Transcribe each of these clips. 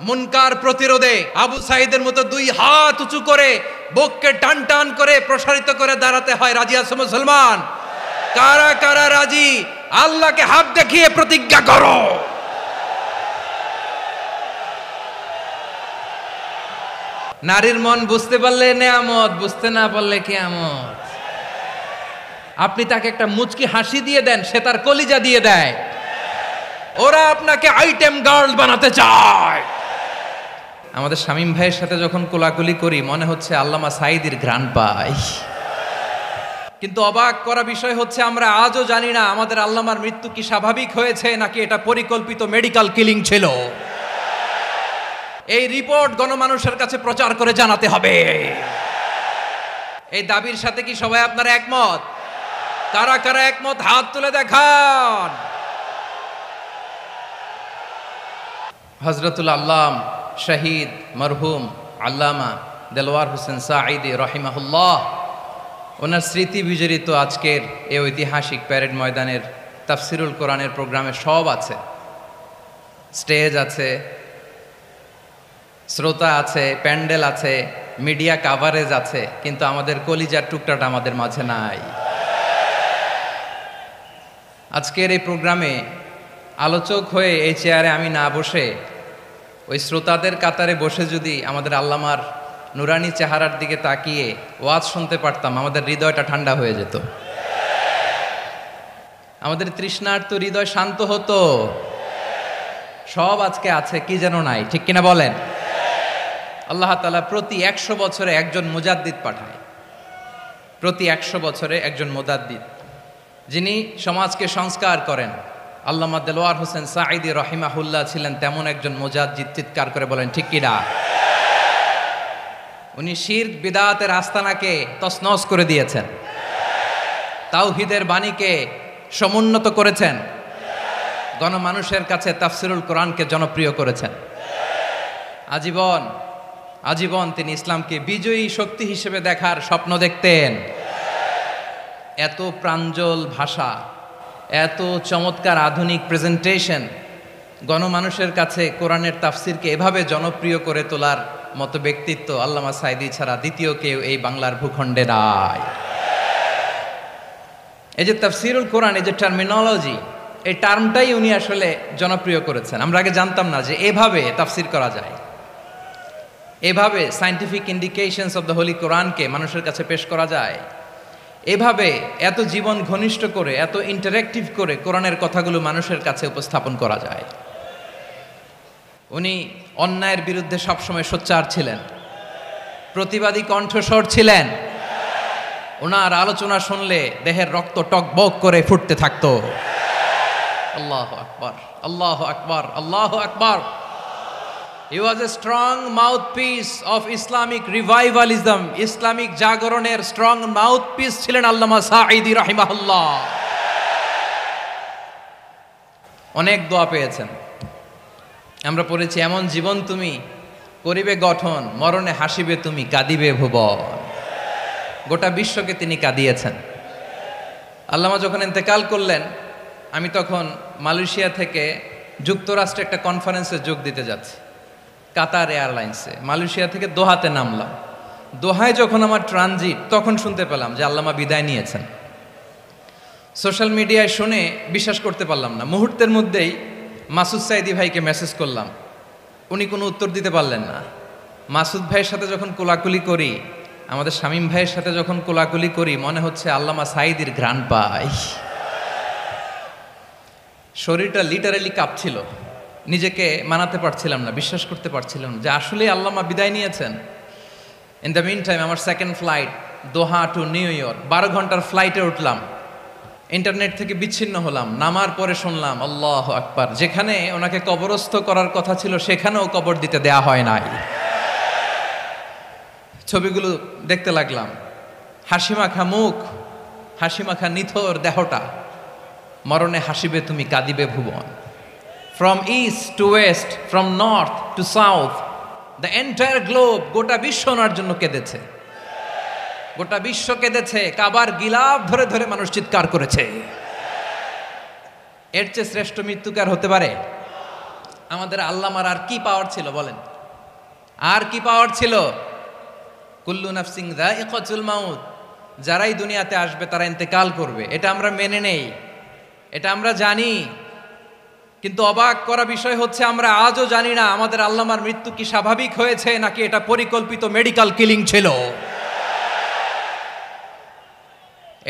মুনকার প্রতিরোধে আবু সাঈদের মতো দুই হাত উঁচু করে বুককে টান টান করে প্রসারিত করে দাঁড়াতে হয়। রাজি আছো মুসলমান? কারা কারা রাজি? আল্লাহকে হাত দেখিয়ে প্রতিজ্ঞা করো। নারীর মন বুঝতে পারলে নেয়ামত, বুঝতে না পারলে কিয়ামত। আপনি তাকে একটা মুচকি হাসি দিয়ে দেন, সে তার কলিজা দিয়ে দেয়। ওরা আপনাকে আইটেম গার্ল বানাতে চায়। আমাদের শামীম ভাইয়ের সাথে যখন কোলাকুলি করি মনে হচ্ছে আল্লামা সাঈদীর ঘ্রাণ পাই। কিন্তু অবাক করা বিষয় হচ্ছে আমরা আজও জানি না আমাদের আল্লামার মৃত্যু কি স্বাভাবিক হয়েছে নাকি এটা পরিকল্পিত মেডিকেল কিলিং ছিল। এই রিপোর্ট গণমানুষের কাছে প্রচার করে জানাতে হবে। এই দাবির সাথে কি সবাই আপনারা একমত? কারা কারা একমত হাত তুলে দেখান। হযরতুল আল্লাম শহীদ মরহুম আল্লামা দেলওয়ার হোসেন সাঈদী রহিমাহুল্লাহ, ওনার স্মৃতি বিজড়িত আজকের এই ঐতিহাসিক প্যারেড ময়দানের তাফসিরুল কোরআনের প্রোগ্রামে সব আছে। স্টেজ আছে, শ্রোতা আছে, প্যান্ডেল আছে, মিডিয়া কাভারেজ আছে, কিন্তু আমাদের কলিজার টুকটাটা আমাদের মাঝে নাই। আজকের এই প্রোগ্রামে আলোচক হয়ে এই চেয়ারে আমি না বসে ওই শ্রোতাদের কাতারে বসে যদি আমাদের আল্লামার নুরানি চেহারার দিকে তাকিয়ে ওয়াজ শুনতে পারতাম, আমাদের হৃদয়টা ঠান্ডা হয়ে যেত, আমাদের তৃষ্ণার্ত হৃদয় শান্ত হতো। সব আজকে আছে, কি যেন নাই, ঠিক কিনা বলেন? আল্লাহ তাআলা প্রতি 100 বছরে একজন মুজাদ্দিদ পাঠায়, প্রতি 100 বছরে একজন মুজাদ্দিদ, যিনি সমাজকে সংস্কার করেন। আল্লামা দেলওয়ার হোসেন সাঈদী রহিমাহুল্লাহ ছিলেন তেমন একজন মুজাদ্দিদ। চিৎকার করে বলেন ঠিক কিনা? উনি শিরক বিদআতের আস্তানাকে তছনছ করে দিয়েছেন, তাওহীদের বাণীকে সমুন্নত করেছেন, গণমানুষের কাছে তাফসিরুল কোরআনকে জনপ্রিয় করেছেন। আজীবন আজীবন তিনি ইসলামকে বিজয়ী শক্তি হিসেবে দেখার স্বপ্ন দেখতেন। এত প্রাঞ্জল ভাষা, এত চমৎকার আধুনিক প্রেজেন্টেশন, গণমানুষের কাছে কোরআনের তাফসিরকে এভাবে জনপ্রিয় করে তোলার মতো ব্যক্তিত্ব আল্লামা সাঈদী ছাড়া দ্বিতীয় কেউ এই বাংলার ভূখণ্ডে নাই। এই যে তাফসিরুল কোরআন, এই যে টার্মিনোলজি, এই টার্মটাই উনি আসলে জনপ্রিয় করেছেন। আমরা আগে জানতাম না যে এভাবে তাফসির করা যায়, এভাবে scientific indications of the Holi কোরআনকে মানুষের কাছে পেশ করা যায়, এভাবে এত জীবন ঘনিষ্ঠ করে, এত ইন্টারেক্টিভ করে কোরআনের কথাগুলো মানুষের কাছে উপস্থাপন করা যায়। উনি অন্যায়ের বিরুদ্ধে সবসময় সোচ্চার ছিলেন, প্রতিবাদী কণ্ঠস্বর ছিলেন। ওনার আলোচনা শুনলে দেহের রক্ত টকবক করে ফুটতে থাকতো। আল্লাহু আকবার, আল্লাহু আকবার, আল্লাহু আকবার। He was a strong mouthpiece of Islamic revivalism. Islamic জাগরণের স্ট্রং মাউথপিস ছিলেন আল্লামা সাঈদী রাহিমাহুল্লাহ। অনেক দোয়া পেয়েছেন। আমরা পড়েছি, এমন জীবন তুমি করিবে গঠন, মরণে হাসিবে তুমি, কাঁদিবে ভুবন। গোটা বিশ্বকে তিনি কাঁদিয়েছেন। আল্লামা যখন ইন্তেকাল করলেন, আমি তখন মালয়েশিয়া থেকে যুক্তরাষ্ট্রে একটা কনফারেন্সে যোগ দিতে যাচ্ছি, কাতার এয়ারলাইন্সে। মালয়েশিয়া থেকে দোহাতে নামলাম। দোহায় যখন আমার ট্রানজিট, তখন শুনতে পেলাম যে আল্লামা বিদায় নিয়েছেন। সোশ্যাল মিডিয়ায় শুনে বিশ্বাস করতে পারলাম না। মুহূর্তের মধ্যেই মাসুদ সাঈদী ভাইকে মেসেজ করলাম, উনি কোনো উত্তর দিতে পারলেন না। মাসুদ ভাইয়ের সাথে যখন কোলাকুলি করি, আমাদের শামীম ভাইয়ের সাথে যখন কোলাকুলি করি, মনে হচ্ছে আল্লামা সাঈদীর ঘ্রাণ পাই। শরীরটা লিটারালি কাঁপছিল, নিজেকে মানাতে পারছিলাম না, বিশ্বাস করতে পারছিলাম না যে আসলে আল্লামা বিদায় নিয়েছেন। ইন দ্য মিন টাইম আমার সেকেন্ড ফ্লাইট দোহা টু নিউ ইয়র্ক, 12 ঘন্টার ফ্লাইটে উঠলাম, ইন্টারনেট থেকে বিচ্ছিন্ন হলাম। নামার পরে শুনলাম আল্লাহু আকবার, যেখানে ওনাকে কবরস্থ করার কথা ছিল সেখানেও কবর দিতে দেয়া হয় নাই। ছবিগুলো দেখতে লাগলাম, হাসিমাখা মুখ, হাসিমাখা নিথর দেহটা, মরণে হাসিবে তুমি, কাঁদিবে ভুবন। From east to west, from north to south, the entire globe, গোটা বিশ্ব ওনার জন্য কেঁদেছে, গোটা বিশ্ব কেঁদেছে। কাবার গিলাফ ধরে ধরে মানুষ চিৎকার করেছে। এর চেয়ে শ্রেষ্ঠ মৃত্যুকার হতে পারে? আমাদের আল্লামার আর কি পাওয়ার ছিল বলেন, আর কি পাওয়ার ছিল? কুল্লু নাফসিন যায়িকাতুল মাউত, যারাই দুনিয়াতে আসবে তারা ইন্তেকাল করবে, এটা আমরা মেনে নেই, এটা আমরা জানি। কিন্তু অবাক করা বিষয় হচ্ছে আমরা আজও জানি না আমাদের আল্লামার মৃত্যু কি স্বাভাবিক হয়েছে নাকি এটা পরিকল্পিত মেডিকেল কিলিং ছিল।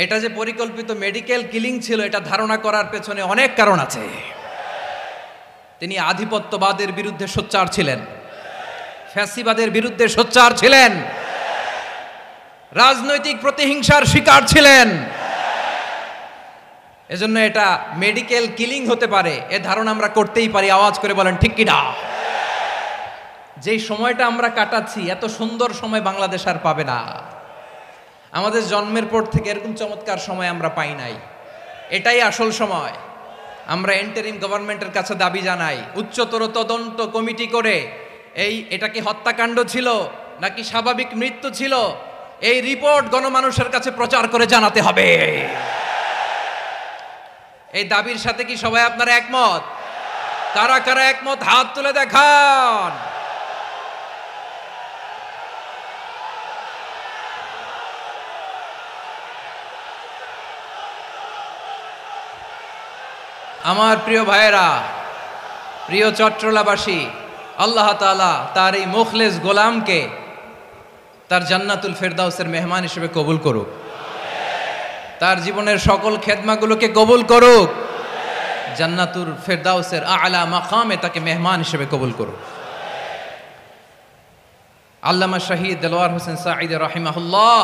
এটা যে পরিকল্পিত মেডিকেল কিলিং ছিল এটা ধারণা করার পেছনে অনেক কারণ আছে। তিনি আধিপত্যবাদের বিরুদ্ধে সোচ্চার ছিলেন, ফ্যাসিবাদের বিরুদ্ধে সোচ্চার ছিলেন, রাজনৈতিক প্রতিহিংসার শিকার ছিলেন। এজন্য এটা মেডিকেল কিলিং হতে পারে এ ধারণা আমরা করতেই পারি। আওয়াজ করে বলেন ঠিক কি না? যেই সময়টা আমরা কাটাচ্ছি এত সুন্দর সময় বাংলাদেশ আর পাবে না। আমাদের জন্মের পর থেকে এরকম চমৎকার সময় আমরা পাই নাই, এটাই আসল সময়। আমরা ইন্টারিম গভর্নমেন্টের কাছে দাবি জানাই, উচ্চতর তদন্ত কমিটি করে এটা কি হত্যাকাণ্ড ছিল নাকি স্বাভাবিক মৃত্যু ছিল, এই রিপোর্ট গণমানুষের কাছে প্রচার করে জানাতে হবে। এই দাবির সাথে কি সবাই আপনারা একমত? কারা কারা একমত হাত তুলে দেখান। আমার প্রিয় ভাইয়েরা, প্রিয় চট্টলাবাসী, আল্লাহ তাআলা তার এই মুখলেস গোলামকে তার জান্নাতুল ফেরদাউসের মেহমান হিসেবে কবুল করুক, তার জীবনের সকল খেদমাগুলোকে কবুল করুক, জান্নাতুল ফেরদাউসের আলা মাকামে তাকে মেহমান হিসেবে কবুল করুক। আল্লামা শহীদ দেলোয়ার হোসেন সাঈদী রাহিমাহুল্লাহ,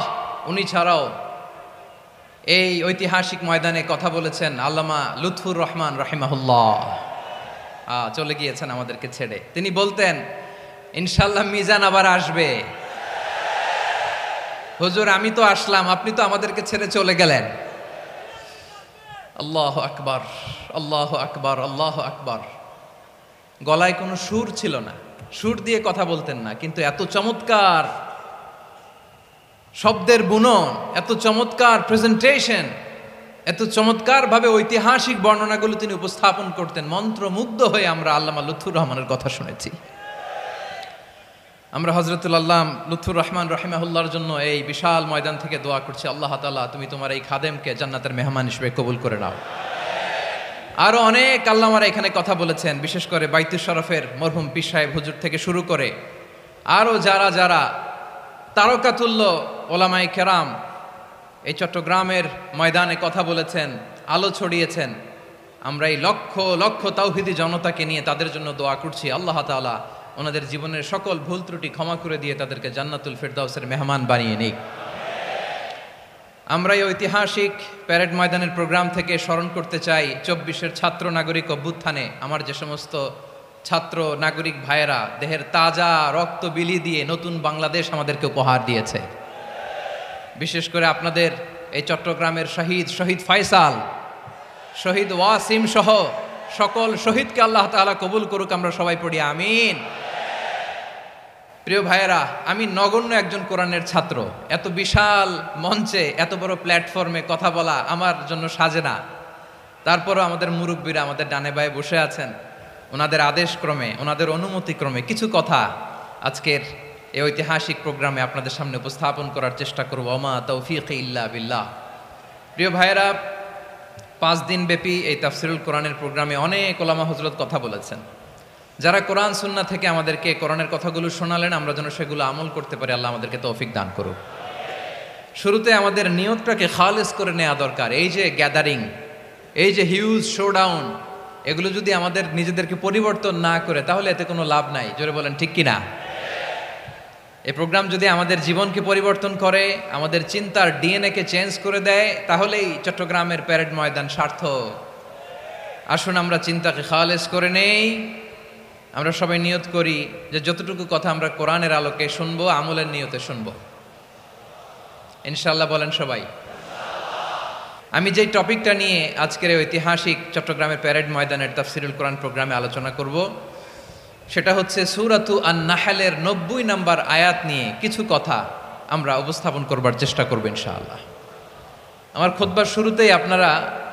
উনি ছাড়াও এই ঐতিহাসিক ময়দানে কথা বলেছেন আল্লামা লুৎফুর রহমান রাহিমাহুল্লাহ। চলে গিয়েছেন আমাদেরকে ছেড়ে। তিনি বলতেন, ইনশাল্লাহ মিজান আবার আসবে। হুজুর আমি তো আসলাম, আপনি তো আমাদেরকে ছেড়ে চলে গেলেন। আল্লাহু আকবার, আল্লাহু আকবার, আল্লাহু আকবার। গলায় কোনো সুর ছিল না, সুর দিয়ে কথা বলতেন না, কিন্তু এত চমৎকার শব্দের বুনন, এত চমৎকার প্রেজেন্টেশন, এত চমৎকার ভাবে ঐতিহাসিক বর্ণনাগুলো তিনি উপস্থাপন করতেন। মন্ত্রমুগ্ধ হয়ে আমরা আল্লামা লুৎফুর রহমানের কথা শুনেছি। আমরা হযরতুল আল্লাম লুৎফুর রহমান রাহিমাহুল্লাহর জন্য এই বিশাল ময়দান থেকে দোয়া করছি, আল্লাহ তাআলা তুমি তোমার এই খাদেমকে জান্নাতের মেহমান হিসেবে কবুল করে নাও। আরো অনেক আল্লামারা এখানে কথা বলেছেন, বিশেষ করে বাইতুল শরফের মরহুম পীর সাহেব হুজুর থেকে শুরু করে আরো যারা যারা তারকাতুল্য ওলামায়ে কেরাম এই চট্টগ্রামের ময়দানে কথা বলেছেন, আলো ছড়িয়েছেন। আমরা এই লক্ষ লক্ষ তাওহীদি জনতাকে নিয়ে তাদের জন্য দোয়া করছি, আল্লাহ তাআলা ওনাদের জীবনের সকল ভুল ত্রুটি ক্ষমা করে দিয়ে তাদেরকে জান্নাতুল ফেরদাউসের মেহমান বানিয়ে নিক। আমরা এই ঐতিহাসিক প্যারেড ময়দানের প্রোগ্রাম থেকে স্মরণ করতে চাই 24-এর ছাত্র নাগরিক অভ্যুত্থানে আমার যে সমস্ত ছাত্র নাগরিক ভাইয়েরা দেহের তাজা রক্ত বিলি দিয়ে নতুন বাংলাদেশ আমাদেরকে উপহার দিয়েছে। বিশেষ করে আপনাদের এই চট্টগ্রামের শহীদ ফয়সাল, শহীদ ওয়াসিম সহ সকল শহীদকে আল্লাহ তাআলা কবুল করুক। আমরা সবাই পড়ি আমিন। প্রিয় ভাইয়েরা, আমি নগণ্য একজন কোরআনের ছাত্র, এত বিশাল মঞ্চে এত বড় প্ল্যাটফর্মে কথা বলা আমার জন্য সাজে না। তারপরও আমাদের মুরব্বীরা আমাদের ডানে বায়ে বসে আছেন, ওনাদের আদেশক্রমে, ওনাদের অনুমতিক্রমে কিছু কথা আজকের এই ঐতিহাসিক প্রোগ্রামে আপনাদের সামনে উপস্থাপন করার চেষ্টা করব। ওমা তৌফিক ইল্লা বিল্লাহ। প্রিয় ভাইয়েরা, 5 দিন ব্যাপী এই তাফসিরুল কোরআনের প্রোগ্রামে অনেক ওলামা হযরত কথা বলেছেন। যারা কোরআন সুন্নাহ থেকে আমাদেরকে কোরআনের কথাগুলো শোনালেন, আমরা যেন সেগুলো আমল করতে পারি, আল্লাহ আমাদেরকে তৌফিক দান করুক। শুরুতে আমাদের নিয়তটাকে খালেস করে নেওয়া দরকার। এই যে গ্যাদারিং, এই যে হিউজ শোডাউন, এগুলো যদি আমাদের নিজেদেরকে পরিবর্তন না করে তাহলে এতে কোনো লাভ নাই। জোরে বলেন ঠিক কিনা? এই প্রোগ্রাম যদি আমাদের জীবনকে পরিবর্তন করে, আমাদের চিন্তার ডিএনএ-কে চেঞ্জ করে দেয়, তাহলেই চট্টগ্রামের প্যারেড ময়দান সার্থক। আসুন আমরা চিন্তাকে খালেস করে নেই। আমরা সবাই নিয়ত করি যে যতটুকু কথা আমরা কোরআনের আলোকে শুনবো, আমলের নিয়তে শুনবো ইনশাআল্লাহ। বলেন সবাই। আমি যেই টপিকটা নিয়ে আজকের এই ঐতিহাসিক চট্টগ্রামের প্যারেড ময়দানের তাফসিরুল কোরআন প্রোগ্রামে আলোচনা করব, সেটা হচ্ছে সূরাতু আন-নাহলের 90 নম্বর আয়াত নিয়ে কিছু কথা আমরা উপস্থাপন করবার চেষ্টা করব ইনশাআল্লাহ। আমার খুতবার শুরুতেই আপনারা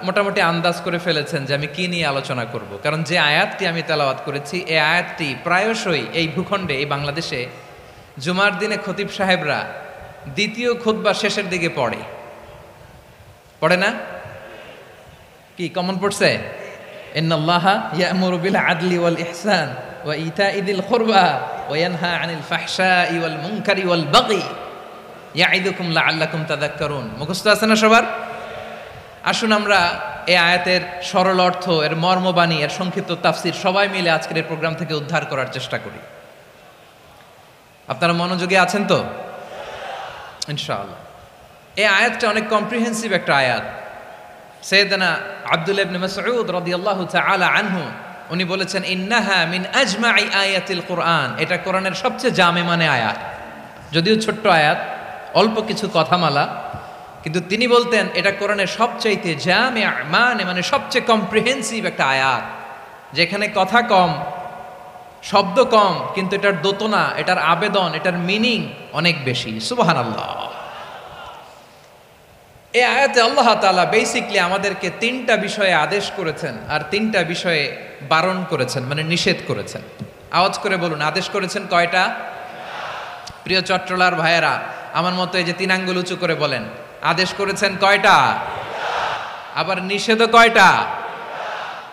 মোটামুটি আন্দাজ করে ফেলেছেন যে আমি কি নিয়ে আলোচনা করব, কারণ যে আয়াতটি আমি তেলাওয়াত করেছি এই আয়াতটি প্রায়শই এই ভূখণ্ডে, এই বাংলাদেশে জুমার দিনে খতিব সাহেবরা দ্বিতীয় খুতবা শেষের দিকে পড়ে না? কি কমন পড়ছে? ইন্নাল্লাহা ইয়া'মুরু বিল আদলি ওয়াল ইহসান ওয়া ইতা'i যিল কুরবা ওয়া ইয়ানহা আনিল ফাহশাই ওয়াল মুনকারি ওয়াল বাগি ইয়া'iদুকুম লাআল্লাকুম তাযাক্কারুন। মুখস্থ আছে না সবার? আসুন আমরা এই আয়াতের সরল অর্থ, এর মর্মবাণী, এর সংক্ষিপ্ত তাফসীর সবাই মিলে আজকের এই প্রোগ্রাম থেকে উদ্ধার করার চেষ্টা করি। আপনারা মনোযোগী আছেন তো? ইনশাআল্লাহ। এই আয়াতটা অনেক কম্প্রিহেন্সিভ একটা আয়াত। সাইয়েদনা আব্দুল্লাহ ইবনে মাসউদ রাদিয়াল্লাহু তাআলা আনহু উনি বলেছেন, ইন্নাহা মিন আজমাই আয়াতিল কুরআন, এটা কোরআনের সবচেয়ে জামে মানে আয়াত। যদিও ছোট্ট আয়াত, অল্প কিছু কথামালা, কিন্তু তিনি বলতেন এটা কোরআনের সবচাইতে জামে মানে সবচেয়ে কম্প্রিহেন্সিভ একটা আয়াত, যেখানে কথা কম, শব্দ কম, কিন্তু এটার দোতনা, এটার আবেদন, এটার মিনিং অনেক বেশি। সুবহানাল্লাহ। এই আয়াতে আল্লাহ তাআলা বেসিকলি আমাদেরকে তিনটা বিষয়ে আদেশ করেছেন আর তিনটা বিষয়ে বারণ করেছেন, মানে নিষেধ করেছেন। আওয়াজ করে বলুন, আদেশ করেছেন কয়টা? প্রিয় চট্টলার ভাইয়েরা, আমার মতো এই যে তিন আঙ্গুল উঁচু করে বলেন, আদেশ করেছেন কয়টা? আবার নিষেধও কয়টা?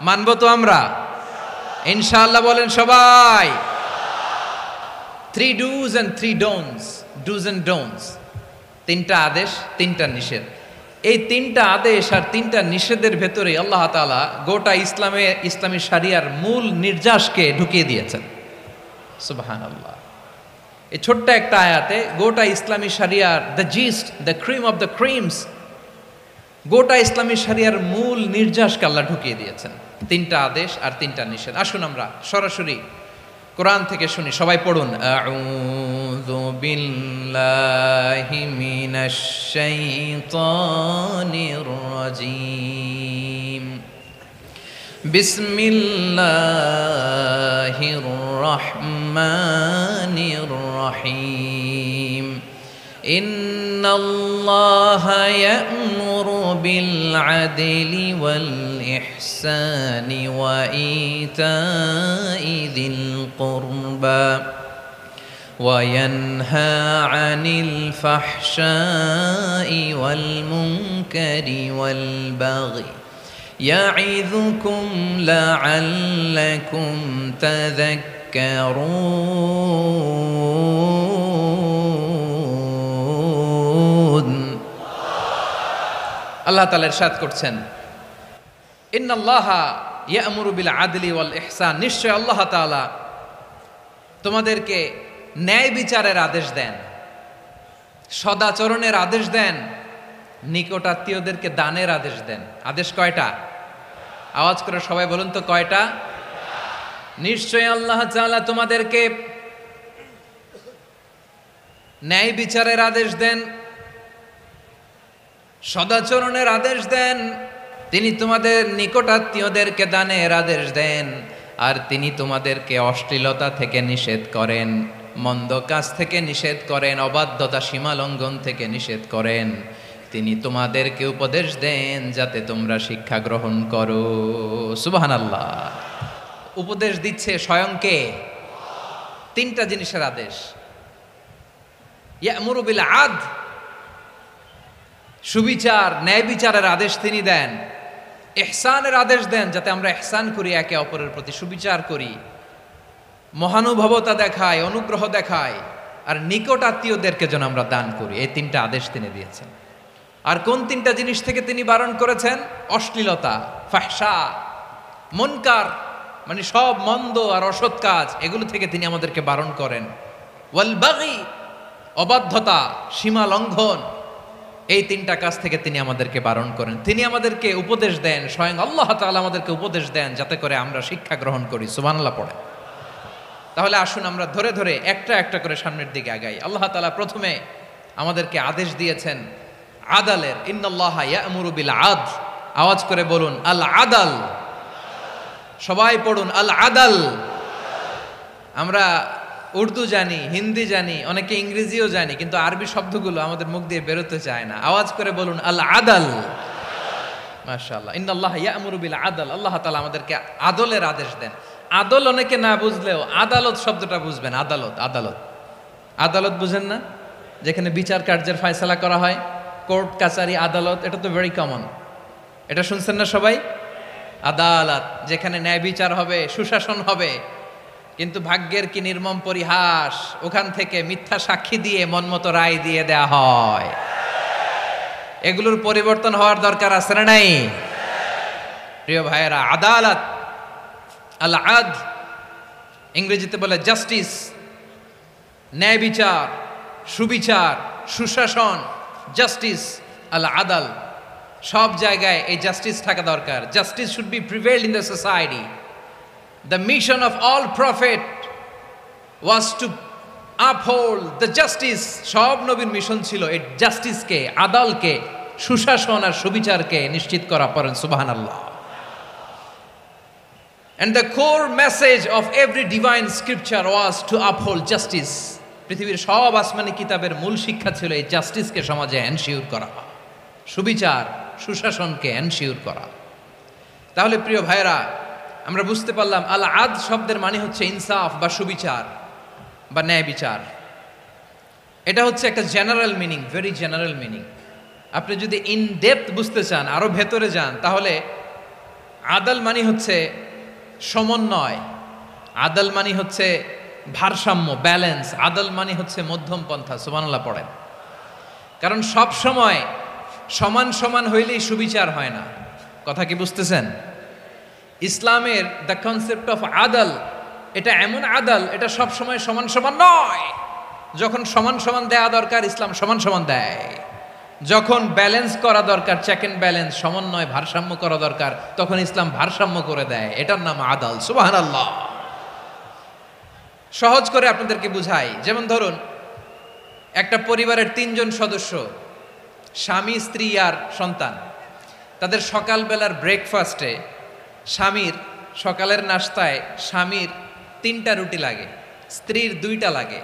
মানবো তো আমরা ইনশাআল্লাহ? বলেন সবাই। 3 do's and 3 don'ts, do's and don'ts, তিনটা আদেশ, তিনটা নিষেধ। এই তিনটা আদেশ আর তিনটা নিষেধের ভেতরে আল্লাহ তাআলা গোটা ইসলামী শরিয়ার মূল নির্যাসকে ঢুকিয়ে দিয়েছেন। সুবহানাল্লাহ। এই ছোট্ট একটা আয়াতে গোটা ইসলামী শরিয়ার the gist, the cream of the creams, গোটা ইসলামী শরিয়ার মূল নির্যাসকে আল্লাহ ঢুকিয়ে দিয়েছেন। তিনটা আদেশ আর তিনটা নিষেধ। আসুন আমরা সরাসরি কোরআন থেকে শুনি, সবাই পড়ুন। আউযু বিল্লাহি মিনাশ শাইতানির রাজীম। বিসমিল্লাহির রহমানির রহিম। ইন্নাল্লাহা ইয়া'মুরু বিল আদলি ওয়াল ইহসানি ওয়া ইতা'i যিল কুরবা ওয়া ইয়ানহা আনিল ফাহশাই ওয়াল মুনকারি ওয়াল বাগি ইয়া'ইযুকুম লা'আল্লাকুম তাযাক্কারুন। আল্লাহ তাআলা ইরশাদ করছেন, ইন্নাল্লাহা ইয়া'মুরু বিল আদলি ওয়াল ইহসান, নিশ্চয় আল্লাহ তাআলা তোমাদেরকে ন্যায় বিচারের আদেশ দেন, সদাচরণের আদেশ দেন, নিকটাত্মীয়দেরকে দানের আদেশ দেন। আদেশ কয়টা? আওয়াজ করে সবাই বলুন তো কয়টা? নিশ্চয় আল্লাহ তাআলা তোমাদেরকে ন্যায় বিচারের আদেশ দেন, সদাচরণের আদেশ দেন, তিনি তোমাদের নিকটাত্মীয়দেরকে দানের আদেশ দেন, আর তিনি তোমাদেরকে অশ্লীলতা থেকে নিষেধ করেন, মন্দ কাজ থেকে নিষেধ করেন, অবাধ্যতা সীমা লঙ্ঘন থেকে নিষেধ করেন। তিনি তোমাদেরকে উপদেশ দেন যাতে তোমরা শিক্ষা গ্রহণ করো। সুবহানাল্লাহ। উপদেশ দিচ্ছে স্বয়ং কে? তিনটা জিনিসের আদেশ। ইয়া'মুরু বিল আদল, সুবিচার, ন্যায় বিচারের আদেশ তিনি দেন। ইহসানের আদেশ দেন, যাতে আমরা ইহসান করি, একে অপরের প্রতি সুবিচার করি, মহানুভবতা দেখায়, অনুগ্রহ দেখায়, আর নিকট আত্মীয়দেরকে যেন আমরা দান করি। এই তিনটা আদেশ তিনি দিয়েছেন। আর কোন তিনটা জিনিস থেকে তিনি বারণ করেছেন? অশ্লীলতা, ফাহশা, মুনকার, মানে সব মন্দ আর অসৎ কাজ, এগুলো থেকে তিনি আমাদেরকে বারণ করেন। ওয়াল বাগি, অবাধ্যতা, সীমা লঙ্ঘন, এই তিনটা কাজ থেকে তিনি আমাদেরকে বারণ করেন। তিনি আমাদেরকে উপদেশ দেন, স্বয়ং আল্লাহ তাআলা আমাদেরকে উপদেশ দেন যাতে করে আমরা শিক্ষা গ্রহণ করি। সুবহানাল্লাহ পড়ে। তাহলে আসুন আমরা ধরে ধরে একটা একটা করে সামনের দিকে আগাই। আল্লাহ তাআলা প্রথমে আমাদেরকে আদেশ দিয়েছেন আদালের। ইন্নাল্লাহা ইয়া'মুরু বিল আদল। আওয়াজ করে বলুন আল আদাল। সবাই পড়ুন আল আদাল। আমরা উর্দু জানি, হিন্দি জানি, অনেকে ইংরেজিও জানি, কিন্তু আরবি শব্দগুলো আমাদের মুখ দিয়ে বেরোতে চায় না। আওয়াজ করে বলুন আল আদাল। মাশাআল্লাহ, ইন্নাল্লাহ ইয়া'মুরু বিল আদল। আল্লাহ তাআলা আমাদেরকে আদলের আদেশ দেন। আদল অনেকে না বুঝলেও আদালত শব্দটা বুঝবেন। আদালত, আদালত, আদালত বুঝেন না? যেখানে বিচার কার্যের ফয়সালা করা হয়, কোর্ট কাচারি আদালত, এটা তো ভেরি কমন। এটা শুনছেন না সবাই? আদালত, যেখানে ন্যায় বিচার হবে, সুশাসন হবে। কিন্তু ভাগ্যের কি নির্মম পরিহাস, ওখান থেকে মিথ্যা সাক্ষী দিয়ে মনমতো রায় দিয়ে দেয়া হয়। এগুলোর পরিবর্তন হওয়ার দরকার আছে না নাই? প্রিয় ভাইয়েরা, আদালত, আল আদ, ইংরেজিতে বলে জাস্টিস, ন্যায় বিচার, সুবিচার, সুশাসন, জাস্টিস, আল আদাল, সব জায়গায় এই জাস্টিস থাকা দরকার। Justice should be prevailed in the society. The mission of all prophet was to uphold the justice. সব নবীর মিশন ছিল এই জাস্টিসকে, আদালকে, সুশাসন আর সুবিচারকে নিশ্চিত করা। পড়েন সুবহানাল্লাহ। And the core message of every divine scripture was to uphold justice. পৃথিবীর সব আসমানি কিতাবের মূল শিক্ষা ছিল এই জাস্টিসকে সমাজে এনশিওর করা, সুবিচার, সুশাসনকে এনশিওর করা। তাহলে প্রিয় ভাইরা, আমরা বুঝতে পারলাম আল আদ শব্দের মানে হচ্ছে ইনসাফ বা সুবিচার বা ন্যায় বিচার। এটা হচ্ছে একটা general meaning, very general meaning. আপনি যদি ইন ডেপথ বুঝতে চান, আরো ভেতরে যান, তাহলে আদাল মানে হচ্ছে সমন্বয়, আদাল মানে হচ্ছে ভারসাম্য, ব্যালেন্স। আদাল মানে হচ্ছে মধ্যম পন্থা। সুবহানাল্লাহ পড়েন। কারণ সব সময় সমান সমান হইলেই সুবিচার হয় না। কথা কি বুঝতেছেন? ইসলামের দ্য কনসেপ্ট অফ আদাল, এটা এমন আদাল, এটা সব সময় সমান সমান নয়। যখন সমান সমান দেয়া দরকার, ইসলাম সমান সমান দেয়। যখন ব্যালেন্স করা দরকার, চেক এন্ড ব্যালেন্স, সমন্বয়, ভারসাম্য করা দরকার, তখন ইসলাম ভারসাম্য করে দেয়। এটার নাম আদাল। সুবহানাল্লাহ। সহজ করে আপনাদেরকে বুঝাই। যেমন ধরুন, একটা পরিবারের 3 জন সদস্য, স্বামী, স্ত্রী আর সন্তান। তাদের সকালবেলার ব্রেকফাস্টে, স্বামীর সকালের নাস্তায় স্বামীর 3টা রুটি লাগে, স্ত্রীর 2টা লাগে,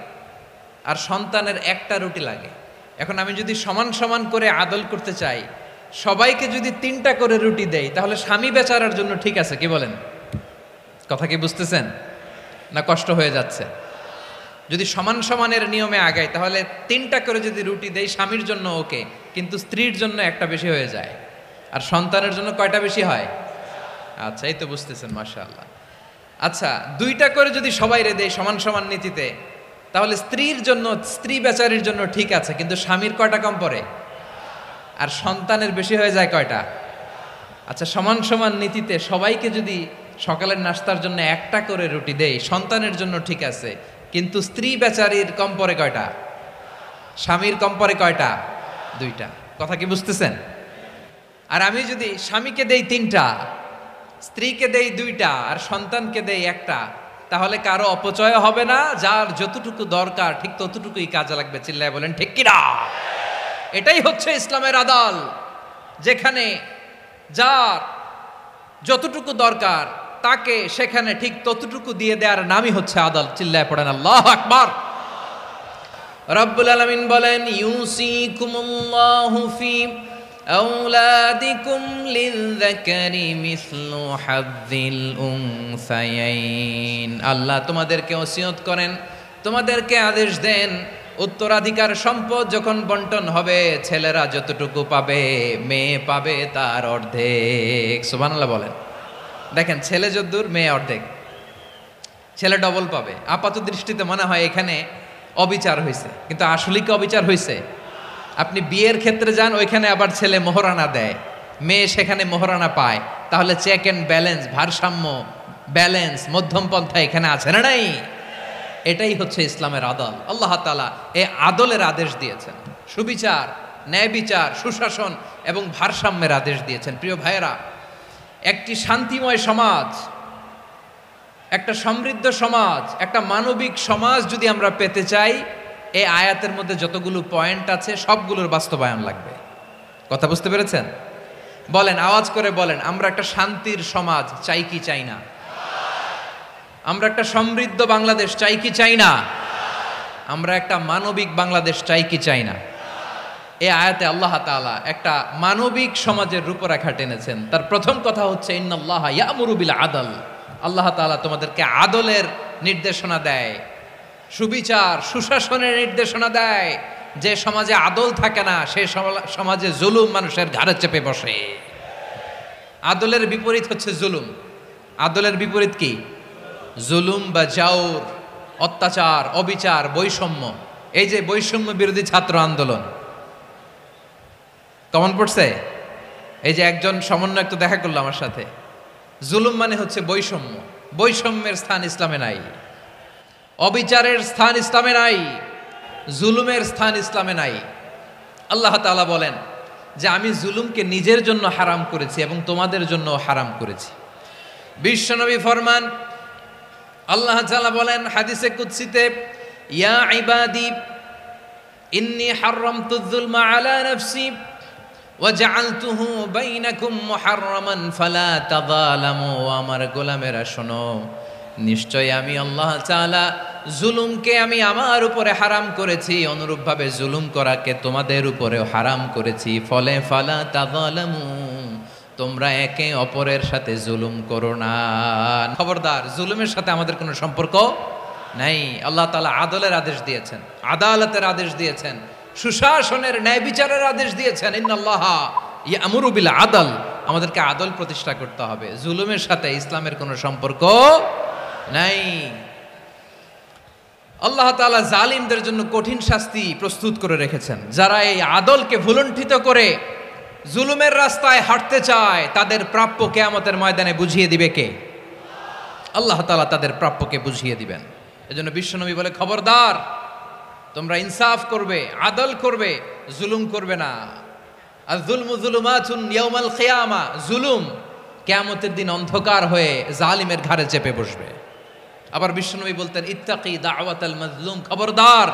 আর সন্তানের 1টা রুটি লাগে। এখন আমি যদি সমান সমান করে আদল করতে চাই, সবাইকে যদি 3টা করে রুটি দেই, তাহলে স্বামী বেচারার জন্য ঠিক আছে? কি বলেন? কথা কি বুঝতেছেন না কষ্ট হয়ে যাচ্ছে? যদি সমান সমানের নিয়মে আগাই, তাহলে 3টা করে যদি রুটি দেই, স্বামীর জন্য ওকে, কিন্তু স্ত্রীর জন্য 1টা বেশি হয়ে যায়। আর সন্তানের জন্য কয়টা বেশি হয়? আচ্ছা, এই তো বুঝতেছেন, মাশাআল্লাহ। আচ্ছা, 2টা করে যদি সবাই দেয় সমান সমান নীতিতে, তাহলে স্ত্রীর জন্য, স্ত্রী বেচারির জন্য ঠিক আছে, কিন্তু স্বামীর কয়টা কম পড়ে? আর সন্তানের বেশি হয়ে যায় কয়টা? আচ্ছা, সমান সমান নীতিতে সবাইকে যদি সকালের নাস্তার জন্য 1টা করে রুটি দেই, সন্তানের জন্য ঠিক আছে, কিন্তু স্ত্রী বেচারির কম পড়ে কয়টা? স্বামীর কম পড়ে কয়টা? 2টা। কথা কি বুঝতেছেন? আর আমি যদি স্বামীকে দেই 3টা, স্ত্রীকে দেই 2টা, আর সন্তানকে দেই 1টা, তাহলে কারো অপচয় হবে না। যার যতটুকু দরকার ঠিক ততটুকুই কাজে লাগবে। চিল্লায় বলেন ঠিক কিনা? এটাই হচ্ছে ইসলামের আদাল, যেখানে যার যতটুকু দরকার তাকে সেখানে ঠিক ততটুকু দিয়ে দেওয়ার নামই হচ্ছে আদাল। চিল্লায় পড়েন আল্লাহু আকবার। রব্বুল আলামিন বলেন, ইউসিকুমুল্লাহু ফি আওলাদিকুম লিযযাকারি মিসলু হাযযিল উনসায়াইন। আল্লাহ তোমাদেরকে ওসিয়ত করেন, তোমাদেরকে আদেশ দেন, উত্তরাধিকার সম্পদ যখন বন্টন হবে, ছেলেরা যতটুকু পাবে, মেয়ে পাবে তার অর্ধেক। সুবহানাল্লাহ বলেন। দেখেন, ছেলে যদ্দূর, মেয়ে অর্ধেক, ছেলে ডবল পাবে। আপাত দৃষ্টিতে মনে হয় এখানে অবিচার হয়েছে, কিন্তু আসলে কি অবিচার হয়েছে? আপনি বিয়ের ক্ষেত্রে যান, ওইখানে আবার ছেলে মোহরানা দেয়, মেয়ে সেখানে মোহরানা পায়। তাহলে চেক এন্ড ব্যালেন্স, ভারসাম্য, ব্যালেন্স, মধ্যম পন্থা এখানে আছে না নাই? এটাই হচ্ছে ইসলামের আদল। আল্লাহ তাআলা এই আদলের আদেশ দিয়েছেন, সুবিচার, ন্যায় বিচার, সুশাসন এবং ভারসাম্যের আদেশ দিয়েছেন। প্রিয় ভাইয়েরা, একটি শান্তিময় সমাজ, একটা সমৃদ্ধ সমাজ, একটা মানবিক সমাজ যদি আমরা পেতে চাই, এই আয়াতের মধ্যে যতগুলো পয়েন্ট আছে সবগুলোর বাস্তবায়ন লাগবে। কথা বুঝতে পেরেছেন? বলেন, আওয়াজ করে বলেন, আমরা একটা শান্তির সমাজ চাই কি চাই না? আমরা একটা সমৃদ্ধ বাংলাদেশ চাই কি চাই না? আমরা একটা মানবিক বাংলাদেশ চাই কি চাই না? এই আয়াতে আল্লাহ তাআলা একটা মানবিক সমাজের রূপরেখা টেনেছেন। তার প্রথম কথা হচ্ছে ইন্নাল্লাহা ইয়ামুরু বিল আদল। আল্লাহ তাআলা তোমাদেরকে আদলের নির্দেশনা দেয়, সুবিচার সুশাসনের নির্দেশনা দেয়। যে সমাজে আদল থাকে না সে সমাজে জুলুম মানুষের ঘাড়ে চেপে বসে। আদলের বিপরীত হচ্ছে জুলুম। আদলের বিপরীত কি? জুলুম বা জাওর, অত্যাচার, অবিচার, বৈষম্য। এই যে বৈষম্য বিরোধী ছাত্র আন্দোলন কমন পড়ছে? এই যে একজন সমন্বয়ক তো দেখা করলো আমার সাথে। জুলুম মানে হচ্ছে বৈষম্য। বৈষম্যের স্থান ইসলামে নাই, অবিচারের স্থান ইসলামে নাই, জুলুমের স্থান ইসলামে নাই। আল্লাহ তাআলা বলেন যে আমি জুলুমকে নিজের জন্য হারাম করেছি এবং তোমাদের জন্য হারাম করেছি। বিশ্বনবী ফরমান, আল্লাহ তাআলা বলেন হাদিসে কুদসিতে, ইয়া ইবাদি ইন্নী হারামতু যুলমা আলা নাফসি ওয়া জাআলতুহু বাইনাকুম মুহাররামান ফালা তাযালামু। আমার গোলামেরা শোনো, নিশ্চয় আমি আল্লাহ তাআলা জুলুমকে আমি আমার উপরে হারাম করেছি, অনুরূপভাবে জুলুম করাকে তোমাদের উপরেও হারাম করেছি। ফলে ফালা তাযালামু, তোমরা একে অপরের সাথে জুলুম করো না। খবরদার, জুলুমের সাথে আমাদের কোনো সম্পর্ক নাই। আল্লাহ তাআলা আদলের আদেশ দিয়েছেন, আদালতের আদেশ দিয়েছেন, সুশাসনের ন্যায় বিচারের আদেশ দিয়েছেন। ইন্নাল্লাহা ইয়ামুরু বিল আদল, আমাদেরকে আদল প্রতিষ্ঠা করতে হবে। জুলুমের সাথে ইসলামের কোনো সম্পর্ক নাই। আল্লাহ তাআলা জালিমদের জন্য কঠিন শাস্তি প্রস্তুত করে রেখেছেন। যারা এই আদলকে ভুলুণ্ঠিত করে জুলুমের রাস্তায় হাঁটতে চায় তাদের প্রাপ্য কিয়ামতের ময়দানে বুঝিয়ে দিবে কে? আল্লাহ তাআলা তাদের প্রাপ্যকে বুঝিয়ে দিবেন। এজন্য বিশ্বনবী বলে, খবরদার, তোমরা ইনসাফ করবে, আদল করবে, জুলুম করবে না। আর যুলমু যুলুমাতুন ইয়াউমাল কিয়ামা, জুলুম কিয়ামতের দিন অন্ধকার হয়ে জালিমের ঘাড়ে চেপে বসবে। আবার বিশ্বনবী বলতেন, ইত্তাকি দাওয়াতাল মাজলুম, খবরদার,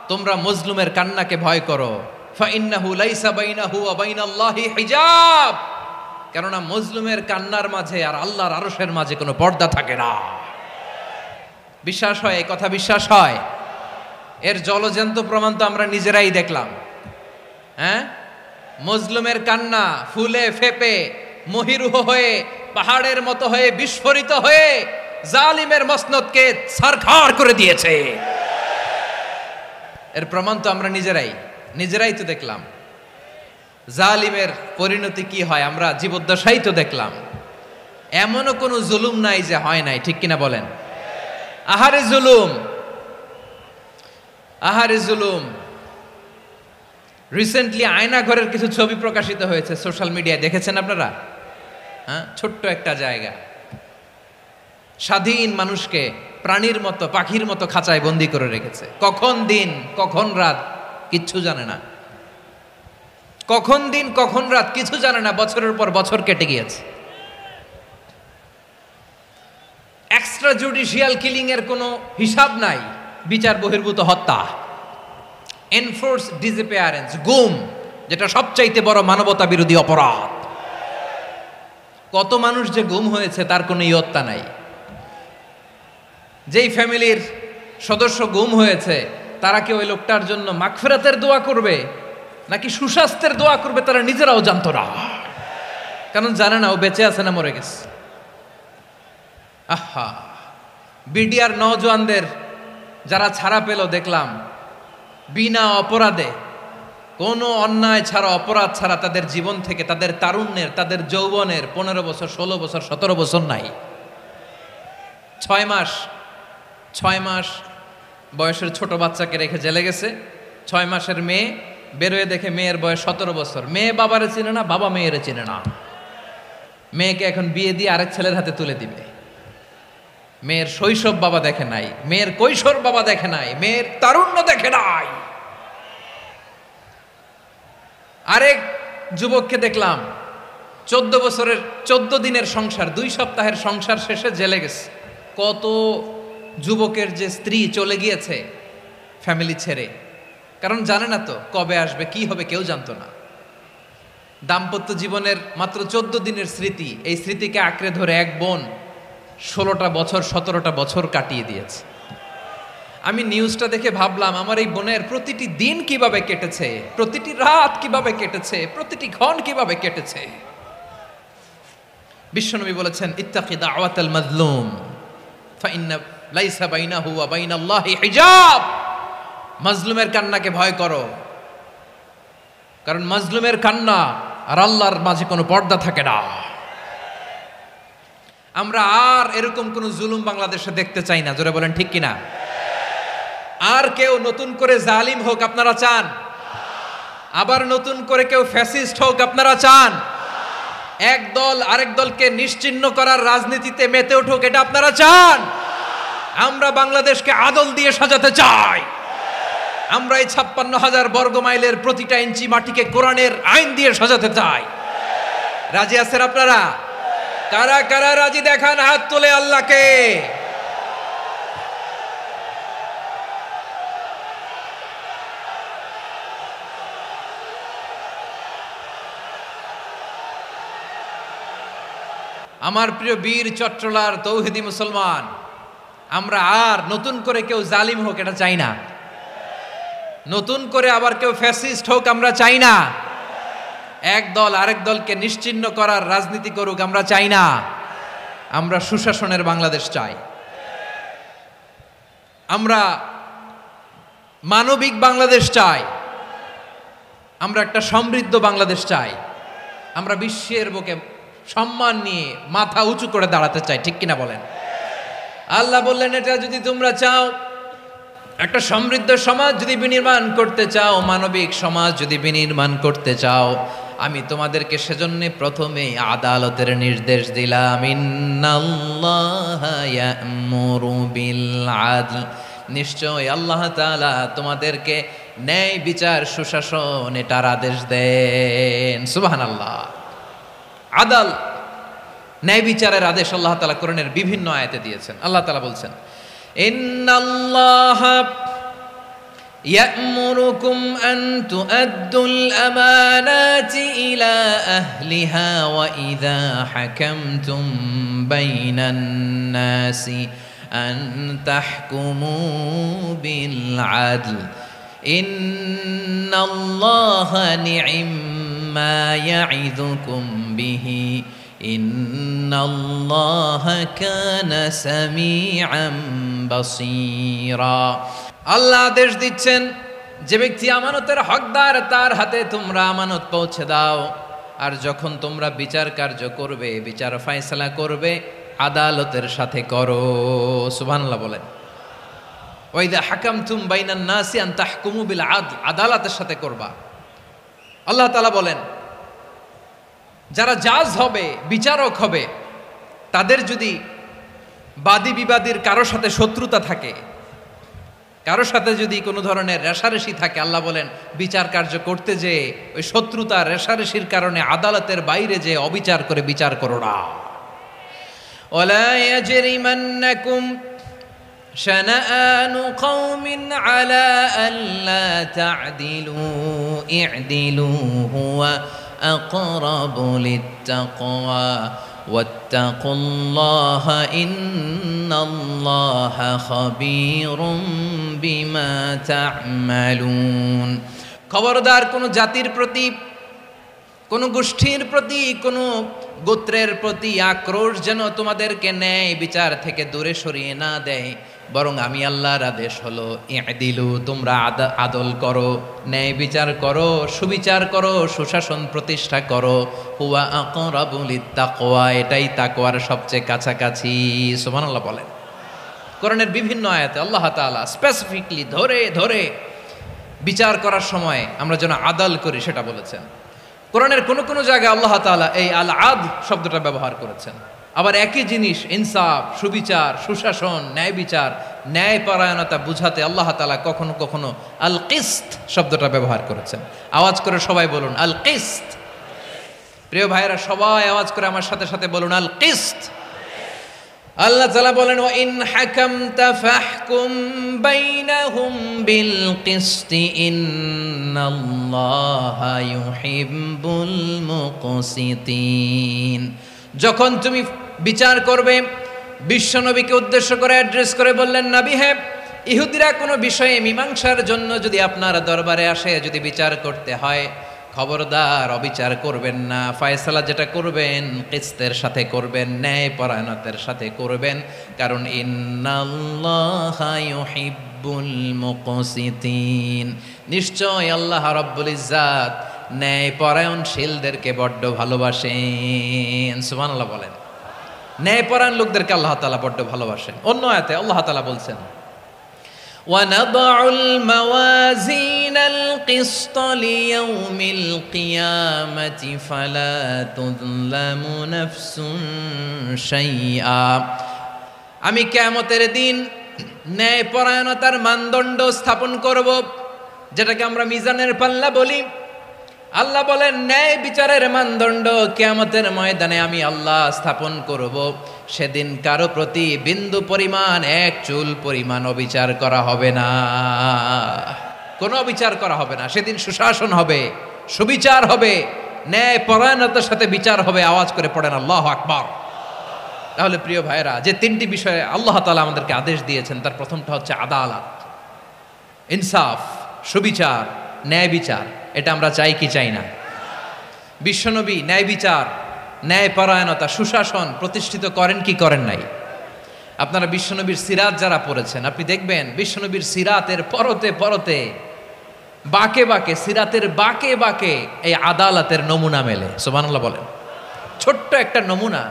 তোমরা মজলুমের কান্নাকে ভয় করো। ফাইন্নাহু লাইসা বাইনাহু ওয়া বাইনাল্লাহি হিজাব, কেননা মজলুমের কান্নার মাঝে আর আল্লাহর আরশের মাঝে কোনো পর্দা থাকে না। বিশ্বাস হয়? এই কথা বিশ্বাস হয়? এর জলজ্যান্ত প্রমাণ তো আমরা নিজেরাই দেখলাম। হ্যাঁ, মজলুমের কান্না ফুলে ফেপে মহিরুহ হয়ে পাহাড়ের মতো হয়ে বিস্ফোরিত হয়ে জালিমের মসনদকে ছারখার করে দিয়েছে। এর প্রমাণ তো আমরা নিজেরাই তো দেখলাম। জালিমের পরিণতি কি হয় আমরা জীবদ্দশাই তো দেখলাম। এমনও কোনো জুলুম নাই যে হয় নাই, ঠিক কিনা বলেন? আহারে জুলুম, আহারে জুলুম। রিসেন্টলি আয়না ঘরের কিছু ছবি প্রকাশিত হয়েছে সোশ্যাল মিডিয়ায়, দেখেছেন আপনারা? হ্যাঁ, ছোট্ট একটা জায়গা, স্বাধীন মানুষকে প্রাণীর মতো পাখির মতো খাঁচায় বন্দি করে রেখেছে। কখন দিন কখন রাত কিচ্ছু জানে না, কখন দিন কখন রাত কিছু জানে না। বছরের পর বছর কেটে গিয়েছে। এক্সট্রা জুডিশিয়াল কিলিং এর কোনো হিসাব নাই, বিচার বহির্ভূত হত্যা, এনফোর্স ডিসঅ্যাপিয়ারেন্স, গুম, যেটা সবচাইতে বড় মানবতা বিরোধী অপরাধ। কত মানুষ যে গুম হয়েছে তার কোনো ইয়ত্তা নাই। যেই ফ্যামিলির সদস্য গুম হয়েছে তারা কি ওই লোকটার জন্য মাগফিরাতের দোয়া করবে নাকি সুস্বাস্থ্যের দোয়া করবে তারা নিজেরাও জানতো না, কারণ জানে না ও বেঁচে আছে না মরে গেছে। আহা, বিডিআর নওজোয়ানদের যারা ছাড়া পেল দেখলাম, বিনা অপরাধে, কোনো অন্যায় ছাড়া, অপরাধ ছাড়া তাদের জীবন থেকে, তাদের তারুণ্যের, তাদের যৌবনের 15 বছর 16 বছর 17 বছর নাই, 6 মাস বয়সের ছোট বাচ্চাকে রেখে জেলে গেছে। 6 মাসের মেয়ে বেরোয় দেখে মেয়ের বয়স 17 বছর। মেয়ে বাবারে চিনে না, বাবা মেয়েরে চিনে না। মেয়েকে এখন বিয়ে দিয়ে আরেক ছেলের হাতে তুলে দিবে। মেয়ের শৈশব বাবা দেখে নাই, মেয়ের কৈশোর বাবা দেখে নাই, মেয়ের তারুণ্য দেখে নাই। আরেক যুবককে দেখলাম 14 বছরের 14 দিনের সংসার, 2 সপ্তাহের সংসার শেষে জেলে গেছে। কত যুবকের যে স্ত্রী চলে গিয়েছে ফ্যামিলি ছেড়ে, কারণ জানে না তো কবে আসবে, কি হবে, কেউ জানতো না। দাম্পত্য জীবনের মাত্র 14 দিনের স্মৃতি, এই স্মৃতিকে আঁকড়ে ধরে এক বোন 16টা বছর 17টা বছর কাটিয়ে দিয়েছে। আমি নিউজটা দেখে ভাবলাম আমার এই বোনের প্রতিটি দিন কিভাবে কেটেছে, প্রতিটি রাত কিভাবে কেটেছে, প্রতিটি ক্ষণ কিভাবে কেটেছে। বিশ্বনবী বলেছেন ইত্তাকি দাওয়াতাল মাজলুম ফাইন্না লাইসা বাইনাহু ওয়া বাইনাল্লাহি হিজাব। মাজলুমের কান্নাকে ভয় করো, কারণ মাজলুমের কান্না আর আল্লাহর মাঝে কোনো পর্দা থাকে না। আমরা আর এরকম কোন জুলুম বাংলাদেশে দেখতে চাই না, জোরে বলেন ঠিক কিনা? আর কেউ নতুন করে জালিম হোক আপনারা চান? আবার নতুন করে কেউ ফ্যাসিস্ট হোক আপনারা চান? এক দল আরেক দলকে নিশ্চিহ্ন করার রাজনীতিতে মেতে উঠুক এটা আপনারা চান? আমরা বাংলাদেশকে আদল দিয়ে সাজাতে চাই। আমরা এই 56,000 বর্গ মাইলের প্রতিটা ইঞ্চি মাটিকে কোরআনের আইন দিয়ে সাজাতে চাই। রাজি আছেন আপনারা? কারা কারা রাজি দেখান হাত তুলে আল্লাহকে। আমার প্রিয় বীর চট্টলার তৌহিদি মুসলমান, আমরা আর নতুন করে কেউ জালিম হোক এটা চাই না, নতুন করে আবার কেউ ফ্যাসিস্ট হোক আমরা চাই না, এক দল আরেক দলকে নিশ্চিহ্ন করার রাজনীতি করুক আমরা চাই না। আমরা সুশাসনের বাংলাদেশ চাই, আমরা মানবিক বাংলাদেশ চাই, আমরা একটা সমৃদ্ধ বাংলাদেশ চাই, আমরা বিশ্বের বুকে সম্মান নিয়ে মাথা উঁচু করে দাঁড়াতে চাই, ঠিক কিনা বলেন? আল্লাহ বললেন এটা যদি তোমরা চাও, একটা সমৃদ্ধ সমাজ যদি বিনির্মাণ করতে চাও, মানবিক সমাজ যদি বিনির্মাণ করতে চাও, আমি তোমাদেরকে সেজন্য প্রথমে আদালতের নির্দেশ দিলাম। ইন্নাল্লাহা ইয়া'মুরু বিল আদল, নিশ্চয় আল্লাহ তাআলা তোমাদেরকে ন্যায় বিচার সুশাসন এটার আদেশ দেন। সুবহানাল্লাহ। আদাল, ন্যায় বিচারের আদেশ আল্লাহ তাআলা কোরআনের বিভিন্ন আয়াতে দিয়েছেন। আল্লাহ তাআলা বলছেন ইন্নাল্লাহা ইয়া'মুরুকুম আন তুআদ্দুল আমানাতি ইলা আহলিহা ওয়া ইযা হাকামতুম বাইনান নাসি আন তাহকুমু বিল আদল ইন্নাল্লাহা নি'ম্মা ইয়া'iযুকুম বিহি ইন্নাল্লাহা কানা সামিআন বাসীরা। আল্লাহ আদেশ দিচ্ছেন যে ব্যক্তি আমানতের হকদার তার হাতে তোমরা আমানত পৌঁছে দাও, আর যখন তোমরা বিচার কার্য করবে, বিচার ফয়সালা করবে, আদালতের সাথে করো। সুবহানাল্লাহ বলেন। ওয়া ইযা হাকামতুম বাইনান নাসি আন তাহকুমু বিল আদল, আদালতের সাথে করবা। আল্লাহ তাআলা বলেন যারা জাজ হবে, বিচারক হবে, তাদের যদি বাদী বিবাদীর কারো সাথে শত্রুতা থাকে, কারো সাথে যদি কোনো ধরনের রেষারেষি থাকে, আল্লাহ বলেন বিচার কার্য করতে যে ওই শত্রুতা রেষারেষির কারণে আদালতের বাইরে যে অবিচার করে বিচার করো না। ওয়ালা ইয়াজরিমান্নাকুম শানাআনু কওমিন আলা আল্লা তা'দিলু ই'দিলু হুয়া أقرب للتقوى واتقوا الله إن الله خبير بما تعملون। খবরদার কোন জাতির প্রতি, কোন গোষ্ঠীর প্রতি, কোন গোত্রের প্রতি আক্রোশ যেন তোমাদেরকে ন্যায় বিচার থেকে দূরে সরিয়ে না দেয়, বরং আমি আল্লাহর আদেশ হলো ই'দিলু, তোমরা আদল করো, ন্যায় বিচার করো, সুবিচার করো, সুশাসন প্রতিষ্ঠা করো। হুয়া আকরাবু লিত্তাকওয়া, এটাই তাকওয়ার সবচেয়ে কাছাকাছি। সুবহানাল্লাহ বলেন। কোরআনের বিভিন্ন আয়াতে আল্লাহ তাআলা স্পেসিফিকলি ধরে ধরে বিচার করার সময় আমরা যেন আদল করি সেটা বলেছেন। কোরআনের কোন কোন জায়গায় আল্লাহ তাআলা এই আল আদল শব্দটা ব্যবহার করেছেন। আবার একই জিনিস ইনসাফ, সুবিচার, সুশাসন, ন্যায় বিচার, ন্যায় পরায়ণতা বুঝাতে আল্লাহ তাআলা কখনো কখনো আল কিসত শব্দটা ব্যবহার করেছেন। আওয়াজ করে সবাই বলুন আল কিসত। প্রিয় ভাইরা সবাই আওয়াজ করে আমার সাথে সাথে বলুন আল কিসত। আল্লাহ তাআলা বলেন ওয়া ইন হাকামতা ফাহকুম বাইনাহুম বিল কিসতি ইন্নাল্লাহা ইউহিব্বুল মুকসিতিন। যখন তুমি বিচার করবে, বিশ্বনবীকে উদ্দেশ্য করে অ্যাড্রেস করে বললেন, নবী হে, ইহুদিরা কোনো বিষয়ে মীমাংসার জন্য যদি আপনার দরবারে আসে, যদি বিচার করতে হয়, খবরদার অবিচার করবেন না। ফয়সালা যেটা করবেন কিসতের সাথে করবেন, ন্যায় পরায়ণতার সাথে করবেন, কারণ ইন্নাল্লাহা ইউহিব্বুল মুকসিতিন, নিশ্চয় আল্লাহ রাব্বুল ইজ্জাত ন্যায় পরায়ণশীলদেরকে বড্ড ভালোবাসেন। সুবহানাল্লাহ বলেন। ন্যায় পরায়ণ লোকদেরকে আল্লাহ তাআলা বড্ড ভালোবাসেন। অন্য আয়াতে আল্লাহ তাআলা বলছেন, وَنَضَعُ الْمَوَازِينَ الْقِسْطَ لِيَوْمِ الْقِيَامَةِ فَلَا تُظْلَمُ نَفْسٌ شَيْئًا, আমি কিয়ামতের দিন ন্যায় পরায়ণতার মানদণ্ড স্থাপন করব, যেটাকে আমরা মিজানের পাল্লা বলি। আল্লাহ বলেন, ন্যায় বিচারের মানদণ্ড কিয়ামতের ময়দানে আমি আল্লাহ স্থাপন করব। সেদিন কারো প্রতি বিন্দু পরিমাণ, এক চুল পরিমাণ অবিচার করা হবে না, কোনো অবিচার করা হবে না। সেদিন সুশাসন হবে, সুবিচার হবে, ন্যায় পরায়ণতার সাথে বিচার হবে। আওয়াজ করে পড়েন আল্লাহু আকবার। তাহলে প্রিয় ভাইরা, যে তিনটি বিষয়ে আল্লাহ তাআলা আমাদেরকে আদেশ দিয়েছেন, তার প্রথমটা হচ্ছে আদালত, ইনসাফ, সুবিচার, ন্যায় বিচার। এটা আমরা চাই কি চাই না? বিশ্বনবী ন্যায় বিচার, ন্যায় পরায়ণতা, সুশাসন প্রতিষ্ঠিত করেন কি করেন নাই? আপনারা বিশ্বনবীর সিরাত যারা পড়েছেন, আপনি দেখবেন বিশ্বনবীর সিরাতের পরতে পরতে, বাঁকে বাঁকে, সিরাতের বাঁকে বাঁকে এই আদালতের নমুনা মেলে। সুবহানাল্লাহ বলেন। ছোট্ট একটা নমুনা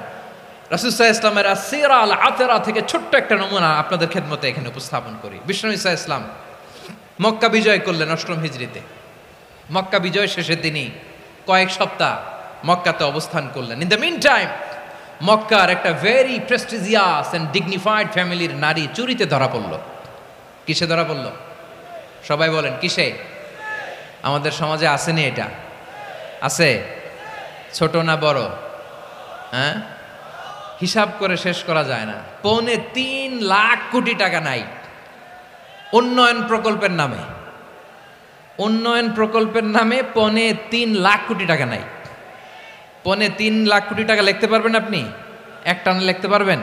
রাসূল সাল্লাল্লাহু আলাইহি ওয়াসাল্লামের আসসিরা আল আতরা থেকে ছোট্ট একটা নমুনা আপনাদের খেদমতে এখানে উপস্থাপন করি। বিশ্বনবী সাল্লাল্লাহু আলাইহি ওয়াসাল্লাম মক্কা বিজয় করলেন ৮ম হিজরিতে। মক্কা বিজয় শেষে তিনি কয়েক সপ্তাহ মক্কাতে অবস্থান করলেন। ইন দ্য মিন টাইম মক্কার একটা ভেরি প্রেস্টিজিয়াস অ্যান্ড ডিগনিফাইড ফ্যামিলির নারী চুরিতে ধরা পড়ল। কিসে ধরা পড়ল? সবাই বলেন কিসে? আমাদের সমাজে আসেনি এটা? আছে? ছোট না বড়? হ্যাঁ, হিসাব করে শেষ করা যায় না। ৩.৫ লাখ কোটি টাকা নাই উন্নয়ন প্রকল্পের নামে। উন্নয়ন প্রকল্পের নামে ৩.৫ লাখ কোটি টাকা নাই। ৩.৫ লাখ কোটি টাকা লিখতে পারবেন আপনি? এক টানে লিখতে পারবেন?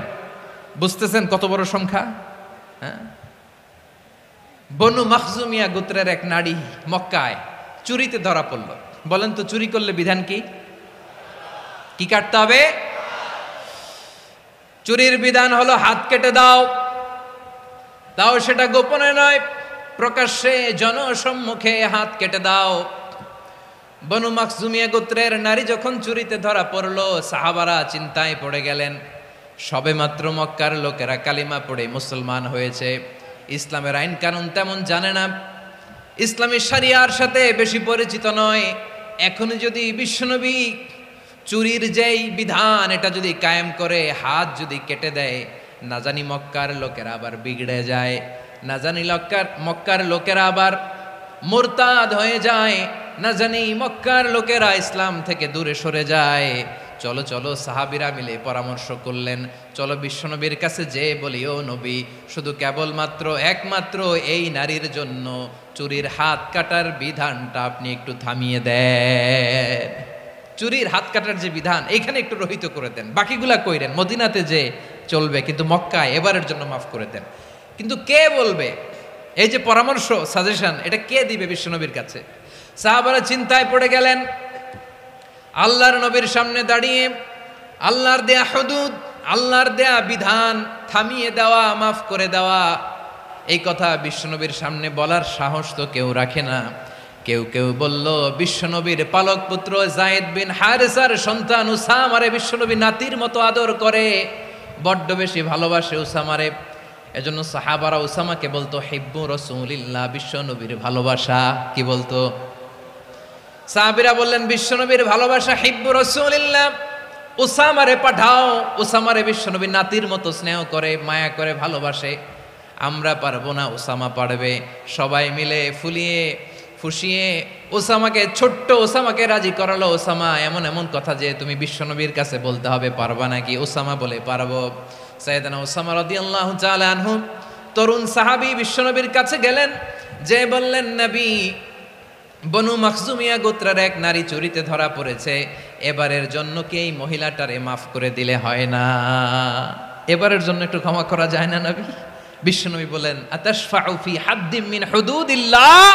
বুঝতেছেন কত বড় সংখ্যা? হ্যাঁ, বনু মাখজুমিয়া গোত্রের এক নারী মক্কায় চুরিতে ধরা পড়ল। বলেন তো, চুরি করলে বিধান কি? কি কাটতে হবে? চুরির বিধান হলো হাত কেটে দাও। তাও সেটা গোপনে নয়, প্রকাশ্যে জনসম্মুখে হাত কেটে দাও। বনু মাখজুমিয়া গোত্রের নারী যখন চুরিতে ধরা পড়লো, সাহাবারা চিন্তায় পড়ে গেলেন। সবেমাত্র মক্কার লোকেরা কালিমা পড়ে মুসলমান হয়েছে, ইসলামের আইন কানুন তেমন জানে না, ইসলামী শরিয়ার সাথে বেশি পরিচিত নয়। এখন যদি বিশ্বনবী চুরির যেই বিধান এটা যদি কায়েম করে হাত যদি কেটে দেয়, না জানি মক্কার লোকেরা আবার বিগড়ে যায়, না জানি মক্কার লোকেরা আবার মুরতাদ হয়ে যায়, না জানি মক্কার লোকেরা ইসলাম থেকে দূরে সরে যায়। চলো চলো, সাহাবীরা মিলে পরামর্শ করলেন, চলো বিশ্বনবীর কাছে যে বলি, ও নবী, শুধু কেবলমাত্র একমাত্র এই নারীর জন্য চুরির হাত কাটার বিধানটা আপনি একটু থামিয়ে দেন। চুরির হাত কাটার যে বিধান এখানে একটু রহিত করে দেন, বাকিগুলা কইরেন মদিনাতে যে চলবে, কিন্তু মক্কায় এবারের জন্য মাফ করে দেন। কিন্তু কে বলবে? এই যে পরামর্শ, সাজেশন, এটা কে দিবে বিশ্বনবীর কাছে? সাহাবারা চিন্তায় পড়ে গেলেন। আল্লাহর নবীর সামনে দাঁড়িয়ে আল্লাহর দেয়া হুদুদ, আল্লাহর দেয়া বিধান থামিয়ে দেওয়া, মাফ করে দেওয়া, এই কথা বিশ্বনবীর সামনে বলার সাহস তো কেউ রাখে না। কেউ কেউ বলল, বিশ্বনবীর পালক পুত্র যায়েদ বিন হারেসার সন্তান উসামারে বিশ্বনবী নাতির মতো আদর করে, বড্ড বেশি ভালোবাসে উসামারে। এজন্য সাহাবারা উসামাকে বলতো হিব্বু রাসূলিল্লাহ, বিশ্বনবীর ভালোবাসা। কি বলতো? সাহাবীরা বললেন, বিশ্বনবীর ভালোবাসা হিব্বু রাসূলিল্লাহ, উসামারে পাঠাও। উসামারে বিশ্বনবী নাতির মতো স্নেহ করে, মায়া করে, ভালোবাসে। আমরা পারবো না, উসামা পারবে। সবাই মিলে ফুলিয়ে ফুসিয়ে ওসামাকে, ছোট্ট ওসামাকে রাজি করালো। ওসামা, এমন এমন কথা যে তুমি বিশ্বনবীর কাছে বলতে হবে, পারবা নাকি? ওসামা বলে, পারবো। সাইয়েদনা ওসামা রাদিয়াল্লাহু তাআলা আনহু তরুণ সাহাবী বিশ্বনবীর কাছে গেলেন, যে বললেন, নবী, বনু মাখজুমিয়া গোত্রের এক নারী চুরিতে ধরা পড়েছে, এবারের জন্য কি এই মহিলাটারে মাফ করে দিলে হয় না? এবারের জন্য একটু ক্ষমা করা যায় না নবী? বিশ্বনবী বলেন, আতাশফাউ ফি হাদ্দিম মিন হুদুদিল্লাহ,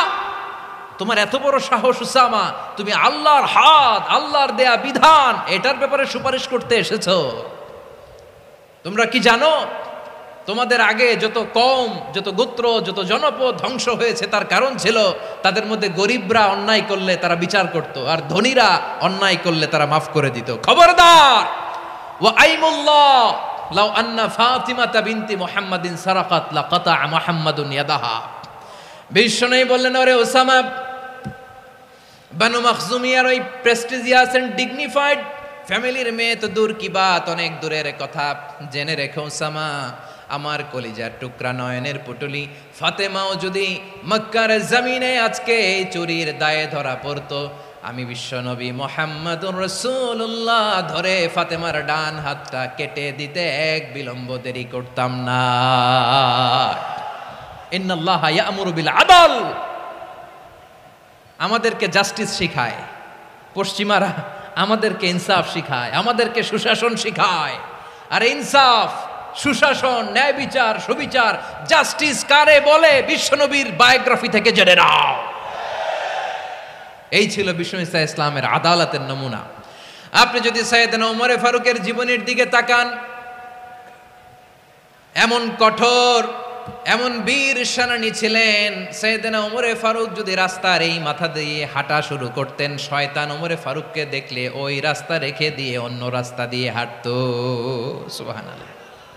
তোমার এত বড় সাহস উসামা, তুমি আল্লাহর হাদ, আল্লাহর দেয়া বিধান, এটার ব্যাপারে সুপারিশ করতে এসেছো? তোমরা কি জানো তোমাদের আগে যত কওম, যত গোত্র, যত জনপদ ধ্বংস হয়েছে তার কারণ ছিল তাদের মধ্যে গরিবরা অন্যায় করলে তারা বিচার করত, আর ধনীরা অন্যায় করলে তারা মাফ করে দিত। খবরদার, ওয়া আইমুল্লাহ লাউ আন্না ফাতিমাতা বিনতি মুহাম্মাদিন সারাকাত লাকাতা মুহাম্মাদুন ইয়াদাহা। বিশ্বনবী বললেন, ওরে ওসামা, বানু মাখজুমিয়ার ওই প্রেস্টিজিয়াস এন্ড ডিগনিফাইড ফ্যামিলির মেয়ে তো দূর কি বাত, অনেক দূরের কথা। জেনে রেখো ওসামা, আমার কলিজার টুকরা নয়নের পুটুলি ফাতেমাও যদি মক্কার জমিনে আজকে এই চুরির দায়ে ধরা পড়তো, আমি বিশ্বনবী মুহাম্মাদুর রাসূলুল্লাহ ধরে ফাতেমার ডান হাতটা কেটে দিতে এক বিলম্ব দেরি করতাম না। ইন্নাল্লাহা ইয়া'মুরু বিল আদল, আমাদেরকে জাস্টিস শিখায় পশ্চিমারা, আমাদেরকে ইনসাফ শিখায়, আমাদেরকে সুশাসন শিখায়। আর ইনসাফ, সুশাসন, ন্যায় বিচার, সুবিচার, জাস্টিস কারে বলে বিশ্বনবীর বায়োগ্রাফি থেকে জেনে নাও। এই ছিল বিশ্বনবী ইসলামের আদালতের নমুনা। আপনি যদি সাইয়েদনা ওমর ফারুকের জীবনের দিকে তাকান, এমন কঠোর, এমন বীর সেনানী ছিলেন। সাইয়েদনা ওমর ফারুক যদি রাস্তার এই মাথা দিয়ে হাঁটা শুরু করতেন, শয়তান ওমর ফারুককে দেখলে ওই রাস্তা রেখে দিয়ে অন্য রাস্তা দিয়ে হাঁটতো। সুবহানাল্লাহ।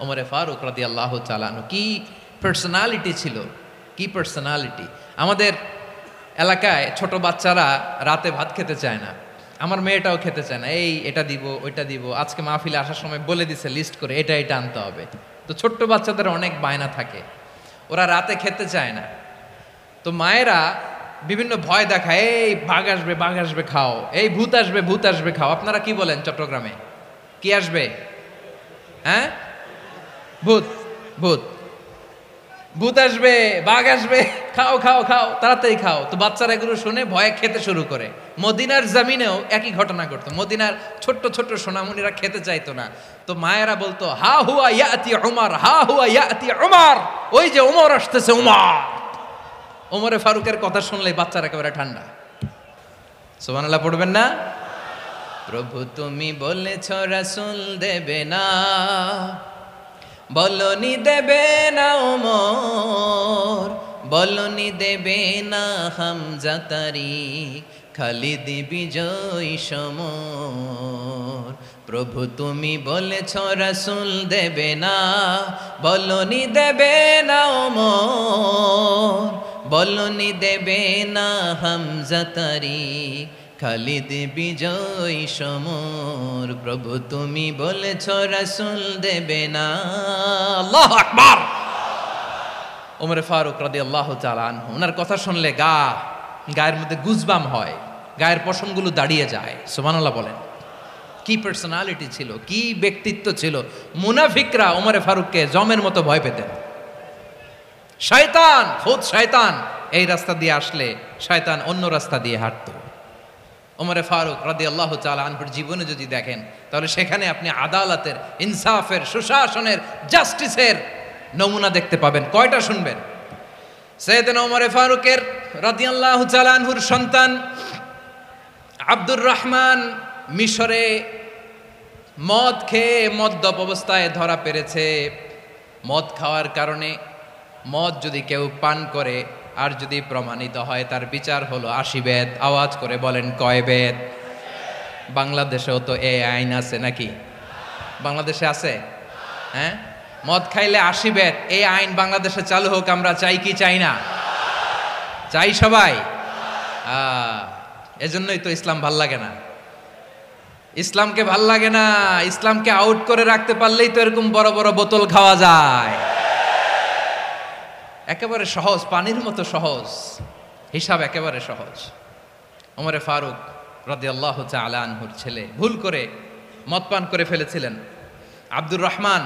ওমর ফারুক রাদিয়াল্লাহু তাআলা আনহু কি পার্সোনালিটি ছিল, কি পার্সোনালিটি। আমাদের এলাকায় ছোট বাচ্চারা রাতে ভাত খেতে চায় না, আমার মেয়েটাও খেতে চায় না। এই এটা দিব, ওইটা দিব, আজকে মাহফিলে আসার সময় বলে দিছে লিস্ট করে এটা এটা আনতে হবে। তো ছোট্ট বাচ্চাদের অনেক বায়না থাকে, ওরা রাতে খেতে চায় না। তো মায়েরা বিভিন্ন ভয় দেখায়, এই বাঘ আসবে, বাঘ আসবে খাও, এই ভূত আসবে, ভূত আসবে খাও। আপনারা কি বলেন চট্টগ্রামে? কি আসবে? হ্যাঁ, ভূত, ভূত, ভূত আসবে, বাঘ আসবে, খাও খাও খাও, তাড়াতাড়ি খাও। তো বাচ্চারা এগুলো শুনে ভয়ে খেতে শুরু করে। মদিনার জমিনেও একই ঘটনা ঘটতো। মদিনার ছোট্ট ছোট্ট সোনামণিরা খেতে চাইতো না। তো মায়েরা বলতো, হা হুয়া ইয়াতি উমর, হা হুয়া ইয়াতি উমর, ওই যে ওমর আসতেছে, উমর। ওমরে ফারুকের কথা শুনলেই বাচ্চারা একেবারে ঠান্ডা। সুবহানাল্লাহ পড়বেন না? প্রভু তুমি বলেছ রাসূল দেবে না, বলনি দেবে না ওমর, বলনি দেবে না হামজা তারিক, খালিদ বিজয় সমর। প্রভু তুমি বলেছ রাসূল দেবে না, বলনি দেবে না ওমর, বলনি দেবে না হামজা তারিক, খালিদ বিজয় সমর। প্রভু তুমি বলেছ রাসূল দেবে না। আল্লাহু আকবার। ওমর ফারুক রাদিয়াল্লাহু তাআলা আনহু, ওনার কথা শুনলে গায়ের মধ্যে গুজবাম হয়, গায়ের পশমগুলো দাঁড়িয়ে যায়। সুবহানাল্লাহ বলেন। কি পার্সোনালিটি ছিল, কি ব্যক্তিত্ব ছিল। মুনাফিকরা ওমর ফারুককে জমের মতো ভয় পেতেন। শয়তান, খুদ শয়তান এই রাস্তা দিয়ে আসলে শয়তান অন্য রাস্তা দিয়ে হাঁটতো। ওমর ফারুক রাদিয়াল্লাহু তাআলা আনহুর জীবনে যদি দেখেন, তাহলে সেখানে আপনি আদালতের, ইনসাফের, সুশাসনের, জাস্টিসের নমুনা দেখতে পাবেন। কয়টা শুনবেন? সাইয়েদনা ওমর ফারুকের রাদিয়াল্লাহু তাআলা আনহুর সন্তান আব্দুর রহমান মিশরে মদ খেয়ে মদ্যপ অবস্থায় ধরা পড়েছে। মদ খাওয়ার কারণে, মদ যদি কেউ পান করে আর যদি প্রমাণিত হয়, তার বিচার হলো 80 বেত। আওয়াজ করে বলেন কয় বেত? বাংলাদেশেও তো এই আইন আছে নাকি? বাংলাদেশে আছে? হ্যাঁ, মদ খাইলে 80 বেত, এই আইন বাংলাদেশে চালু হোক। আমরা চাই কি চাই না? চাই সবাই। এজন্যই তো ইসলাম ভাল লাগে না। ইসলামকে ভাল লাগে না। ইসলামকে আউট করে রাখতে পারলেই তো এরকম বড় বড় বোতল খাওয়া যায়। একেবারে সহজ, পানির মতো সহজ, হিসাব একেবারে সহজ। ওমর ফারুক রাদিয়াল্লাহু তাআলা আনহুর ছেলে ভুল করে মদ পান করে ফেলেছিলেন। আব্দুর রহমান,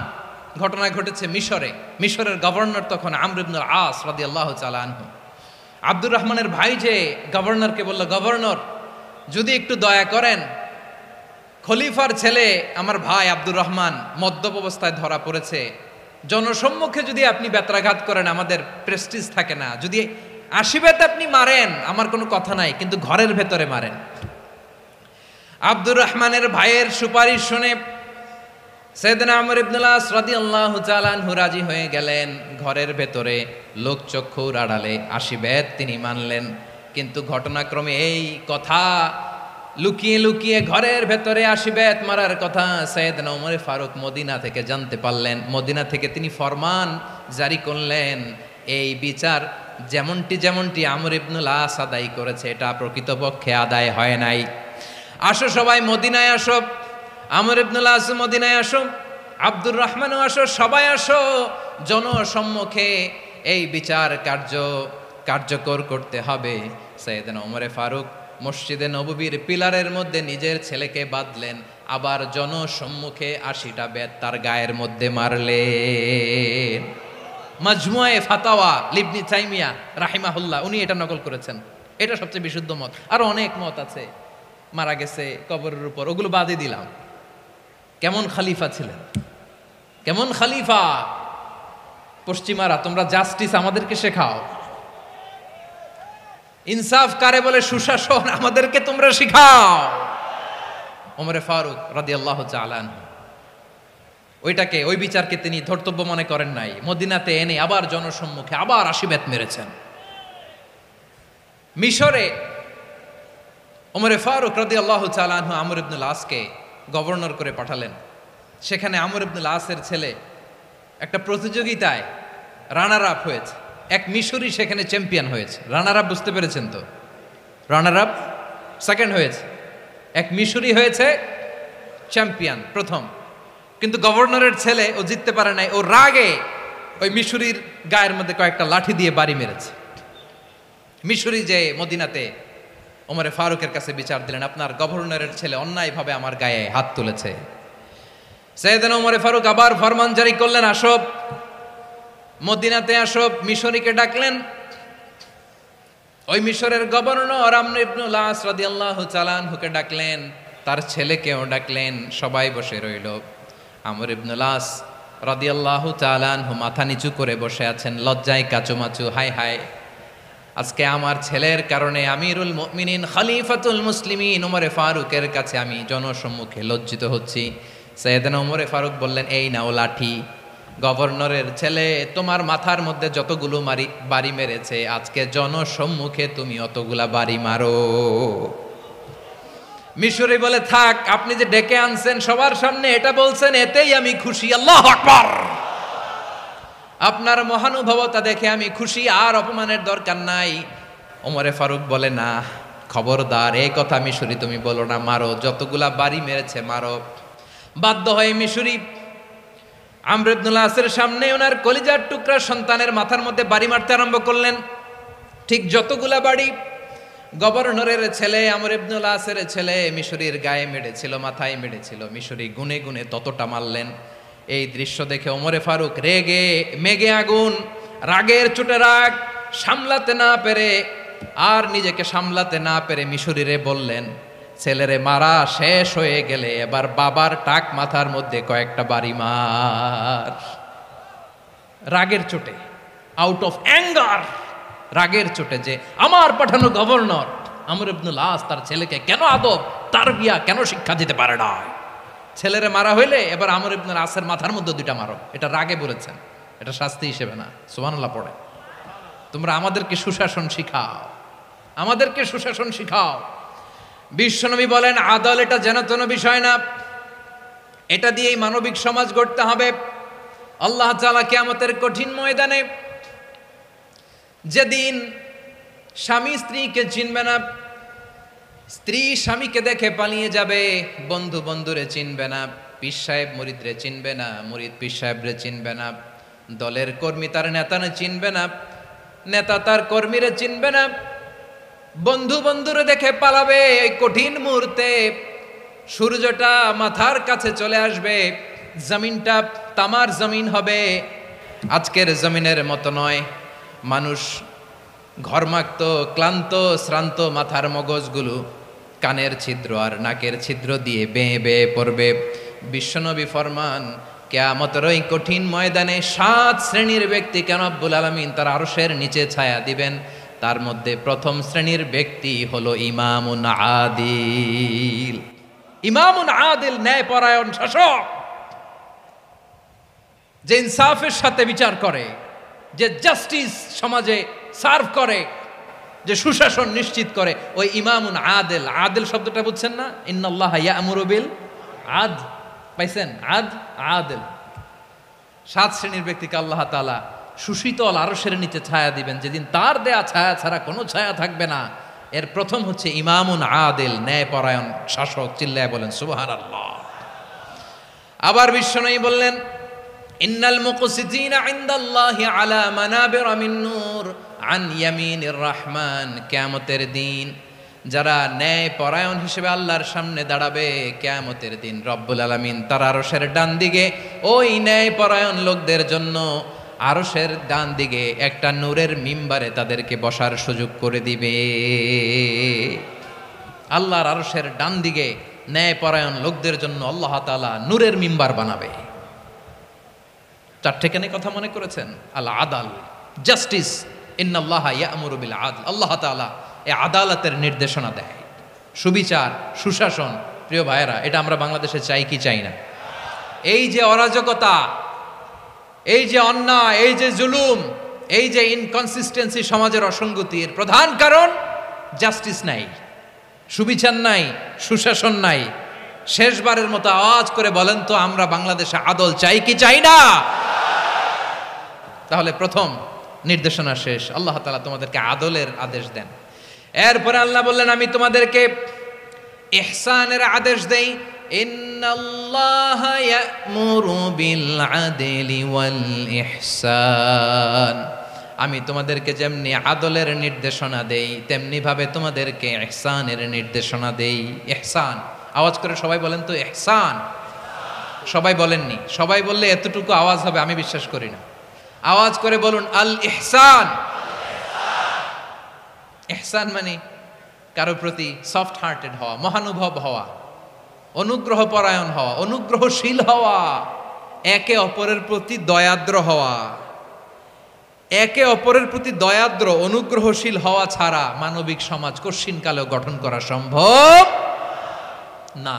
ঘটনা ঘটেছে মিশরে। মিশরের গভর্নর তখন আমর ইবনুল আস রাদিয়াল্লাহু তাআলা আনহু। আব্দুর রহমানের ভাই যে গভর্নরকে বলল, গভর্নর যদি একটু দয়া করেন, খলিফার ছেলে আমার ভাই আব্দুর রহমান মদ্যপ অবস্থায় ধরা পড়েছে, জনসম্মুখে যদি আপনি বেত্রাঘাত করেন আমাদের প্রেস্টিজ থাকে না, যদি আশীর্বাদ আপনি মারেন আমার কোনো কথা নাই, কিন্তু ঘরের ভেতরে মারেন। আব্দুর রহমানের ভাইয়ের সুপারিশ শুনে সাইয়েদনা আমর ইবনুল আস রাদিয়াল্লাহু তাআলা আনহু রাজি হয়ে গেলেন। ঘরের ভেতরে লোকচক্ষুর আড়ালে আশীর্বাদ তিনি মানলেন। কিন্তু ঘটনাক্রমে এই কথা লুকিয়ে লুকিয়ে ঘরের ভেতরে আশীর্বাদ মারার কথা সাইয়েদনা ওমর ফারুক মদিনা থেকে জানতে পারলেন। মদিনা থেকে তিনি ফরমান জারি করলেন, এই বিচার যেমনটি আমর ইবনুল আস আদায় করেছে এটা প্রকৃতপক্ষে আদায় হয় নাই। আসো সবাই মদিনায় আসো, আমর ইবনুল আস মদিনায় আসো, আব্দুর রহমানও আসো, সবাই আসো, জনসম্মুখে এই বিচার কার্যকর করতে হবে। সাইয়েদনা ওমর ফারুক মসজিদে নববীর পিলারের মধ্যে নিজের ছেলেকে বাঁধলেন, আবার জনসম্মুখে ৮০টা বেত তার গায়ের মধ্যে মারলেন। মাজমুয়ে ফাতাওয়া লিবনি তাইমিয়া রাহিমাহুল্লাহ উনি এটা নকল করেছেন। এটা সবচেয়ে বিশুদ্ধ মত, আরো অনেক মত আছে, মারা গেছে কবরের উপর, ওগুলো বাদই দিলাম। কেমন খলিফা ছিলেন, কেমন খলিফা! পশ্চিমারা তোমরা জাস্টিস আমাদেরকে শেখাও, ইনসাফ কারে বলে সুশাসন আমাদেরকে তোমরা শিখাও। ওমর ফারুক রাদিয়াল্লাহু তাআলা আনহু ওই বিচারকে তিনি ধর্তব্য মনে করেন নাই। মদিনাতে এনে আবার জনসম্মুখে আবার ৮০ বেত মেরেছেন। মিশরে ওমর ফারুক রাদিয়াল্লাহু তাআলা আনহু আমর ইবনুল আসকে গভর্নর করে পাঠালেন। সেখানে আমর ইবনুল আসের ছেলে একটা প্রতিযোগিতায় রানার আপ হয়েছে, এক মিশরি সেখানে চ্যাম্পিয়ন হয়েছে। রানার আপ বুঝতে পেরেছেন তো? রানার আপ সেকেন্ড হয়েছে, এক মিশরি হয়েছে চ্যাম্পিয়ন প্রথম। কিন্তু গভর্নরের ছেলে ও জিততে পারে নাই, ও রাগে ওই মিশরির গায়ের মধ্যে কয়েকটা লাঠি দিয়ে বাড়ি মেরেছে। মিশরি যে মদিনাতে ওমর ফারুকের কাছে বিচার দিলেন, আপনার গভর্নরের ছেলে অন্যায়ভাবে আমার গায়ে হাত তুলেছে। সাইয়েদনা ওমর ফারুক আবার ফরমান জারি করলেন, আসো মদিনাতে আসো। মিশরীকে ডাকলেন। ওই মিশরের গভর্নর আমর ইবনুল আস রাদিয়াল্লাহু তাআলা আনহুকে ডাকলেন, তার ছেলেকেও ডাকলেন। সবাই বসে রইল। আমর ইবনুল আস রাদিয়াল্লাহু তাআলা আনহু মাথা নিচু করে বসে আছেন, লজ্জায় কাচুমাচু। হায় হায়, আজকে আমার ছেলের কারণে আমিরুল মুমিনিন খলিফাতুল মুসলিমিন ওমর ফারুকের কাছে আমি জনসম্মুখে লজ্জিত হচ্ছি। সাইয়েদনা ওমর ফারুক বললেন, এই নাও লাঠি, গভর্নরের ছেলে তোমার মাথার মধ্যে যতগুলো বাড়ি মেরেছে আজকে জনসম্মুখে তুমি অতগুলা বাড়ি মারো। মিশরি বলে, থাক, আপনি যে ডেকে আনছেন সবার সামনে এটা বলছেন, এতেই আমি খুশি। আল্লাহু আকবার! আপনার মহানুভবতা দেখে আমি খুশি, আর অপমানের দরকার নাই। ওমর ফারুক বলে, না, খবরদার, এই কথা মিশরি তুমি বলো না, মারো, যতগুলা বাড়ি মেরেছে মারো। বাধ্য হয়ে মিশরি আমর ইবনুল আসের সামনে ওনার কলিজার টুকরা সন্তানের মাথার মধ্যে বাড়ি মারতে আরম্ভ করলেন। ঠিক যতগুলা বাড়ি গভর্নরের ছেলে আমর ইবনুল আসের ছেলে মিশরির গায়ে মেরেছিল, মাথায় মেরেছিল, মিশরি গুনে গুনে ততটা মারলেন। এই দৃশ্য দেখে ওমর ফারুক রেগে মেগে আগুন, রাগের চোটে রাগ সামলাতে না পেরে আর নিজেকে সামলাতে না পেরে মিশরিরে বললেন, ছেলেরে মারা শেষ হয়ে গেলে এবার বাবার টাক মাথার মধ্যে কয়েকটা বাড়ি মার। রাগের চোটে, আউট অফ অ্যাঙ্গার, রাগের চোটে, যে আমার পাঠানো গভর্নর আমর ইবনুল আস তার ছেলেকে কেন আদব তারবিয়া কেন শিক্ষা দিতে পারে না। ছেলেরে মারা হইলে এবার আমর ইবনুল আসের মাথার মধ্যে দুইটা মারো। এটা রাগে বলেছেন, এটা শাস্তি হিসেবে না। সুবহানাল্লাহ পড়ে। তোমরা আমাদেরকে সুশাসন শিখাও, আমাদেরকে সুশাসন শিখাও। বিশ্বনবী বলেন, আদল এটা যেন তেন বিষয় না, এটা দিয়েই মানবিক সমাজ গড়তে হবে। আল্লাহ তাআলা কিয়ামতের কঠিন ময়দানে যেদিন স্বামী স্ত্রীকে চিনবে না, স্ত্রী স্বামীকে দেখে পালিয়ে যাবে, বন্ধু বন্ধুরে চিনবে না, পীর সাহেব মুরিদরে চিনবে না, মুরিদ পীর সাহেবরে চিনবে না, দলের কর্মী তার নেতারে চিনবে না, নেতা তার কর্মীরে চিনবে না, বন্ধু বন্ধুরে দেখে পালাবে। এই কঠিন মুহূর্তে সূর্যটা মাথার কাছে চলে আসবে, জমিনটা তামার জমিন হবে। আজকের জমিনের মতো নয়, মানুষ ঘর্মাক্ত ক্লান্ত শ্রান্ত মাথার মগজগুলো কানের ছিদ্র আর নাকের ছিদ্র দিয়ে বেয়ে বেয়ে পড়বে। বিশ্বনবী ফরমান, কিয়ামতের ওই কঠিন ময়দানে 7 শ্রেণীর ব্যক্তিকে রব্বুল আলামিন তার আরশের নিচে ছায়া দিবেন। তার মধ্যে প্রথম শ্রেণীর ব্যক্তি হলো ইমামুন আদিল। ইমামুন আদিল, ন্যায়পরায়ণ শাসক, যে ইনসাফের সাথে বিচার করে, যে জাস্টিস সমাজে সার্ভ করে, যে সুশাসন নিশ্চিত করে, ওই ইমামুন আদিল। আদিল শব্দটা বুঝছেন না? ইন্নাল্লাহা ইয়া'মুরু বিল আদল, পাইছেন? আদিল। 7 শ্রেণীর ব্যক্তিকে আল্লাহ তাআলা সুশীতল আরশের নিচে ছায়া দিবেন, যেদিন তার দেয়া ছায়া ছাড়া কোনো ছায়া থাকবে না। এর প্রথম হচ্ছে ইমামুন আদিল, ন্যায়পরায়ণ শাসক। চিল্লায় বলেন সুবহানাল্লাহ। আবার বিশ্বনবী বললেন, ইন্নাল মুকসিতিনা ইনদাল্লাহি আলা মানাবিরা মিন নূর আন ইয়ামিনির রহমান। কিয়ামতের দিন যারা ন্যায়পরায়ণ হিসেবে আল্লাহর সামনে দাঁড়াবে, কিয়ামতের দিন রব্বুল আলামিন তার আরশের ডান দিকে ওই ন্যায়পরায়ণ লোকদের জন্য আরশের ডান দিকে একটা নূরের মিম্বারে তাদেরকে বসার সুযোগ করে দিবে। আল্লাহর আরশের ডান দিকে ন্যায়পরায়ণ লোকদের জন্য আল্লাহ তাআলা নূরের মিম্বার বানাবে। 4টেখানে কথা মনে করেছেন? আল আদাল, জাস্টিস। ইন্নাল্লাহা ইয়া'মুরু বিল আদল। আল্লাহ তাআলা এই আদালতের নির্দেশনা দেয়, সুবিচার, সুশাসন। প্রিয় ভাইয়েরা, এটা আমরা বাংলাদেশে চাই কি চাই না? এই যে অরাজকতা, এই যে অন্যায়, এই যে জুলুম, এই যে ইনকনসিস্টেন্সি সমাজের অসঙ্গতির প্রধান কারণ জাস্টিস নাই, সুবিচার নাই, সুশাসন নাই। শেষবারের মতো আওয়াজ করে বলেন তো, আমরা বাংলাদেশে আদল চাই কি চাই না? তাহলে প্রথম নির্দেশনা শেষ। আল্লাহ তাআলা তোমাদেরকে আদলের আদেশ দেন। এরপরে আল্লাহ বললেন, আমি তোমাদেরকে ইহসানের আদেশ দেই। ইন্নাল্লাহা ইয়া'মুরু বিল আদলি ওয়াল ইহসান। আমি তোমাদেরকে যেমনি আদলের নির্দেশনা দেই, তেমনি ভাবে তোমাদেরকে ইহসানের নির্দেশনা দেই। ইহসান, আওয়াজ করে সবাই বলেন তো ইহসান। সবাই বলেননি? সবাই বললে এতটুকু আওয়াজ হবে আমি বিশ্বাস করি না। আওয়াজ করে বলুন আল ইহসান। ইহসান মানে কারো প্রতি সফট হার্টেড হওয়া, মহানুভব হওয়া, অনুগ্রহ পরায়ণ হওয়া, অনুগ্রহশীল হওয়া, একে অপরের প্রতি দয়াদ্র হওয়া। একে অপরের প্রতি দয়াদ্র, অনুগ্রহশীল হওয়া ছাড়া মানবিক সমাজ কশিনকালেও গঠন করা সম্ভব না।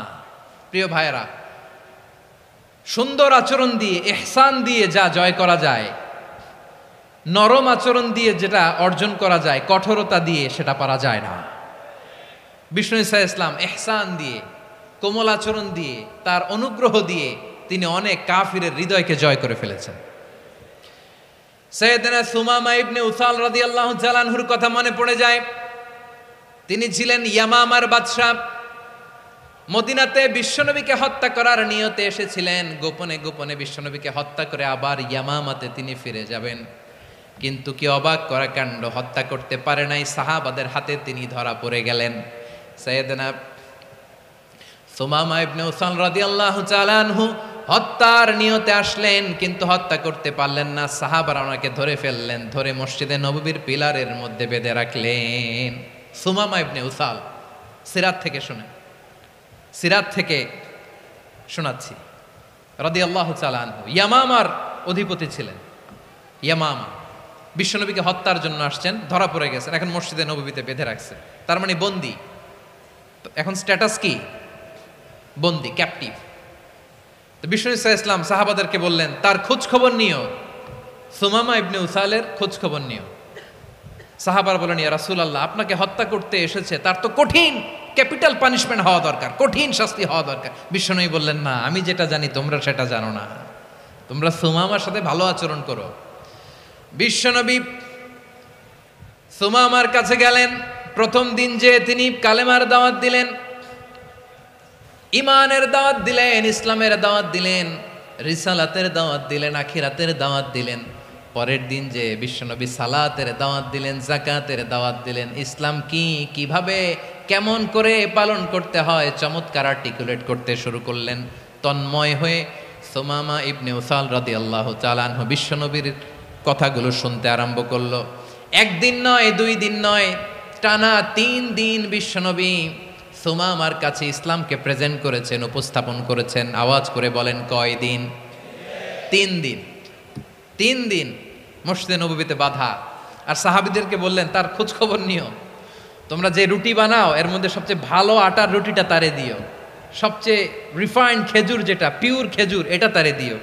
প্রিয় ভাইয়েরা, সুন্দর আচরণ দিয়ে, ইহসান দিয়ে যা জয় করা যায়, নরম আচরণ দিয়ে যেটা অর্জন করা যায়, কঠোরতা দিয়ে সেটা পারা যায় না। বিষ্ণু ঈসা ইসলাম ইহসান দিয়ে, কোমল আচরণ দিয়ে, তার অনুগ্রহ দিয়ে তিনি অনেক কাফিরের হৃদয়কে জয় করে ফেলেছেন। সাইয়েদনা সুমামা ইবনে উসাল রাদিয়াল্লাহু তাআলা আনহুর কথা মনে পড়ে যায়। তিনি ছিলেন ইয়ামামার বাদশা। মদিনাতে বিশ্বনবীকে হত্যা করার নিয়তে এসেছিলেন। গোপনে গোপনে বিশ্বনবীকে হত্যা করে আবার ইয়ামামাতে তিনি ফিরে যাবেন। কিন্তু কি অবাক করা কাণ্ড, হত্যা করতে পারে নাই, সাহাবাদের হাতে তিনি ধরা পড়ে গেলেন। সাইয়েদনা সুমামা ইবনে উসাল রাদিয়াল্লাহু তাআলা আনহু হত্যার নিয়তে আসলেন, কিন্তু হত্যা করতে পারলেন না। সাহাবারা ওনাকে ধরে ফেললেন, ধরে মসজিদে নববীর পিলারের মধ্যে বেঁধে রাখলেন। সুমামা ইবনে উসাল, সিরাত থেকে শুনেন, সিরাত থেকে শোনাচ্ছি। রাদিয়াল্লাহু তাআলা আনহু ইয়ামামার অধিপতি ছিলেন। ইয়ামামা বিশ্বনবীকে হত্যার জন্য আসছেন, ধরা পড়ে গেছেন, এখন মসজিদে নববীতে বেঁধে রাখছে, তার মানে বন্দী। এখন স্ট্যাটাস কি? বন্দী, ক্যাপটিভ। তো বিষ্ণু ঈসা ইসলাম সাহাবাদেরকে বললেন, তার খোঁজ খবর নিও, সুমামা ইবনে উসালের খোঁজ খবর নিও। সাহাবার বলেন, ইয়া রাসূলুল্লাহ, আপনাকে হত্যা করতে এসেছে, তার তো কঠিন ক্যাপিটাল পানিশমেন্ট হওয়া দরকার, কঠিন শাস্তি হওয়া দরকার। বিশ্বনবী বললেন, না, আমি যেটা জানি তোমরা সেটা জানো না, তোমরা সুমামার সাথে ভালো আচরণ করো। বিশ্বনবী সুমামার কাছে গেলেন। প্রথম দিন যে তিনি কালেমার দাওয়াত দিলেন, ইমানের দাওয়াত দিলেন, ইসলামের দাওয়াত দিলেন, রিসালাতের দাওয়াত দিলেন, আখিরাতের দাওয়াত দিলেন। পরের দিন যে বিশ্বনবী সালাতের দাওয়াত দিলেন, যাকাতের দাওয়াত দিলেন, ইসলাম কি, কিভাবে, কেমন করে পালন করতে হয় চমৎকার আর্টিকুলেট করতে শুরু করলেন। তন্ময় হয়ে সুমামা ইবনে উসাল রাদিয়াল্লাহু তাআলা আনহু বিশ্বনবীর কথাগুলো শুনতে আরম্ভ করলো। একদিন নয়, 2 দিন নয়, টানা 3 দিন বিশ্বনবী সুমামার কাছে ইসলামকে প্রেজেন্ট করেছেন, উপস্থাপন করেছেন। আওয়াজ করে বলেন কয় দিন? 3 দিন। 3 দিন মসজিদে নববীতে বাধা। আর সাহাবীদেরকে বললেন তার খোঁজ খবর নিও, তোমরা যে রুটি বানাও এর মধ্যে সবচেয়ে ভালো আটার রুটিটা তারে দিও, সবচেয়ে রিফাইন্ড খেজুর যেটা পিওর খেজুর এটা তারে দিও।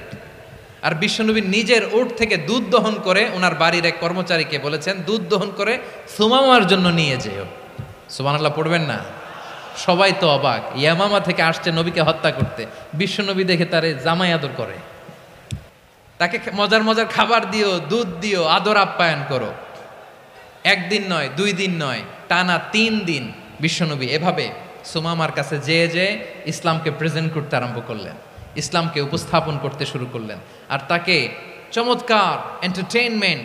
আর বিশ্বনবী নিজের উট থেকে দুধ দহন করে ওনার বাড়ির এক কর্মচারীকে বলেছেন দুধ দহন করে সুমামার জন্য নিয়ে যেও। সুবহানাল্লাহ পড়বেন না? সবাই তো অবাক, ইয়ামামা থেকে আসছে নবীকে হত্যা করতে, বিশ্বনবী দেখে তারে জামাই আদর করে, তাকে মজার মজার খাবার দিও, দুধ দিও, আদর আপ্যায়ন করো। 1 দিন নয়, 2 দিন নয়, টানা 3 দিন বিশ্বনবী এভাবে সুমামার কাছে যেয়ে ইসলামকে প্রেজেন্ট করতে আরম্ভ করলেন, ইসলামকে উপস্থাপন করতে শুরু করলেন। আর তাকে চমৎকার এন্টারটেইনমেন্ট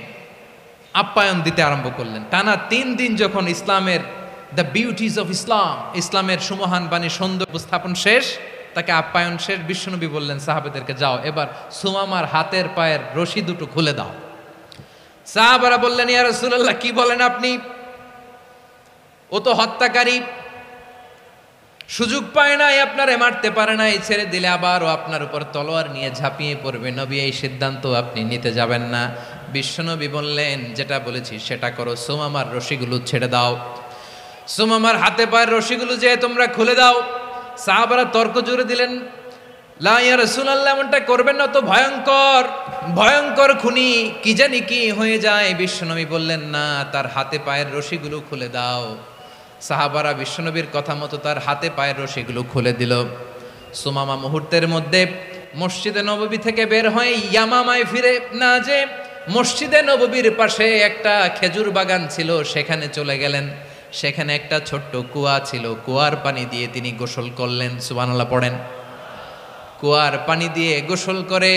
আপ্যায়ন দিতে আরম্ভ করলেন। টানা 3 দিন যখন ইসলামের দ্য বিউটিজ অফ ইসলাম, ইসলামের সুমহান বাণী সৌন্দর্য উপস্থাপন শেষ, তাকে আপ্যায়ন শেষ, বিশ্বনবী বললেন সাহাবেদেরকে যাও এবার সুমামার হাতের পায়ের রশি দুটো খুলে দাও। সাহাবারা বললেন ইয়া রাসূলুল্লাহ কি বলেন আপনি, ও তো হত্যাকারী, সুযোগ পায় নাই, আপনারে মারতে পারে নাই, ছেড়ে দিলে আবার ও আপনার উপর তলোয়ার নিয়ে ঝাঁপিয়ে পড়বে, নবী এই সিদ্ধান্ত আপনি নিতে যাবেন না। বিশ্বনবী বললেন যেটা বলেছি সেটা করো, সুমামার রশিগুলো ছেড়ে দাও, সুমামার হাতে পায়ের রশিগুলো যে তোমরা খুলে দাও। সাহাবারা তর্ক জুড়ে দিলেন লা ইয়া রাসূলুল্লাহ এমনটা করবেন না, তো ভয়ঙ্কর ভয়ঙ্কর খুনি, কি জানি কি হয়ে যায়। বিশ্বনবী বললেন না, তার হাতে পায়ের রশিগুলো খুলে দাও। সাহাবারা বিশ্বনবীর কথা মতো তার হাতে পায়ের রশিগুলো খুলে দিল। সুমামা মুহূর্তের মধ্যে মসজিদে নববী থেকে বের হয়ে ইয়ামামায় ফিরে না যে মসজিদে নববীর পাশে একটা খেজুর বাগান ছিল সেখানে চলে গেলেন। সেখানে একটা ছোট্ট কুয়া ছিল, কুয়ার পানি দিয়ে তিনি গোসল করলেন। সুবহানাল্লাহ পড়েন। কুয়ার পানি দিয়ে গোসল করে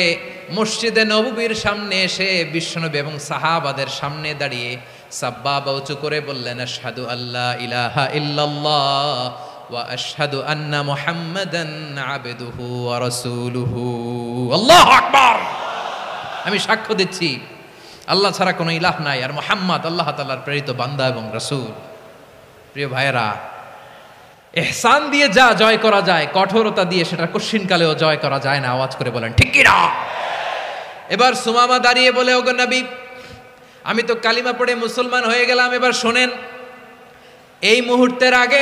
মসজিদে নববীর সামনে এসে বিশ্বনবী এবং সাহাবাদের সামনে দাঁড়িয়ে সাব্বাবা উঁচু করে বললেন আশহাদু আল্লা ইলাহা ইল্লাল্লাহ ওয়া আশহাদু আন্না মুহাম্মাদান আবদুহু ওয়া রাসূলুহু। আল্লাহু আকবার। আমি সাক্ষ্য দিচ্ছি আল্লাহ ছাড়া কোনো ইলাহ নাই, আর মুহাম্মদ আল্লাহ তাআলার প্রেরিত বান্দা এবং রাসূল। প্রিয় ভাইয়েরা, ইহসান দিয়ে যা জয় করা যায়, কঠোরতা দিয়ে সেটা কঠিনকালেও জয় করা যায় না। আওয়াজ করে বলেন ঠিক কি না? এবার সুমামা দাঁড়িয়ে বলে ওগো নবী, আমি তো কালিমা পড়ে মুসলমান হয়ে গেলাম, এবার শোনেন, এই মুহূর্তের আগে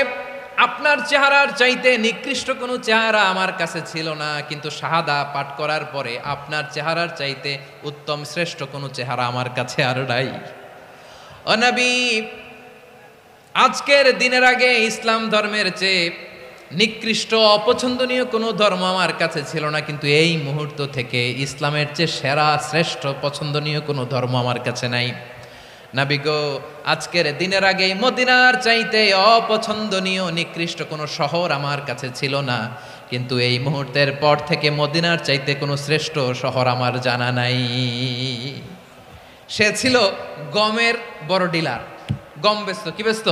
আপনার চেহারার চাইতে নিকৃষ্ট কোনো চেহারা আমার কাছে ছিল না, কিন্তু শাহাদা পাঠ করার পরে আপনার চেহারার চাইতে উত্তম শ্রেষ্ঠ কোনো চেহারা আমার কাছে আর নাই। ও নবী, আজকের দিনের আগে ইসলাম ধর্মের চেয়ে নিকৃষ্ট অপছন্দনীয় কোনো ধর্ম আমার কাছে ছিল না, কিন্তু এই মুহূর্ত থেকে ইসলামের চেয়ে সেরা শ্রেষ্ঠ পছন্দনীয় কোনো ধর্ম আমার কাছে নাই। নবী গো, আজকের দিনের আগে মদিনার চাইতে অপছন্দনীয় নিকৃষ্ট কোনো শহর আমার কাছে ছিল না, কিন্তু এই মুহূর্তের পর থেকে মদিনার চাইতে কোনো শ্রেষ্ঠ শহর আমার জানা নাই। সে ছিল গমের বড় ডিলার, গম বেচত। কি বেচত?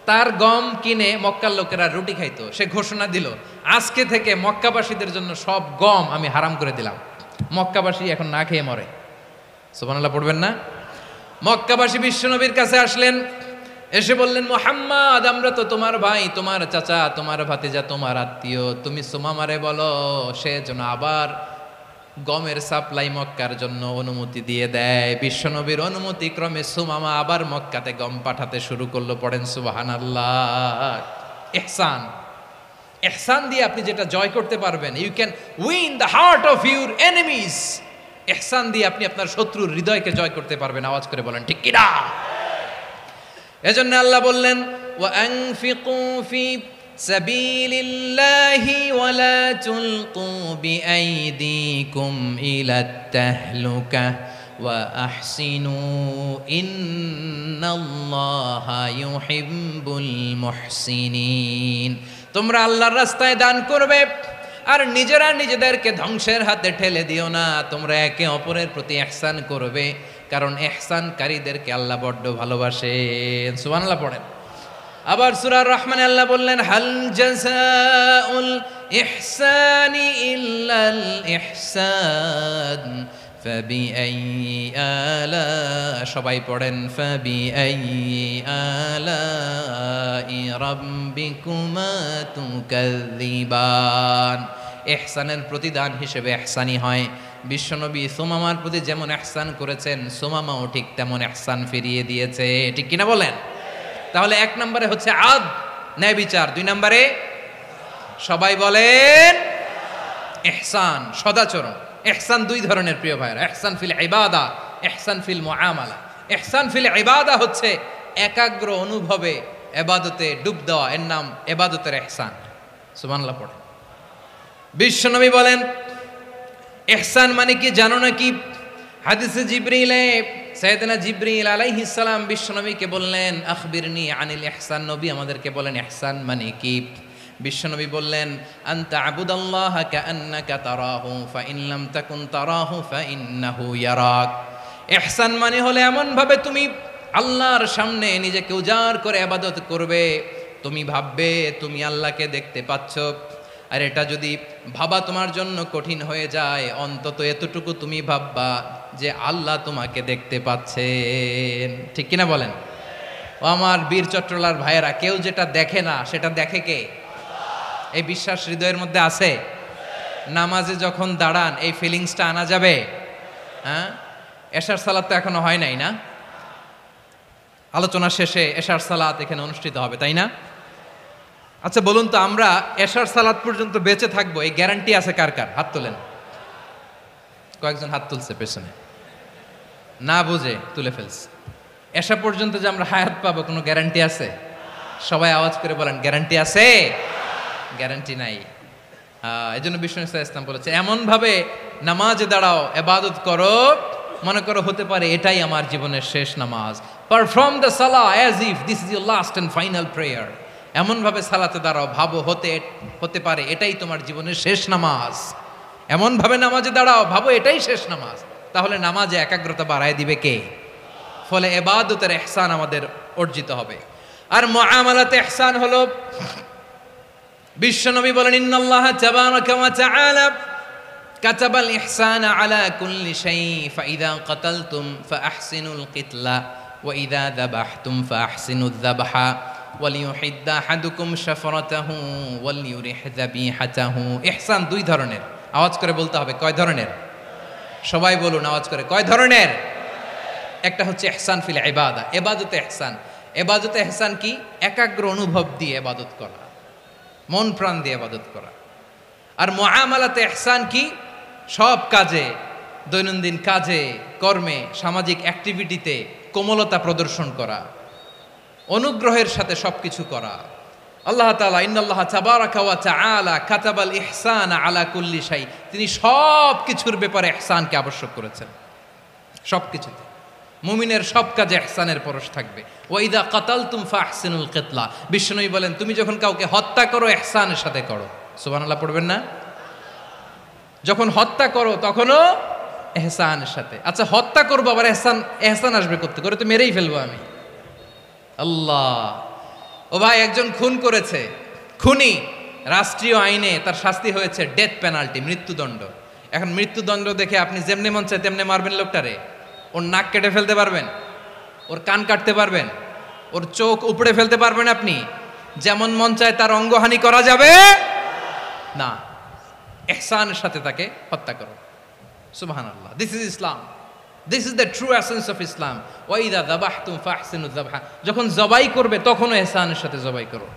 তার গম কিনে মক্কার লোকেরা রুটি খাইতো। সে ঘোষণা দিল আজকে থেকে মক্কাবাসীদের জন্য সব গম আমি হারাম করে দিলাম, মক্কাবাসী এখন না খেয়ে মরে। সুবহানাল্লাহ পড়বেন না? মক্কাবাসী বিশ্বনবীর কাছে আসলেন, এসে বললেন মুহাম্মদ, আমরা তো তোমার ভাই, তোমার চাচা, তোমার ভাতিজা, তোমার আত্মীয়, তুমি সুমামারে বলো সে যেন আবার গমের সাপ্লাই মক্কার জন্য অনুমতি দিয়ে দেয়। বিশ্বনবীর অনুমতি ক্রমে সুমামা আবার মক্কাতে গম পাঠাতে শুরু করলো। পড়েন সুবহানাল্লাহ। ইহসান, ইহসান দিয়ে আপনি যেটা জয় করতে পারবেন, you can win the heart of your enemies. ইহসান দিয়ে আপনি আপনার শত্রুর হৃদয়কে জয় করতে পারবেন। আওয়াজ করে বলেন ঠিক কিনা? এজন্য আল্লাহ বললেন ওয়া আনফিকু ফি সাবিলিল্লাহি ওয়া লা তুলকু বিআইদিকুম ইলাত তাহলুকা ওয়া আহসিনু ইন্নাল্লাহা ইউহিব্বুল মুহসিনিন। তোমরা আল্লাহর রাস্তায় দান করবে আর নিজেরা নিজেদেরকে ধ্বংসের হাতে ঠেলে দিও না। তোমরা একে অপরের প্রতি ইহসান করবে, কারণ ইহসানকারীদেরকে আল্লাহ বড্ড ভালোবাসেন। সুবহানাল্লাহ পড়েন। আবার সূরা রহমানে আল্লাহ বললেন হাল জাযাউল ইহসানি ইল্লাল ইহসান ফাবিআইয়ি আলা, সবাই পড়েন ফাবিআইয়ি আলাই রাব্বিকুমা তুকাযযিবান। ইহসানের প্রতিদান হিসেবে ইহসানি হয়। বিশ্বনবী সুমামার প্রতি যেমন ইহসান করেছেন, সুমামাও ঠিক তেমন ইহসান ফিরিয়ে দিয়েছে। ঠিক কিনা বলেন? তাহলে এক নম্বরে হচ্ছে আদ, ন্যায় বিচার। দুই নম্বরে সবাই বলেন ইহসান, সদাচরণ। ইহসান দুই ধরনের প্রিয় ভাইরা, ইহসান ফিল ইবাদা, ইহসান ফিল মুআমালা। ইহসান ফিল ইবাদা হচ্ছে একাগ্র অনুভবে ইবাদতে ডুব দেওয়া, এর নাম ইবাদতের ইহসান। সুবহানাল্লাহ পড়ে। বিশ্বনবী বলেন ইহসান মানে কি জানো নাকি? হাদিসে জিবরিলে সাইয়েদনা জিবরিল আলাইহিস সালাম বিশ্বনবীকে বললেন আখবিরনি আনিল ইহসান। নবী আমাদেরকে বলেন ইহসান মানে কি? বিশ্বনবী বললেন আনতা আবুদাল্লাহা কাআন্নাকা তারাহু ফাইন লাম তাকুন তারাহু ফাইন্নাহু ইয়ারাক। ইহসান মানে হলো এমন ভাবে তুমি আল্লাহর সামনে নিজেকে উজাড় করে ইবাদত করবে, তুমি ভাববে তুমি আল্লাহকে দেখতে পাচ্ছ। আর এটা যদি ভাবা তোমার জন্য কঠিন হয়ে যায়, অন্তত এতটুকু তুমি ভাববা যে আল্লাহ তোমাকে দেখতে পাচ্ছেন। ঠিক কিনা বলেন? ও আমার বীর চট্টলার ভাইয়েরা, কেউ যেটা দেখে না সেটা দেখে কে? এই বিশ্বাস হৃদয়ের মধ্যে আছে? নামাজে যখন দাঁড়ান এই ফিলিংসটা আনা যাবে? হ্যাঁ, এশার সালাত তো এখনো হয় নাই না? আলোচনা শেষে এশার সালাত এখানে অনুষ্ঠিত হবে, তাই না? আচ্ছা বলুন তো, আমরা এশার সালাত পর্যন্ত বেঁচে থাকবো এই গ্যারান্টি আছে কার কার? হাত তোলেন। কয়েকজন হাত তুলছে পেছনে, না বুঝে তুলে ফেলছে। এশা পর্যন্ত যে আমরা হায়াত পাবো কোনো গ্যারান্টি আছে? সবাই আওয়াজ করে বলেন গ্যারান্টি আছে? গ্যারান্টি নাই। এই জন্য বিষ্ণু ইসলাম বলেছে এমন ভাবে নামাজে দাঁড়াও, ইবাদত করো, মনে করো হতে পারে এটাই আমার জীবনের শেষ নামাজ। পারফর্ম দ্য সালাহ as if this is your last and final prayer. এমন ভাবে সালাতে দাঁড়াও, ভাবো হতে পারে এটাই তোমার জীবনের শেষ নামাজ। এমন ভাবে নামাজে দাঁড়াও, ভাবো এটাই শেষ নামাজ। তাহলে নামাজে একাগ্রতা বাড়ায় দিবে কে? ফলে ইবাদতের ইহসান আমাদের অর্জিত হবে। আর মুআমালাতে ইহসান হলো, বিশ্বনবী বলেন ইন্নাল্লাহা তাবারাকা ওয়া তাআলা কাতাবাল ইহসানা আলা কুল্লি শাই ফাইদা কাতালতুম ফাআহসিনুল কিতলা ওয়া ইযা যাবাহতুম ফাআহসিনুয যাবহা ওয়ালিউহিদ্দা আহাদুকুম শাফরাতাহু ওয়ালিউরিহ যাবিহাতাহু। ইহসান দুই ধরনের। আওয়াজ করে বলতে হবে কয় ধরনের? সবাই বলুন আওয়াজ করে, কয় ধরনের? একটা হচ্ছে ইহসান ফিল ইবাদা, ইবাদতে ইহসান। ইবাদতে ইহসান কি? একাগ্র অনুভব দিয়ে ইবাদত করা, মন প্রাণ দিয়ে ইবাদত করা। আর মুআমালাতে ইহসান কি? সব কাজে, দৈনন্দিন কাজে, কর্মে, সামাজিক অ্যাক্টিভিটিতে কোমলতা প্রদর্শন করা, অনুগ্রহের সাথে সবকিছু করা। আল্লাহ তাআলা ইন্নাল্লাহা তাবারাকা ওয়া তাআলা কাতাবাল ইহসানা আলা কুল্লি শাই, তিনি সব কিছুর ব্যাপারে ইহসানকে আবশ্যক করেছেন। সব কিছুতে মুমিনের সব কাজে ইহসানের পরশ থাকবে। ওয়া ইযা কাতালতুম ফাহসিনুল কিতলা, বিশ্বনবী বলেন তুমি যখন কাউকে হত্যা করো ইহসানের সাথে করো। সুবহানাল্লাহ পড়বেন না? যখন হত্যা করো তখনও ইহসানের সাথে। আচ্ছা হত্যা করবো আবার ইহসান আসবে করতে করে, তো মেরেই ফেলবো আমি। আল্লাহ, ও ভাই একজন খুন করেছে, খুনি, রাষ্ট্রীয় আইনে তার শাস্তি হয়েছে ডেথ পেনাল্টি, মৃত্যুদণ্ড। এখন মৃত্যুদণ্ড দেখে আপনি যেমনে মন চায় তেমনে মারবেন লোকটারে? ওর নাক কেটে ফেলতে পারবেন? ওর কান কাটতে পারবেন? ওর চোখ উপড়ে ফেলতে পারবেন আপনি? যেমন মন চায় তার অঙ্গহানি করা যাবে না। ইহসানের সাথে তাকে হত্যা করো। সুবহানাল্লাহ, this is Islam, this is the true essence of Islam. ওয়া ইযা যাবাহতুম ফাহসিনুয যাবহা, যখন জবাই করবে তখনও ইহসানের সাথে জবাই করো।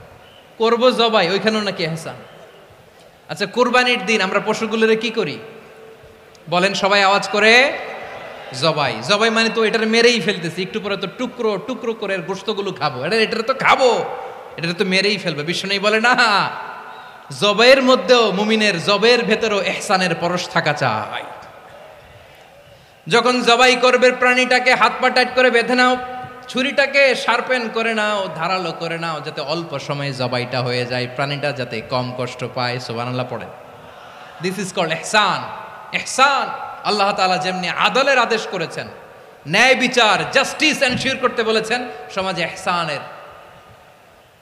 করব জবাই, ওইখানেও নাকি ইহসান। আচ্ছা কুরবানির দিন আমরা পশুগুলোরে কি করি বলেন সবাই আওয়াজ করে? জবাই। জবাই মানে তো এটারে মেরেই ফেলতেছি, একটু পরে তো টুকরো টুকরো করে গোশতগুলো খাবো, এটারে তো খাবো, এটারে তো মেরেই ফেলবে। বিষ্ণু বলে না, জবাইয়ের মধ্যেও মুমিনের জবের ভেতরেও ইহসানের পরশ থাকা চাই। যখন জবাই করবে প্রাণীটাকে হাত পা টাইট করে বেঁধে নাও, ছুরিটাকে শার্পেন করে নাও, ধারালো করে নাও, যাতে অল্প সময়ে জবাইটা হয়ে যায়, প্রাণীটা যাতে কম কষ্ট পায়। সুবহানাল্লাহ পড়েন। দিস ইজ কল্ড ইহসান। ইহসান আল্লাহ তাআলা যেমনি আদলের আদেশ করেছেন, ন্যায় বিচার, জাস্টিস এনশিওর করতে বলেছেন, সমাজে ইহসানের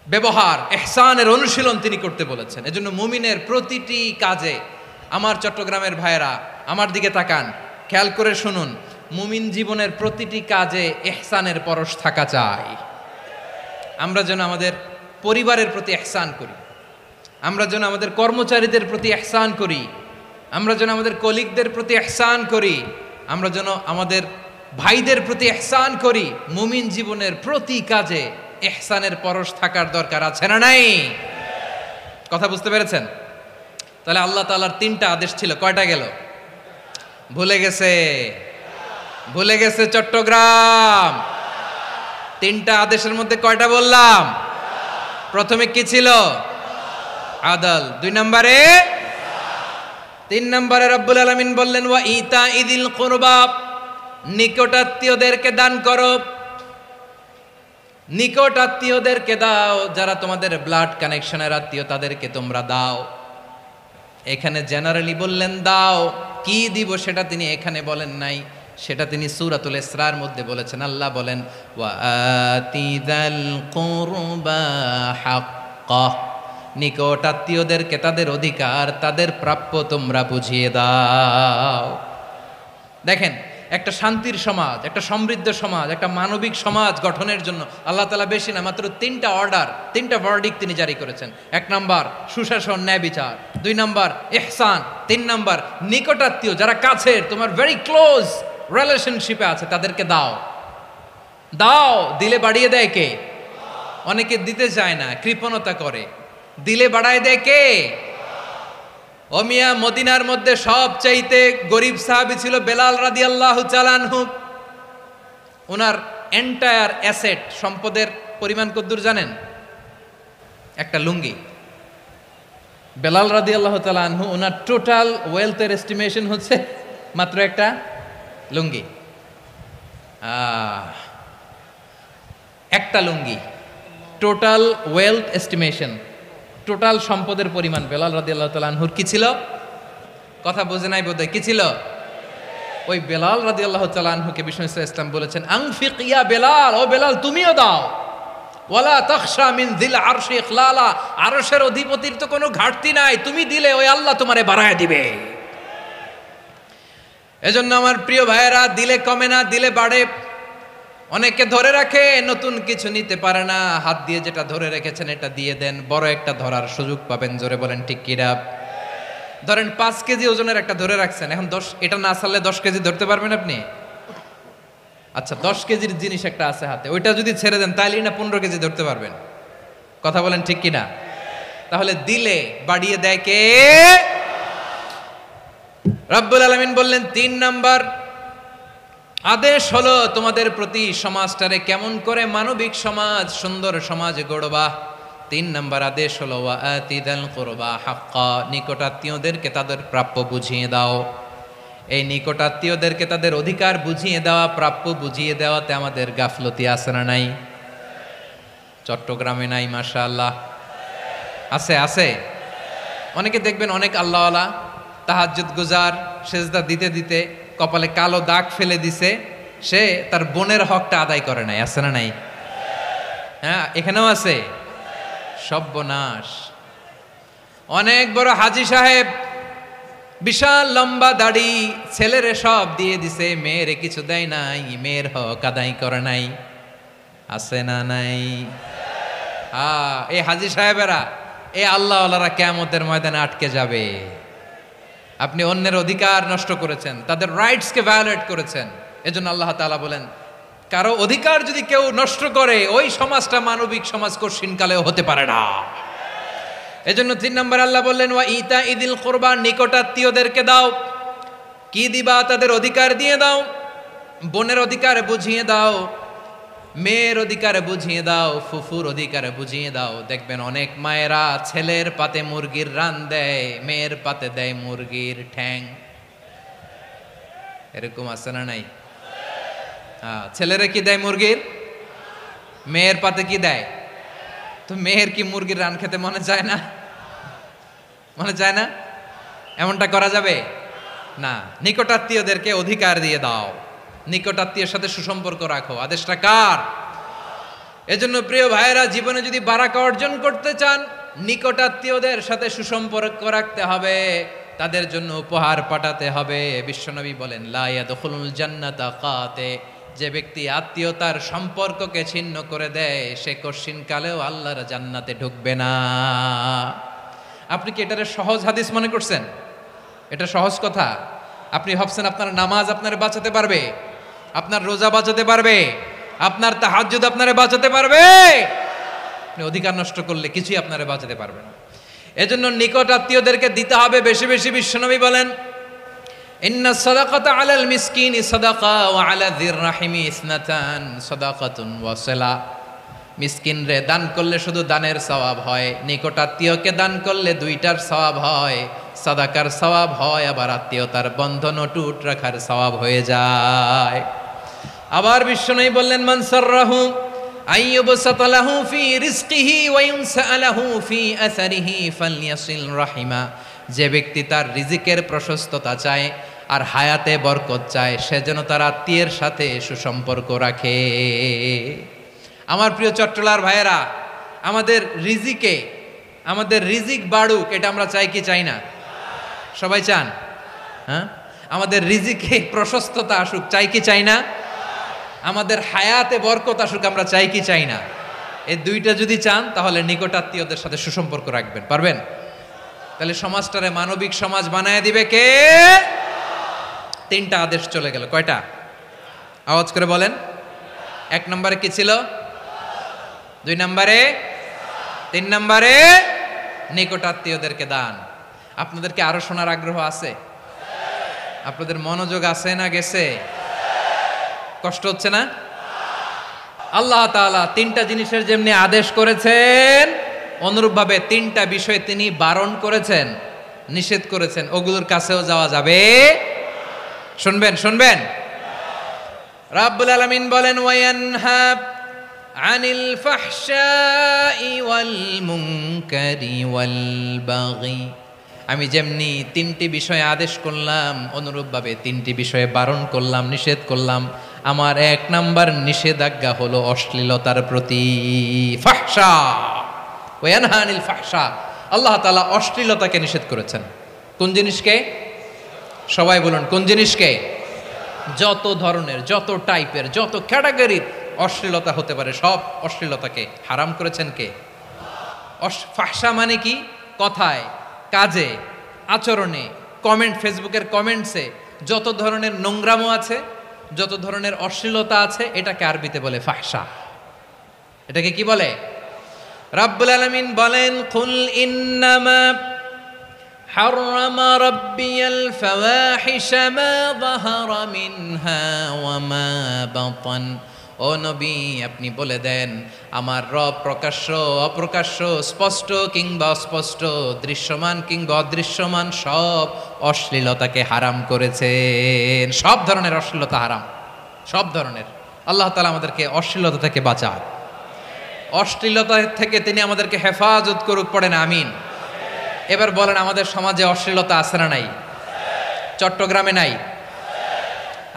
ব্যবহার, ইহসানের অনুশীলন তিনি করতে বলেছেন। এজন্য মুমিনের প্রতিটি কাজে, আমার চট্টগ্রামের ভাইয়েরা আমার দিকে তাকান, খেয়াল করে শুনুন, মুমিন জীবনের প্রতিটি কাজে ইহসানের পরশ থাকা চাই। আমরা যেন আমাদের পরিবারের প্রতি ইহসান করি, আমরা যেন আমাদের কর্মচারীদের প্রতি ইহসান করি, আমরা যেন আমাদের কলিগদের প্রতি ইহসান করি, আমরা যেন আমাদের ভাইদের প্রতি ইহসান করি। মুমিন জীবনের প্রতি কাজে ইহসানের পরশ থাকার দরকার আছে না নাই? কথা বুঝতে পেরেছেন? তাহলে আল্লাহ তাআলার 3টা আদেশ ছিল, কয়টা গেল? ভুলে গেছে চট্টগ্রাম। 3টা আদেশের মধ্যে কয়টা বললাম? প্রথমে কি ছিল? আদল। 2 নম্বরে 3 নম্বরে রব্বুল আলামিন বললেন ওয়া ইতা ইদিল কুরবা, নিকটাত্মীয়দেরকে দান করো, নিকটাত্মীয়দেরকে দাও, যারা তোমাদের ব্লাড কানেকশনের আত্মীয় তাদেরকে তোমরা দাও। এখানে জেনারেলি বললেন দাও, কি দিব সেটা তিনি এখানে বলেন নাই, সেটা তিনি সূরাতুল ইসরার মধ্যে বলেছেন। আল্লাহ বলেন ওয়া আতিযাল কুরবা হাক্কাহ, নিকটাত্মীয়দেরকে তাদের অধিকার, তাদের প্রাপ্য তোমরা বুঝিয়ে দাও। দেখেন, একটা শান্তির সমাজ, একটা সমৃদ্ধ সমাজ, একটা মানবিক সমাজ গঠনের জন্য আল্লাহ তাআলা বেশি না, মাত্র 3টা অর্ডার, 3টা ভার্ডিক্ট তিনি জারি করেছেন। 1 নাম্বার সুশাসন, ন্যায় বিচার। 2 নাম্বার ইহসান। 3 নাম্বার নিকটাত্মীয়, যারা কাছের, তোমার ভেরি ক্লোজ রিলেশনশিপে আছে, তাদেরকে দাও। দাও, দিলে বাড়িয়ে দেয় কে? অনেকে দিতে চায় না, কৃপণতা করে। দিলে বাড়ায় দেয় কে? ও মিয়া, মদিনার মধ্যে সবচাইতে গরিব সাহাবী ছিল বেলাল রাদিয়াল্লাহু তাআলা আনহু। ওনার এন্টায়ার অ্যাসেট, সম্পদের পরিমাণ কতদূর জানেন? একটা লুঙ্গি। বেলাল রাদিয়াল্লাহু তাআলা আনহু, ওনার টোটাল ওয়েলথের এস্টিমেশন হচ্ছে মাত্র একটা লুঙ্গি। একটা লুঙ্গি, টোটাল ওয়েলথ এস্টিমেশন, টোটাল সম্পদের পরিমাণ বেলাল রাদিয়াল্লাহু তাআলা আনহুর কি ছিল? কথা বোঝে নাই বোধহয়। কি ছিল? ওই বেলাল রাদিয়াল্লাহু তাআলা আনহুকে বিষ্ণু ইসলাম বলেছেন আনফিক ইয়া বেলাল, ও বেলাল তুমিও দাও। ওয়ালা তাখশা মিন যিল আরশি ইখলালা, আরশের অধিপতির তো কোনো ঘাটতি নাই, তুমি দিলে ওই আল্লাহ তোমারে বাড়ায় দিবে। এজন্য আমার প্রিয় ভাইয়েরা, দিলে কমে না, দিলে বাড়ে। অনেকে ধরে রাখে, নতুন কিছু নিতে পারে না, হাত দিয়ে যেটা ধরে রেখেছেন এটা দিয়ে দেন, বড় একটা ধরার সুযোগ পাবেন। জোরে বলেন ঠিক কিনা? ধরেন 5 কেজি ওজনের একটা ধরে রাখছেন, এখন 10, এটা না ছাড়লে 10 কেজি ধরতে পারবেন আপনি? আচ্ছা, 10 কেজির জিনিস একটা আছে হাতে, ওইটা যদি ছেড়ে দেন তাইলে না 15 কেজি ধরতে পারবেন? কথা বলেন ঠিক কিনা? তাহলে দিলে বাড়িয়ে দেয় কে? রব্বুল আলামিন বললেন 3 নাম্বার আদেশ হলো তোমাদের প্রতি সমাজটারে কেমন করে মানবিক সমাজ, সুন্দর সমাজ গড়বা। 3 নাম্বার আদেশ হলো ওয়া আতিদাল কুরবা হাক্কা, নিকটাত্মীয়দেরকে তাদের প্রাপ্য বুঝিয়ে দাও। এই নিকটাত্মীয়দেরকে তাদের অধিকার বুঝিয়ে দেওয়া, প্রাপ্য বুঝিয়ে দেওয়াতে আমাদের গাফলতি আছে না নাই? চট্টগ্রামে নাই? মাশাআল্লাহ আছে, আছে। অনেকে দেখবেন অনেক আল্লাহওয়ালা, তাহাজ্জুদ গুজার, সেজদা দিতে দিতে কপালে কালো দাগ ফেলে দিছে, সে তার বোনের হকটা আদায় করে নাই। আছে না নাই? হ্যাঁ, এখানেও আছে। সর্বনাশ। অনেক বড় হাজী সাহেব, বিশাল লম্বা দাড়ি, ছেলেরে সব দিয়ে দিছে, মেয়েরে কিছু দেয় নাই, মেয়ের হক আদায় করে নাই। আছে না নাই? এই হাজী সাহেবেরা, এই আল্লাহওয়ালারা কিয়ামতের ময়দানে আটকে যাবে। আপনি অন্যের অধিকার নষ্ট করেছেন, তাদের রাইটসকে ভায়োলেট করেছেন। এজন্য আল্লাহ তাআলা বলেন, কারো অধিকার যদি কেউ নষ্ট করে, ওই সমাজটা মানবিক সমাজ কঠিনকালেও হতে পারে না। এজন্য 3 নম্বর আল্লাহ বললেন ওয়া ইতা ইদিল কুরবা, নিকটাত্মীয়দেরকে দাও। কি দিবা? তাদের অধিকার দিয়ে দাও। বোনের অধিকার বুঝিয়ে দাও, মেয়ের অধিকার বুঝিয়ে দাও, ফুফুর অধিকার বুঝিয়ে দাও। দেখবেন অনেক মায়েরা ছেলের পাতে মুরগির রান দেয়, মেয়ের পাতে দেয় মুরগির ঠ্যাং। এরকম আছে না নাই? ছেলেরা কি দেয়? মুরগির। মেয়ের পাতে কি দেয়? তো মেয়ের কি মুরগির রান খেতে মনে চায় না? মনে চায় না? এমনটা করা যাবে না। নিকটাত্মীয়দেরকে অধিকার দিয়ে দাও, নিকটাত্মীয়ের সাথে সুসম্পর্ক রাখো। আদেশটা কার? এজন্য প্রিয় ভাইয়েরা, জীবনে যদি বারাকা অর্জন করতে চান, নিকটাত্মীয়দের সাথে সুসম্পর্ক রাখতে হবে, তাদের জন্য উপহার পাঠাতে হবে। বিশ্বনবী বলেন লা ইয়াদখুলুল জান্নাতা কাতে, যে ব্যক্তি আত্মীয়তার সম্পর্ককে ছিন্ন করে দেয় সে কশিনকালেও আল্লাহর জান্নাতে ঢুকবে না। আপনি কি এটারে সহজ হাদিস মনে করছেন? এটা সহজ কথা? আপনি ভাবছেন আপনার নামাজ আপনারে বাঁচাতে পারবে, আপনার রোজা বাঁচাতে পারবে, আপনার তাহাজ্জুদ আপনারে বাঁচাতে পারবে? আপনি অধিকার নষ্ট করলে কিছুই আপনারে বাঁচাতে পারবে না। এজন্য নিকট আত্মীয়দেরকে দিতে হবে বেশি বেশি। বিশ্বনবী বলেন, ইন্না সাদাকাতা আলাল মিসকিনি সাদাকা ওয়া আলা যির রাহিমি ইসনাতান সাদাকাতুন ওয়া সিলা। মিসকিনরে দান করলে শুধু দানের সওয়াব হয়, নিকট আত্মীয়কে দান করলে দুইটার সওয়াব হয়, সাদাকার সওয়াব হয়, আবার আত্মীয়তার বন্ধন অটুট রাখার সওয়াব হয়ে যায়। আবার বিশ্বনবী বললেন, মান সাররাহু আইয়ুবসাতা লাহু ফি রিজকিহি ওয়া ইউনসা লাহু ফি আসারিহি ফালইয়াসিল রাহিমা। যে ব্যক্তি তার রিজিকের প্রশস্ততা চায় আর হায়াতে বরকত চায় সে যেন তার আত্মীয়ের সাথে সুসম্পর্ক রাখে। আমার প্রিয় চট্টলার ভাইয়েরা, আমাদের রিজিক বাড়ুক, এটা আমরা চাই কি চাই না? সবাই চান? হ্যাঁ, আমাদের রিজিকে প্রশস্ততা আসুক, চাই কি চাই না? আমাদের হায়াতে বরকত আসুক, আমরা চাই কি চাই না? এই দুইটা যদি চান তাহলে নিকট আত্মীয়দের সাথে সুসম্পর্ক রাখবেন, পারবেন? তাহলে সমাজটারে মানবিক সমাজ বানায় দিবে কে? তিনটা আদেশ চলে গেল। কয়টা? আওয়াজ করে বলেন। 1 নম্বরে কি ছিল? 2 নম্বরে, 3 নম্বরে নিকট আত্মীয়দেরকে দান। আপনাদেরকে আরো শোনার আগ্রহ আছে? আপনাদের মনোযোগ আছে না গেছে? কষ্ট হচ্ছে না? আল্লাহ তাআলা 3টা জিনিসের যেমনি আদেশ করেছেন অনুরূপভাবে 3টা বিষয় তিনি বারণ করেছেন, নিষেধ করেছেন। ওগুলোর কাছেও যাওয়া যাবে। শুনবেন। রাব্বুল আলামিন বলেন, ওয়ায়ানহা আনিল ফাহশাই ওয়াল মুনকারি ওয়াল বাগি। আমি যেমনি 3টি বিষয়ে আদেশ করলাম অনুরূপভাবে 3টি বিষয়ে বারণ করলাম, নিষেধ করলাম। আমার 1 নাম্বার নিষেধাজ্ঞা হলো অশ্লীলতার প্রতি। ফাহশা, ওয়ায়ানহা আনিল ফাহশা, আল্লাহ তাআলা অশ্লীলতাকে নিষেধ করেছেন। কোন জিনিসকে? সবাই বলুন, কোন জিনিসকে? যত ধরনের, যত টাইপের, যত ক্যাটাগরির অশ্লীলতা হতে পারে সব অশ্লীলতাকে হারাম করেছেন কে? ফাহশা মানে কি? কথায়, কাজে, আচরণে, কমেন্ট, ফেসবুকের কমেন্টসে যত ধরনের নোংরামো আছে, যত ধরনের অশ্লীলতা আছে, এটাকে আরবিতে বলে ফাহশা। এটাকে কি বলে? রাব্বুল আলামিন বলেন, কুল ইন্নামা হাররামা রাব্বিয়াল ফাওয়াহিশা মা যাহারা মিনহা ওয়া মা বাতান। ও নবী, আপনি বলে দেন আমার রব প্রকাশ্য অপ্রকাশ্য, স্পষ্ট কিংবা অস্পষ্ট, দৃশ্যমান কিংবা অদৃশ্যমান সব অশ্লীলতাকে হারাম করেছেন। সব ধরনের অশ্লীলতা হারাম, সব ধরনের। আল্লাহ তাআলা আমাদেরকে অশ্লীলতা থেকে বাঁচান, অশ্লীলতা থেকে তিনি আমাদেরকে হেফাজত করুক। পড়েন আমিন। এবার বলেন, আমাদের সমাজে অশ্লীলতা আছে না নাই? চট্টগ্রামে নাই?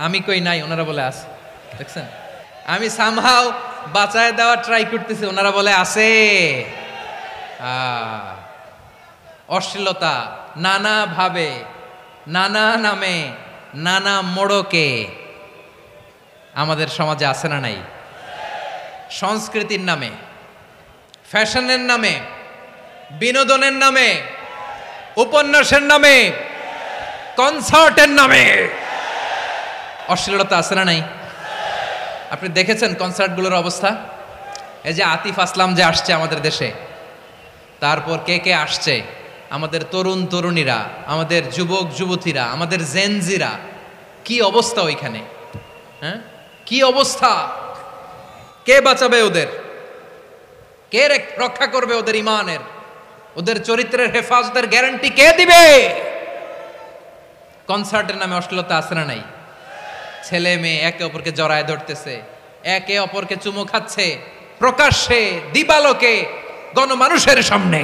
আমি কই নাই, ওনারা বলে আছে। দেখছেন, আমি সামহাও বাঁচায় দেওয়ার ট্রাই করতেছি, ওনারা বলে আছে। অশ্লীলতা নানা ভাবে, নানা নামে, নানা মোড়কে আমাদের সমাজে আছে না নাই? সংস্কৃতির নামে, ফ্যাশনের নামে, বিনোদনের নামে, উপন্যাসের নামে, কনসার্টের নামে অশ্লীলতা আছে না নাই? আপনি দেখেছেন কনসার্টগুলোর অবস্থা? এই যে আতিফ আসলাম যে আসছে আমাদের দেশে, তারপর কে কে আসছে, আমাদের তরুণ তরুণীরা, আমাদের যুবক যুবতীরা, আমাদের জেনজিরা, কি অবস্থা ওইখানে? হ্যাঁ, কি অবস্থা? কে বাঁচাবে ওদের? কে রক্ষা করবে ওদের ইমানের, ওদের চরিত্রের হেফাজতের গ্যারান্টি কে দিবে? কনসার্টের নামে অশ্লীলতা আছে না নাই? ছেলে মেয়ে একে অপরকে জড়ায় ধরতেছে, একে অপরকে চুমু খাচ্ছে প্রকাশ্যে, দিবালোকে, গণমানুষের সামনে।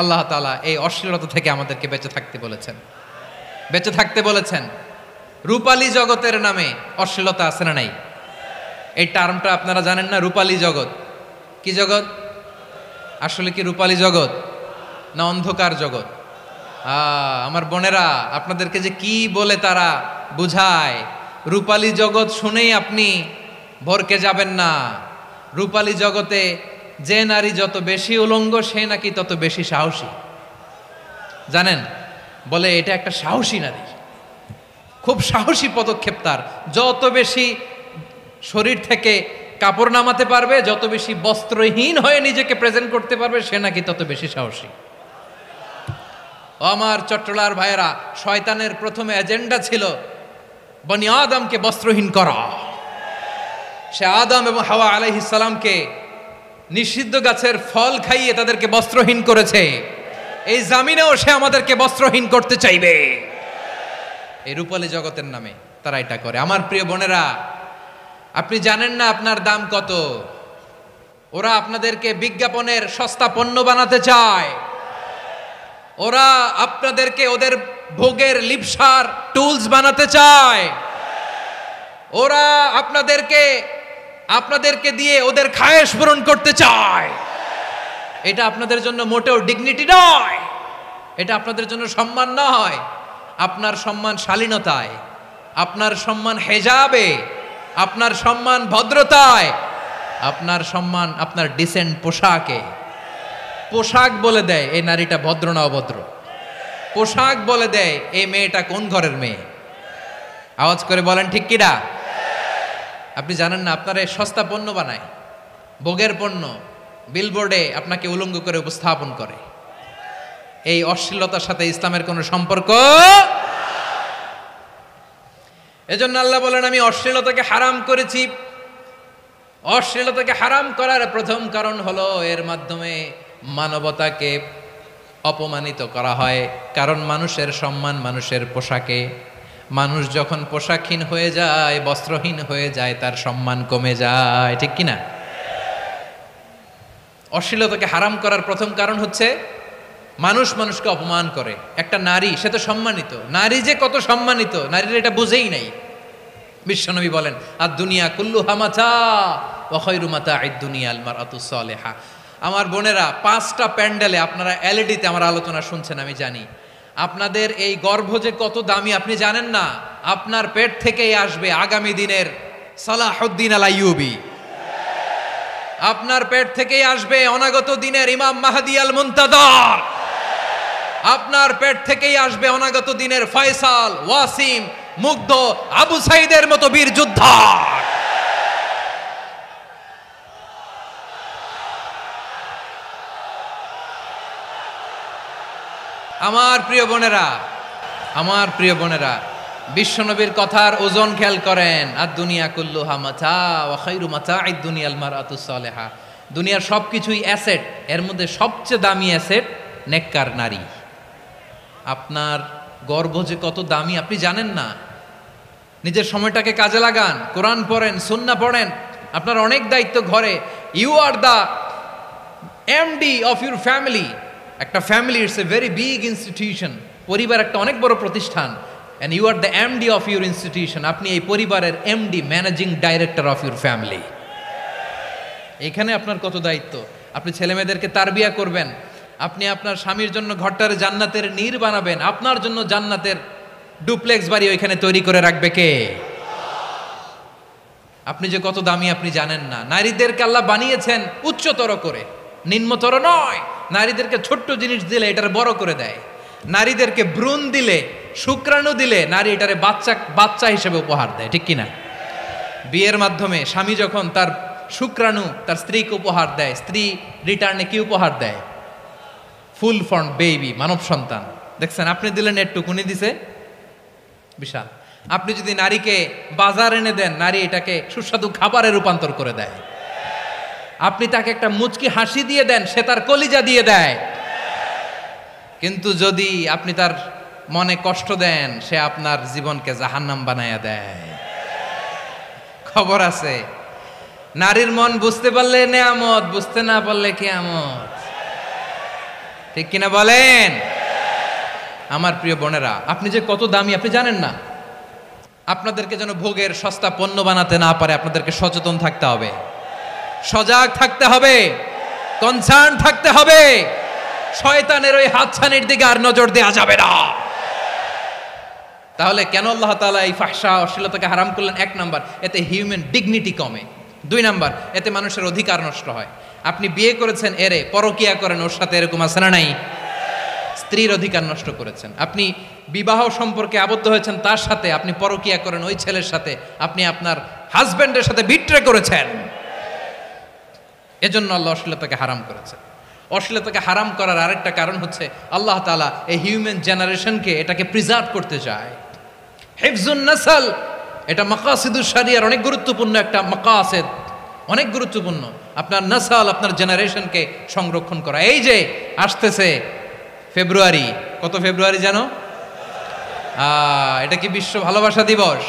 আল্লাহ তাআলা এই অশ্লীলতা থেকে আমাদেরকে বেঁচে থাকতে বলেছেন, বেঁচে থাকতে বলেছেন। রূপালী জগতের নামে অশ্লীলতা আছে না নাই? এই টার্মটা আপনারা জানেন না? রূপালী জগৎ কি জগৎ? আসলে কি রূপালী জগৎ না অন্ধকার জগৎ? আমার বোনেরা, আপনাদেরকে যে কি বলে তারা বুঝায়, রূপালী জগৎ শুনেই আপনি ভরকে যাবেন না। রূপালী জগতে যে নারী যত বেশি উলঙ্গ সে নাকি তত বেশি সাহসী। জানেন, বলে এটা একটা সাহসী নারী, খুব সাহসী পদক্ষেপ তার। যত বেশি শরীর থেকে কাপড় নামাতে পারবে, যত বেশি বস্ত্রহীন হয়ে নিজেকে প্রেজেন্ট করতে পারবে, সে নাকি তত বেশি সাহসী। আমার চট্টলার ভাইয়েরা, শয়তানের প্রথমে এজেন্ডা ছিল বনি আদমকে বস্ত্রহীন করা। সে আদম এবং হাওয়া আলাইহিস সালামকে নিষিদ্ধ গাছের ফল খাইয়ে তাদেরকে বস্ত্রহীন করেছে। এই জামিনেও সে আমাদেরকে বস্ত্রহীন করতে চাইবে। এই রূপালী জগতের নামে তারা এটা করে। আমার প্রিয় বোনেরা, আপনি জানেন না আপনার দাম কত। ওরা আপনাদেরকে বিজ্ঞাপনের সস্তা পণ্য বানাতে চায়। ওরা আপনাদেরকে ওদের ভোগের লিপসার টুলস বানাতে চায়। ওরা আপনাদেরকে দিয়ে ওদের খায়েশ পূরণ করতে চায়। এটা আপনাদের জন্য মোটেও ডিগনিটি নয়, এটা আপনাদের জন্য সম্মান নয়। আপনার সম্মান শালীনতায়, আপনার সম্মান হেজাবে, আপনার সম্মান ভদ্রতায়, আপনার সম্মান আপনার ডিসেন্ট পোশাকে। পোশাক বলে দেয় এই নারীটা ভদ্র না অভদ্র। পোশাক বলে দেয় এই মেয়েটা কোন ঘরের মেয়ে। আওয়াজ করে বলেন ঠিক কিনা? আপনি জানেন না, আপনার এই সস্তা পণ্য বানায়, ভোগের পণ্য, বিলবোর্ডে আপনাকে উলঙ্গ করে উপস্থাপন করে। এই অশ্লীলতার সাথে ইসলামের কোনো সম্পর্ক। এজন্য আল্লাহ বলেন, আমি অশ্লীলতাকে হারাম করেছি। অশ্লীলতাকে হারাম করার প্রথম কারণ হলো এর মাধ্যমে মানবতাকে অপমানিত করা হয়। কারণ মানুষের সম্মান মানুষের পোশাকে। মানুষ যখন পোশাকহীন হয়ে যায়, বস্ত্রহীন হয়ে যায়, তার সম্মান কমে যায়। ঠিক কিনা? অশ্লীলতাকে হারাম করার প্রথম কারণ হচ্ছে মানুষ মানুষকে অপমান করে। একটা নারী, সে তো সম্মানিত। নারী যে কত সম্মানিত, নারীরা এটা বুঝেই নাই। বিশ্বনবী বলেন, আর দুনিয়া কুল্লুহা মাতা ওয়া খায়রু মাতা'আদ দুনিয়া আল মারআতুস সালিহা। আমার বোনেরা, 5টা প্যান্ডেলে আপনারা এলইডিতে আমার আলোচনা শুনছেন, আমি জানি। আপনাদের এই গর্ভ যে কত দামি আপনি জানেন না। আপনার পেট থেকেই আসবে আগামী দিনের সালাহুদ্দিন আল আইয়ুবী। আপনার পেট থেকেই আসবে অনাগত দিনের ইমাম মাহদী আল মুনতাজার। আপনার পেট থেকেই আসবে অনাগত দিনের ফয়সাল, ওয়াসিম, মুগ্ধ, আবু সাইদের মতো বীর যোদ্ধা। আমার প্রিয় বোনেরা, আমার প্রিয় বোনেরা, বিশ্বনবীর কথার ওজন খেয়াল করেন। আর দুনিয়া কুল্লুহা মাতা ওয়া খায়রু মাতা'আদ দুনিয়াল মারআতুস সালিহা। দুনিয়ার সবকিছুই অ্যাসেট, এর মধ্যে সবচেয়ে দামি অ্যাসেট নেককার নারী। আপনার গর্ভ যে কত দামি আপনি জানেন না। নিজের সময়টাকে কাজে লাগান, কোরআন পড়েন, সুন্নাহ পড়েন। আপনার অনেক দায়িত্ব ঘরে। You are the MD of your family. একটা family it's a very big institution. পরিবার একটা অনেক বড় প্রতিষ্ঠান। and you are the MD of your institution. আপনি এই পরিবারের MD, managing director of your family. এখানে আপনার কত দায়িত্ব। আপনি ছেলেমেয়েদেরকে তারবিয়া করবেন। আপনি আপনার স্বামীর জন্য ঘরটার জান্নাতের নীর বানাবেন। আপনার জন্য জান্নাতের ডুপ্লেক্স বাড়ি ওইখানে তৈরি করে রাখবে কে? আপনি যে কত দামি আপনি জানেন না। নারীদেরকে আল্লাহ বানিয়েছেন উচ্চতর করে, নিম্নতর নয়। নারীদেরকে ছোট্ট জিনিস দিলে এটারে বড় করে দেয়। নারীদেরকে ভ্রূণ দিলে, শুক্রাণু দিলে নারী এটারে বাচ্চা হিসেবে উপহার দেয়। ঠিক কিনা? বিয়ের মাধ্যমে স্বামী যখন তার শুক্রাণু তার স্ত্রীকে উপহার দেয়, স্ত্রী রিটার্নে কি উপহার দেয়? ফুল ফর্ম বেবি, মানব সন্তান। দেখছেন, আপনি দিলেন একটুকুনি, দিছে বিশাল। আপনি যদি নারীকে বাজার এনে দেন, নারী এটাকে সুস্বাদু খাবারে রূপান্তর করে দেয়। আপনি তাকে একটা মুচকি হাসি দিয়ে দেন, সে তার কলিজা দিয়ে দেয়। কিন্তু যদি আপনি তার মনে কষ্ট দেন, সে আপনার জীবনকে জাহান্নাম বানায়া দেয়। খবর আছে, নারীর মন বুঝতে পারলে নেয়ামত, বুঝতে না পারলে কিয়ামত। ঠিক কিনা বলেন? আমার প্রিয় বোনেরা, আপনি যে কত দামি আপনি জানেন না। আপনাদেরকে যেন ভোগের সস্তা পণ্য বানাতে না পারে, আপনাদেরকে সচেতন থাকতে হবে, সজাগ থাকতে হবে, কনসার্ন থাকতে হবে। শয়তানের ওই হাতছানির দিকে আর নজর দেওয়া যাবে না। তাহলে কেন আল্লাহ তাআলা এই ফাহশা অশ্লীলতাকে হারাম করলেন? এক নাম্বার, এতে হিউম্যান ডিগনিটি কমে। দুই নাম্বার, এতে মানুষের অধিকার নষ্ট হয়। আপনি বিয়ে করেছেন এরে, পরকিয়া করেন ওর সাথে, এরকম আছে না নাই? স্ত্রীর অধিকার নষ্ট করেছেন। আপনি বিবাহ সম্পর্কে আবদ্ধ হয়েছেন তার সাথে, আপনি পরকিয়া করেন ওই ছেলের সাথে, আপনি আপনার হাজবেন্ডের সাথে বিট্রে করেছেন। এজন্য আল্লাহ অশ্লীলতাকে হারাম করেছেন। অশ্লীলতাকে হারাম করার আরেকটা কারণ হচ্ছে আল্লাহ তাআলা এই হিউম্যান জেনারেশনকে এটাকে প্রিজার্ভ করতে চায়। হিফজুন নাসল, এটা মাকাসিদুশ শরিয়ার অনেক গুরুত্বপূর্ণ একটা মাকাসিদ, অনেক গুরুত্বপূর্ণ। আপনার নাসল, আপনার জেনারেশনকে সংরক্ষণ করা। এই যে আসতেছে ফেব্রুয়ারি, কত ফেব্রুয়ারি জানো? এটা কি বিশ্ব ভালোবাসা দিবস?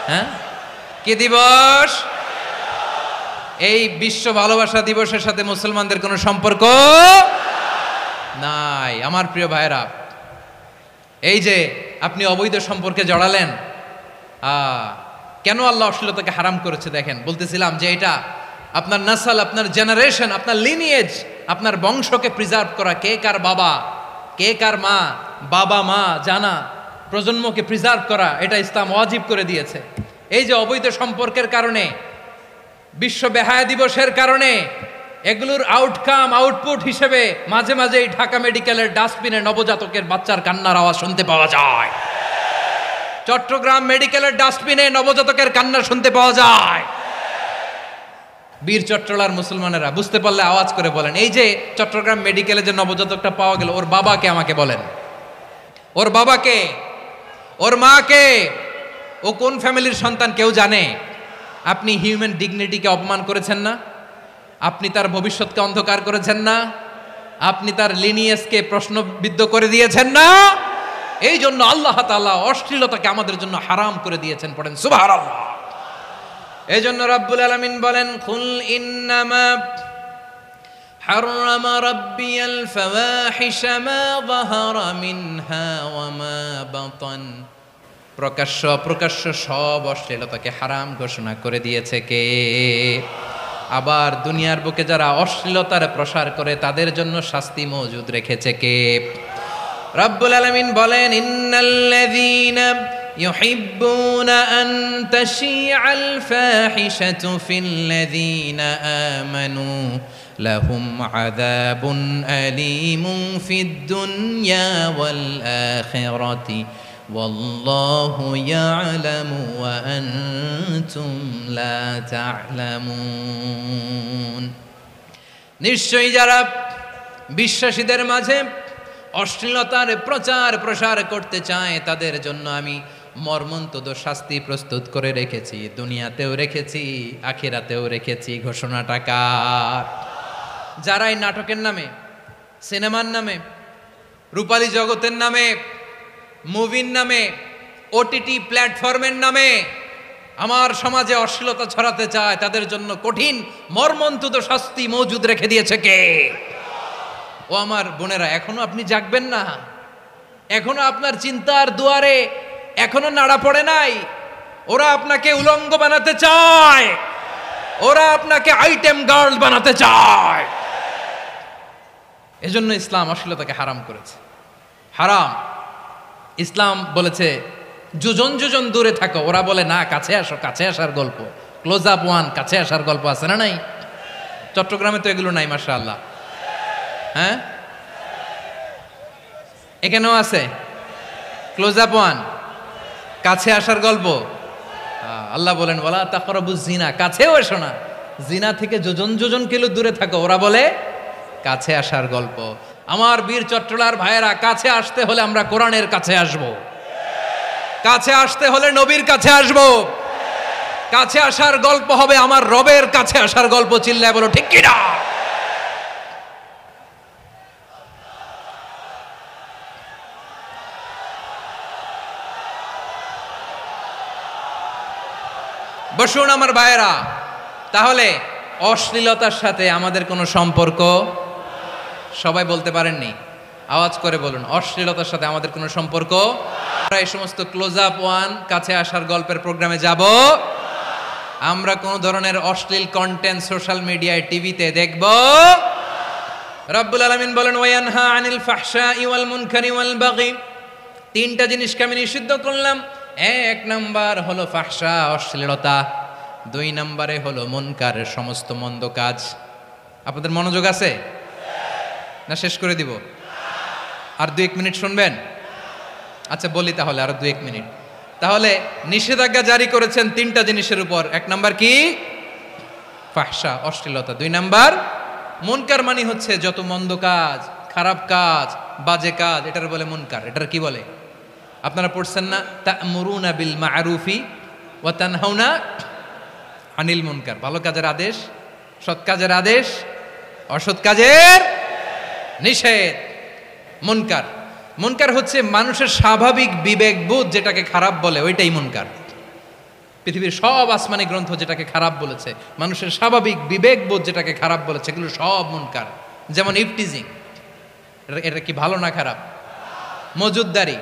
হ্যাঁ, কি দিবস? এই বিশ্ব ভালোবাসা দিবসের সাথে মুসলমানদের কোনো সম্পর্ক নাই। আমার প্রিয় ভাইরা, এই যে আপনি অবৈধ সম্পর্কে জড়ালেন, কেন আল্লাহ অশ্লীলতাকে হারাম করেছে দেখেন। বলতেছিলাম যে এটা আপনার নাসল, আপনার জেনারেশন, আপনার লিনিয়েজ, আপনার বংশকে প্রিজার্ভ করা। কে কার বাবা, কে কার মা, বাবা মা জানা, প্রজন্মকে প্রিজার্ভ করা, এটা ইসলাম ওয়াজিব করে দিয়েছে। এই যে অবৈধ সম্পর্কের কারণে, বিশ্ব বেহায়া দিবসের কারণে, এগুলোর আউটকাম, আউটপুট হিসেবে মাঝে মাঝে ঢাকা মেডিকেলের ডাস্টবিনে নবজাতকের বাচ্চার কান্নার আওয়াজ শুনতে পাওয়া যায়। চট্টগ্রাম মেডিকেলের ডাস্টবিনে নবজাতকের কান্না শুনতে পাওয়া যায়। বীর চট্টলার মুসলমানেরা বুঝতে পারলে আওয়াজ করে বলেন, এই যে চট্টগ্রাম মেডিকেলে যে নবজাতকটা পাওয়া গেল, ওর বাবাকে আমাকে বলেন, ওর বাবাকে, ওর মাকে, ও কোন ফ্যামিলির সন্তান কেউ জানে? আপনি হিউম্যান ডিগনিটিকে অপমান করেছেন না? আপনি তার ভবিষ্যৎকে অন্ধকার করেছেন না? আপনি তার লিনিয়েজকে প্রশ্নবিদ্ধ করে দিয়েছেন না? এই জন্য আল্লাহ তাআলা অশ্লীলতাকে আমাদের জন্য হারাম করে দিয়েছেন। পড়েন সুবহানাল্লাহ। এই জন্য রাব্বুল আলামিন বলেন, কুল ইন্নামা হাররামা রাব্বিয়াল ফাওয়াহিশা মা যাহারা মিনহা ওয়া মা বাতান। প্রকাশ্য অপ্রকাশ্য সব অশ্লীলতাকে হারাম ঘোষণা করে দিয়েছে কে? আবার দুনিয়ার বুকে যারা অশ্লীলতার প্রসার করে তাদের জন্য শাস্তি মজুদ রেখেছে কে? রব্বুল আলামিন বলেন, ইন্নাল্লাযীনা ইউহিব্বুনা আন তাশিআল ফাহিশাতু ফিল্লাযীনা আমানু লাহুম আযাবুন আলীমুন ফিদ দুনিয়া ওয়াল আখিরাতি ওয়াল্লাহু ইয়ালামু ওয়া আনতুম লা তা'লামুন। নিশ্চয়ই যারা বিশ্বাসীদের মাঝে অশ্লীলতার প্রচার প্রসার করতে চায় তাদের জন্য আমি মর্মন্তুদ শাস্তি প্রস্তুত করে রেখেছি, দুনিয়াতেও রেখেছি, আখিরাতেও রেখেছি। ঘোষণাটা কার? যারা এই নাটকের নামে, সিনেমার নামে, রূপালী জগতের নামে, মুভির নামে, ওটিটি প্ল্যাটফর্মের নামে আমার সমাজে অশ্লীলতা ছড়াতে চায় তাদের জন্য কঠিন মর্মন্তুদ শাস্তি মজুদ রেখে দিয়েছে কে? ও আমার বোনেরা, এখনো আপনি জাগবেন না? এখনো আপনার চিন্তার দুয়ারে এখনো নাড়া পড়ে নাই? ওরা আপনাকে উলঙ্গ বানাতে চায়, ওরা আপনাকে আইটেম গার্ল বানাতে চায়। এজন্য ইসলাম অশ্লীলতাকে হারাম করেছে। হারাম। ইসলাম বলেছে যোজন যোজন দূরে থাকো, ওরা বলে না কাছে আসো, কাছে আসার গল্প, ক্লোজ আপ ওয়ান, কাছে আসার গল্প আছে না নাই? চট্টগ্রামে তো এগুলো নাই মাশাআল্লাহ। হ্যাঁ, এখানেও আছে ক্লোজ আপ ওয়ান, কাছে আসার গল্প। আল্লাহ বলেন ওয়ালা তাকরাবুজ জিনা, কাছেও এসো না, জিনা থেকে যোজন যোজন কিলো দূরে থাকো, ওরা বলে কাছে আসার গল্প। আমার বীর চট্টলার ভাইয়েরা, কাছে আসতে হলে আমরা কোরআনের কাছে আসব, কাছে আসতে হলে নবীর কাছে আসব, কাছে আসার গল্প হবে আমার রবের কাছে আসার গল্প। চিল্লায় বলো ঠিক কিনা? বসুন আমার ভাইয়েরা। তাহলে অশ্লীলতার সাথে আমাদের কোনো সম্পর্ক? সবাই বলতে পারেননি, আওয়াজ করে বলুন, অশ্লীলতার সাথে আমাদের কোনো সম্পর্ক? আমরা এই সমস্ত ক্লোজ আপ ওয়ান, কাছে আসার গল্পের প্রোগ্রামে যাব? আমরা কোন ধরনের অশ্লীল কন্টেন্ট সোশ্যাল মিডিয়ায়, টিভিতে দেখব? রব্বুল আলামিন বলেন ওয়ায়ানহা আনিল ফাহশাই ওয়াল মুনকারি ওয়াল বাগি তিনটা জিনিসকে আমি নিষিদ্ধ করলাম। এক নাম্বার হলো ফাহশা, অশ্লীলতা। দুই নম্বরে হলো মুনকারের সমস্ত মন্দ কাজ। আপনাদের মনোযোগ আছে না? শেষ করে দিব? আর 2-1 মিনিট শুনবেন? আচ্ছা বলি তাহলে, আরো 2-1 মিনিট। তাহলে নিষেধাজ্ঞা জারি করেছেন তিনটা জিনিসের উপর। এক নাম্বার কি? ফাহশা, অশ্লীলতা। দুই নাম্বার মুনকার, মানে হচ্ছে যত মন্দ কাজ, খারাপ কাজ, বাজে কাজ, এটার বলে মুনকার। এটার কি বলে? আপনারা পড়ছেন না, তা'মুরুনা বিল মা'রুফি ওয়া তানহাউনা আনিল মুনকার। ভালো কাজের আদেশ, সৎ কাজের আদেশ, অসৎ কাজের নিষেধ। মুনকার, মুনকার হচ্ছে মানুষের স্বাভাবিক বিবেকবোধ যেটাকে খারাপ বলে, ওইটাই মুনকার। পৃথিবীর সব আসমানি গ্রন্থ যেটাকে খারাপ বলেছে, মানুষের স্বাভাবিক বিবেকবোধ যেটাকে খারাপ বলেছে, এগুলো সব মুনকার। যেমন ইফটিজিং, এটা কি ভালো না খারাপ? মজুদদারি,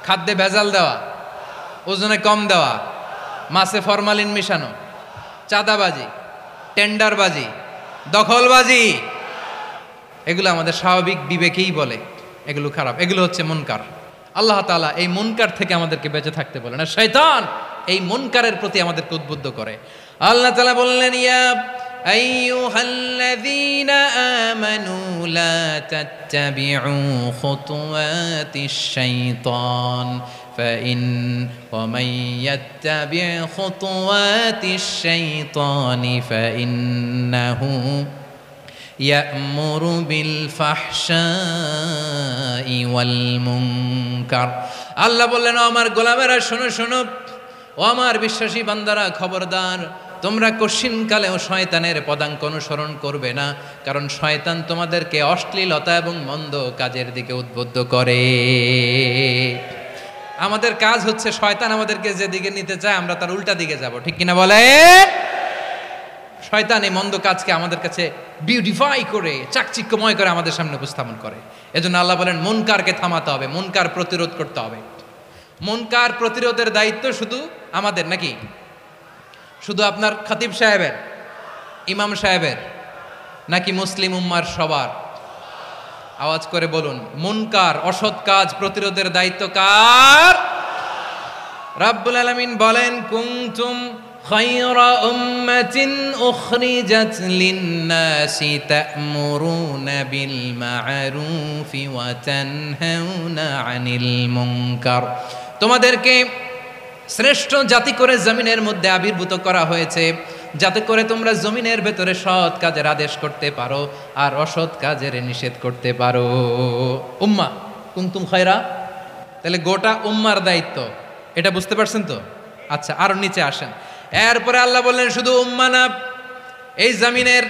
খাদ্যে ভেজাল দেওয়া, ওজনে কম দেওয়া, মাছে ফরমালিন মিশানো, চাঁদাবাজি, টেন্ডারবাজি, দখলবাজি, এগুলো আমাদের স্বাভাবিক বিবেকেই বলে এগুলো খারাপ, এগুলো হচ্ছে মুনকার। আল্লাহ তাআলা এই মুনকার থেকে আমাদেরকে বেঁচে থাকতে বলেন, আর শয়তান এই মুনকারের প্রতি আমাদেরকে উদ্বুদ্ধ করে। আল্লাহ তাআলা বললেন, ইয়া আইয়ুহাল্লাযীনা আমানু লা তাত্তাবিউ খুতুওয়াতিশ শাইতান ফাইন ওয়া মান ইয়াত্তাবি' খুতুওয়াতিশ শাইতানি ফাইন্নাহু ইয়া'মুরু বিল ফাহশাই ওয়াল মুনকার। আল্লাহ বললেন, ও আমার গোলামেরা শোনো শোনো, ও আমার বিশ্বাসী বান্দারা খবরদার, তোমরা কশিনকালেও শয়তানের পদাঙ্ক অনুসরণ করবে না, কারণ শয়তান তোমাদেরকে অশ্লীলতা এবং মন্দ কাজের দিকে উদ্বুদ্ধ করে। আমাদের কাজ হচ্ছে শয়তান আমাদেরকে যেদিকে নিতে চায় আমরা তার উল্টা দিকে যাব, ঠিক কিনা বলে? শয়তান এই মন্দ কাজকে আমাদের কাছে বিউটিফাই করে, চাকচিক্যময় করে আমাদের সামনে উপস্থাপন করে। এজন্য আল্লাহ বলেন মুনকারকে থামাতে হবে, মুনকার প্রতিরোধ করতে হবে। মুনকার প্রতিরোধের দায়িত্ব শুধু আমাদের নাকি? শুধু আপনার খতিব সাহেবের, ইমাম সাহেবের, নাকি মুসলিম উম্মার সবার? আওয়াজ করে বলুন, মুনকার, অসৎ কাজ প্রতিরোধের দায়িত্ব কার? রাব্বুল আলামিন বলেন, কুনতুম খায়রা উম্মাতিন উখরিজাত লিন-নাসি তা'মুরুনা বিল মা'রুফি ওয়া তানহাউনা আনিল মুনকার। তোমাদেরকে শ্রেষ্ঠ জাতি করে জমিনের মধ্যে আবির্ভূত করা হয়েছে, যাতে করে তোমরা জমিনের ভেতরে সৎ কাজের আদেশ করতে পারো আর অসৎ কাজের নিষেধ করতে পারো। উম্মা কুনতুম খায়রা, তাহলে গোটা উম্মার দায়িত্ব, এটা বুঝতে পারছেন তো? আচ্ছা, আরো নিচে আসেন। এরপরে আল্লাহ বললেন, শুধু উম্মা না, এই জমিনের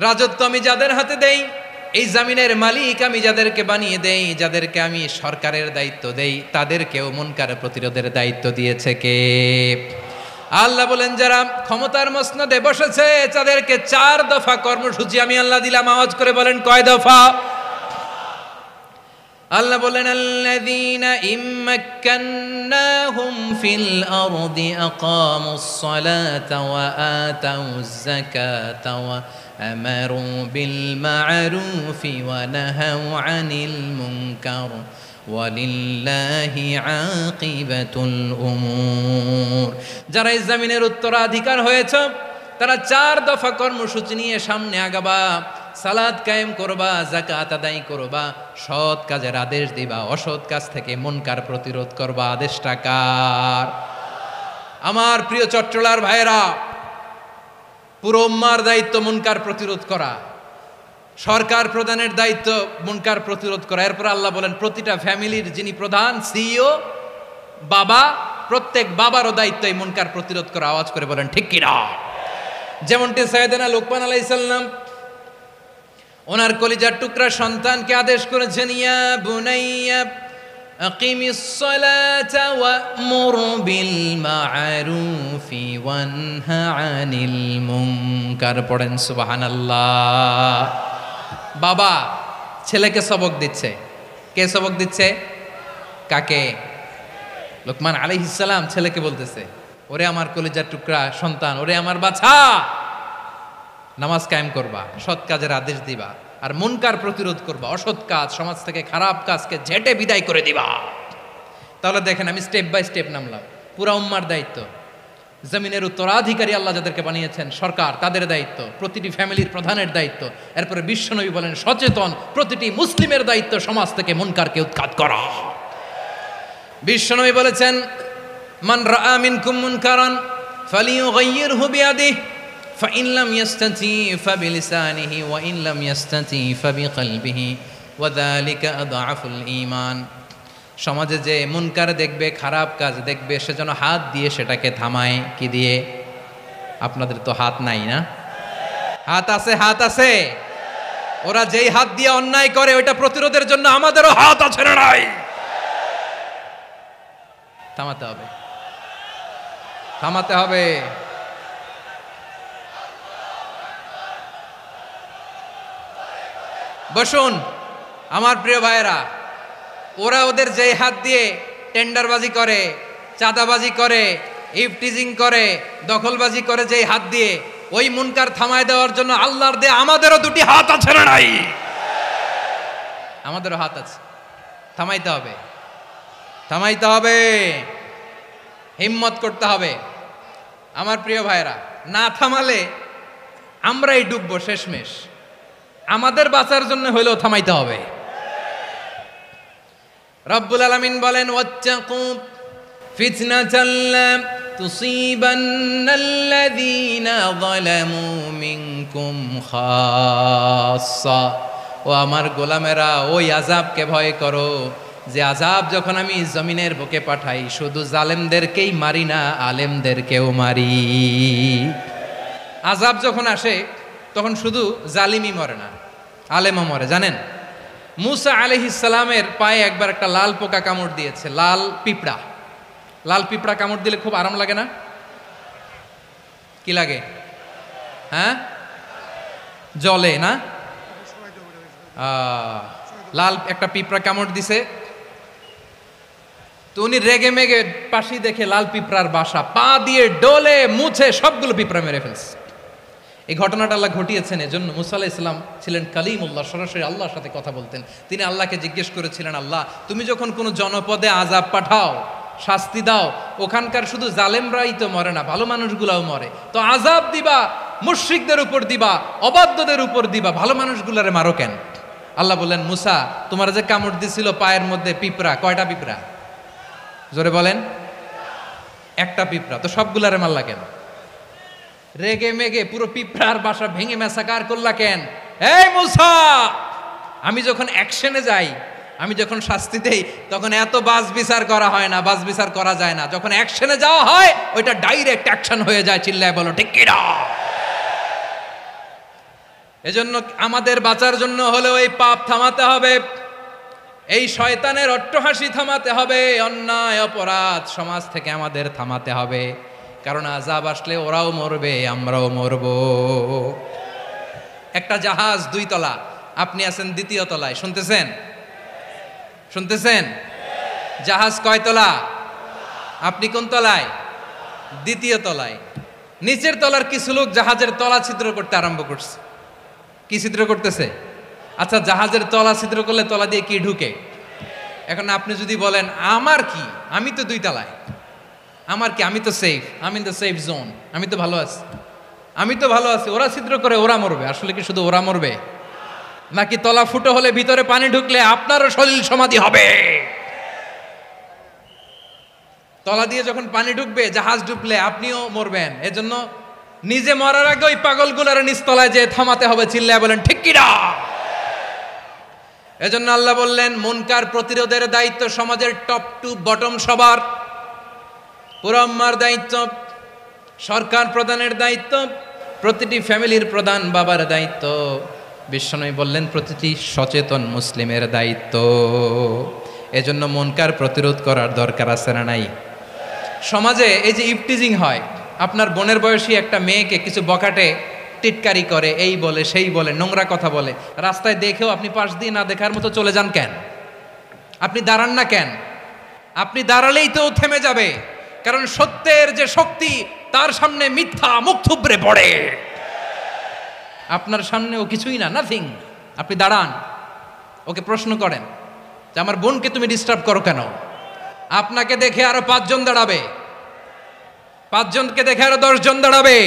রাজত্ব আমি যাদের হাতে দেই, এই জমিনের মালিক আমি যাদেরকে বানিয়ে দেই, যাদেরকে আমি সরকারের দায়িত্ব দেই, তাদেরকেও মুনকার প্রতিরোধের দায়িত্ব দিয়েছে কে? আল্লাহ বলেন, যারা ক্ষমতার মসনদে বসেছে তাদেরকে 4 দফা কর্মসূচি আমি আল্লাহ দিলাম। আওয়াজ করে বলেন, কয় দফা? আল্লাহ বলেন, আল্লাযীনা ইম্মাক্কান্নাহুম ফিল আরদি আকামুস সালাতা ওয়া আতাউয যাকাতা ওয়া আমারু বিল মা'রুফি ওয়া নাহাউ আনিল মুনকার ওয়ালিল্লাহি আকিবাতুল উমুর। যারা এই জমিনের উত্তরাধিকার হয়েছে তারা 4 দফা কর্মসূচি নিয়ে সামনে আগাবা। সালাত কায়েম করবা, যাকাত আদায় করবা, সৎ কাজের আদেশ দিবা, অসৎ কাজ থেকে মুনকার প্রতিরোধ করবা। আদেশটা কার? আমার প্রিয় চট্টলার ভাইয়েরা, পুরো উম্মার দায়িত্ব মুনকার প্রতিরোধ করা, সরকার প্রধানের দায়িত্ব মুনকার প্রতিরোধ করা। এরপর আল্লাহ বলেন, প্রতিটা ফ্যামিলির যিনি প্রধান, সিইও, বাবা, প্রত্যেক বাবারও দায়িত্ব এই মুনকার প্রতিরোধ করা। আওয়াজ করে বলেন ঠিক কিনা? যেমনটি সাইয়েদনা লুকমান আলাইহিস সালাম ওনার কলিজার টুকরা সন্তানকে আদেশ করেছেন, ইয়া বুনাইয়া আকিমিস সালাতা ওয়া'মুর বিল মা'রুফি ওয়ানহা আনিল মুনকার। পড়েন সুবহানাল্লাহ। বাবা ছেলেকে সবক দিচ্ছে। কে সবক দিচ্ছে? কাকে? লুকমান আলাইহিস সালাম ছেলেকে বলতেছে, ওরে আমার কলিজার টুকরা সন্তান, ওরে আমার বাছা, নামাজ কায়েম করবা, সৎ কাজের আদেশ দিবা, আর মুনকার প্রতিরোধ করবা, অসৎ কাজ, সমাজ থেকে খারাপ কাজকে ঝেঁটে বিদায় করে দিবা। তাহলে দেখেন আমি স্টেপ বাই স্টেপ নামলাম। পুরা উম্মার দায়িত্ব, জমিনের উত্তরাধিকারী আল্লাহ যাদেরকে বানিয়েছেন সরকার, তাদের দায়িত্ব, প্রতিটি ফ্যামিলির প্রধানের দায়িত্ব। এরপরে বিশ্বনবী বলেন সচেতন প্রতিটি মুসলিমের দায়িত্ব সমাজ থেকে মুনকারকে উৎখাত করা। বিশ্বনবী বলেছেন মান রাআ মিনকুম মুনকারান ফালিয়ুগাইয়িরহু বিয়াদিহি ফাইন লাম ইয়াস্তাতি ফাবিলিসানিহি ওয়া ইন লাম ইয়াস্তাতি ফাবিকলবিহি ওয়া যালিকা আযআফুল ঈমান। সমাজে যে মুনকার দেখবে, খারাপ কাজ দেখবে, সে যেন হাত দিয়ে সেটাকে থামায়। কি দিয়ে? আপনাদের তো হাত নাই না? হাত আছে, হাত আছে। ওরা যেই হাত দিয়ে অন্যায় করে ওইটা প্রতিরোধের জন্য আমাদেরও হাত আছে না নাই? থামাতে হবে, থামাতে হবে। বসুন আমার প্রিয় ভাইয়েরা, ওরা ওদের যেই হাত দিয়ে টেন্ডারবাজি করে, চাঁদাবাজি করে, ইফটিজিং করে, দখলবাজি করে, যেই হাত দিয়ে, ওই মুনকার থামায় দেওয়ার জন্য আল্লাহর দিয়ে আমাদেরও দুটি হাত আছে না নাই? আমাদেরও হাত আছে। থামাইতে হবে, থামাইতে হবে, হিম্মত করতে হবে। আমার প্রিয় ভাইয়েরা, না থামালে আমরাই ডুববো শেষমেশ। আমাদের বাঁচার জন্য হইলেও থামাইতে হবে। রব্বুল আলামিন বলেন ওয়াত্তাকু ফিতনাতাল লা তুসিবান্নাল্লাযীনা যালামু মিনকুম খাসসা। ও আমার গোলামেরা, ওই আযাবকে ভয় করো যে আযাব যখন আমি জমিনের বুকে পাঠাই শুধু জালেমদেরকেই মারি না, আলেমদেরকেও মারি। আযাব যখন আসে তখন শুধু জালিমই মরে না, আলেমও মরে। জানেন মুসা আলাইহিস সালামের পায়ে একবার একটা লাল পোকা কামড় দিয়েছে, লাল পিঁপড়া। লাল পিঁপড়া কামড় দিলে খুব আরাম লাগে না? কি লাগে? হ্যাঁ, জলে না? লাল একটা পিঁপড়া কামড় দিছে, তো উনি রেগে মেগে পাশি দেখে লাল পিঁপড়ার বাসা, পা দিয়ে ডলে মুছে সবগুলো পিঁপড়া মেরে ফেলছে। এই ঘটনাটা আল্লাহ ঘটিয়েছেন এজন্য মুসা আলাইহিস সালাম ছিলেন কালিমুল্লাহ, সরাসরি আল্লাহর সাথে কথা বলতেন। তিনি আল্লাহকে জিজ্ঞেস করেছিলেন, আল্লাহ তুমি যখন কোনো জনপদে আযাব পাঠাও, শাস্তি দাও, ওখানকার শুধু জালেমরাই তো মরে না, ভালো মানুষগুলাও মরে, তো আযাব দিবা মুশরিকদের উপর দিবা, অবাধ্যদের উপর দিবা, ভালো মানুষগুলারে মারো কেন? আল্লাহ বললেন, মুসা তোমার যে কামড় দিছিল পায়ের মধ্যে পিঁপড়া, কয়টা পিঁপড়া? জোরে বলেন। একটা পিঁপড়া, তো সবগুলারে মারলা কেন? রেগে মেগে পুরো পিঁপড়ার বাসা ভেঙে মেসাকার করলা কেন? এই মুসা, আমি যখন অ্যাকশনে যাই, আমি যখন শাস্তি দেই, তখন এত বাস বিচার করা হয় না, বাস বিচার করা যায় না। যখন অ্যাকশনে যাওয়া হয় ওইটা ডাইরেক্ট অ্যাকশন হয়ে যায়। চিল্লায় বলো ঠিক কি না? এজন্য আমাদের বাঁচার জন্য হলেও এই পাপ থামাতে হবে, এই শয়তানের অট্টহাসি থামাতে হবে, অন্যায় অপরাধ সমাজ থেকে আমাদের থামাতে হবে। কারণ আযাব আসলে ওরাও মরবে, আমরাও মরব। একটা জাহাজ 2 তলা, আপনি আছেন 2য় তলায়, শুনতেছেন? শুনতেছেন? জাহাজ কয় তলা? আপনি কোন তলায়? 2য় তলায়। নিচের তলার কিছু লোক জাহাজের তলা ছিদ্র করতে আরম্ভ করছে। কি ছিদ্র করতেছে? আচ্ছা, জাহাজের তলা ছিদ্র করলে তলা দিয়ে কি ঢুকে? এখন আপনি যদি বলেন আমার কি, আমি তো 2 তলায়, আমার কি, আমি তো সেফ, আমি ইন দ্য সেফ জোন, আমি তো ভালো আছি, আমি তো ভালো আছি, ওরা ছিদ্র করে ওরা মরবে। আসলে কি শুধু ওরা মরবে? নাকি তলা ফুটো হলে ভিতরে পানি ঢুকলে আপনারও শরীর সমাধি হবে? তলা দিয়ে যখন পানি ঢুকবে, জাহাজ ডুবলে আপনিও মরবেন। এজন্য নিজে মরার আগে ওই পাগলগুলার নিচতলায় যে থামাতে হবে। চিল্লায় বলেন ঠিক কি না? এজন্য আল্লাহ বললেন মুনকার প্রতিরোধের দায়িত্ব সমাজের টপ টু বটম সবার। পুরো উম্মার দায়িত্ব, সরকার প্রধানের দায়িত্ব, প্রতিটি ফ্যামিলির প্রধান বাবার দায়িত্ব। বিশ্বনবী বললেন প্রতিটি সচেতন মুসলিমের দায়িত্ব। এজন্য মুনকার প্রতিরোধ করার দরকার আছে না নাই? সমাজে এই যে ইফটিজিং হয়, আপনার বোনের বয়সী একটা মেয়েকে কিছু বকাটে টিটকারি করে, এই বলে সেই বলে, নোংরা কথা বলে, রাস্তায় দেখেও আপনি পাশ দিয়ে না দেখার মতো চলে যান কেন? আপনি দাঁড়ান না কেন? আপনি দাঁড়ালেই তো থেমে যাবে। কারণ সত্যের যে শক্তি, তার সামনে মিথ্যা মুখ থুবড়ে পড়ে। আপনার সামনেও কিছুই না, নাথিং। আপনি দাঁড়ান, ওকে প্রশ্ন করেন যে আমার বোনকে তুমি ডিস্টার্ব করো কেন? আপনাকে দেখে আরো 5 জন দাঁড়াবে, 5 জনকে দেখে আরো 10 জন দাঁড়াবে।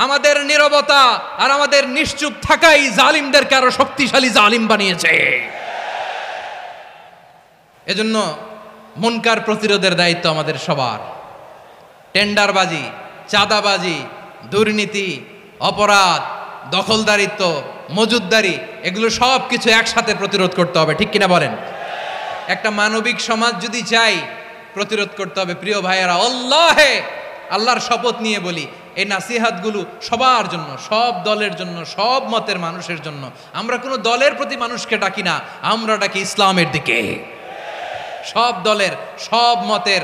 আমাদের নীরবতা আর আমাদের নিশ্চুপ থাকাই জালিমদেরকে আরো শক্তিশালী জালিম বানিয়েছে। এজন্য মুনকার প্রতিরোধের দায়িত্ব আমাদের সবার। টেন্ডারবাজি, চাঁদাবাজি, দুর্নীতি, অপরাধ, দখলদারিত্ব, মজুদদারি, এগুলো সব কিছু একসাথে প্রতিরোধ করতে হবে, ঠিক কিনা বলেন? একটা মানবিক সমাজ যদি চাই, প্রতিরোধ করতে হবে। প্রিয় ভাইয়েরা, আল্লাহর শপথ নিয়ে বলি, এই নাসিহাতগুলো সবার জন্য, সব দলের জন্য, সব মতের মানুষের জন্য। আমরা কোনো দলের প্রতি মানুষকে ডাকি না, আমরা ডাকি ইসলামের দিকে। সব দলের, সব মতের,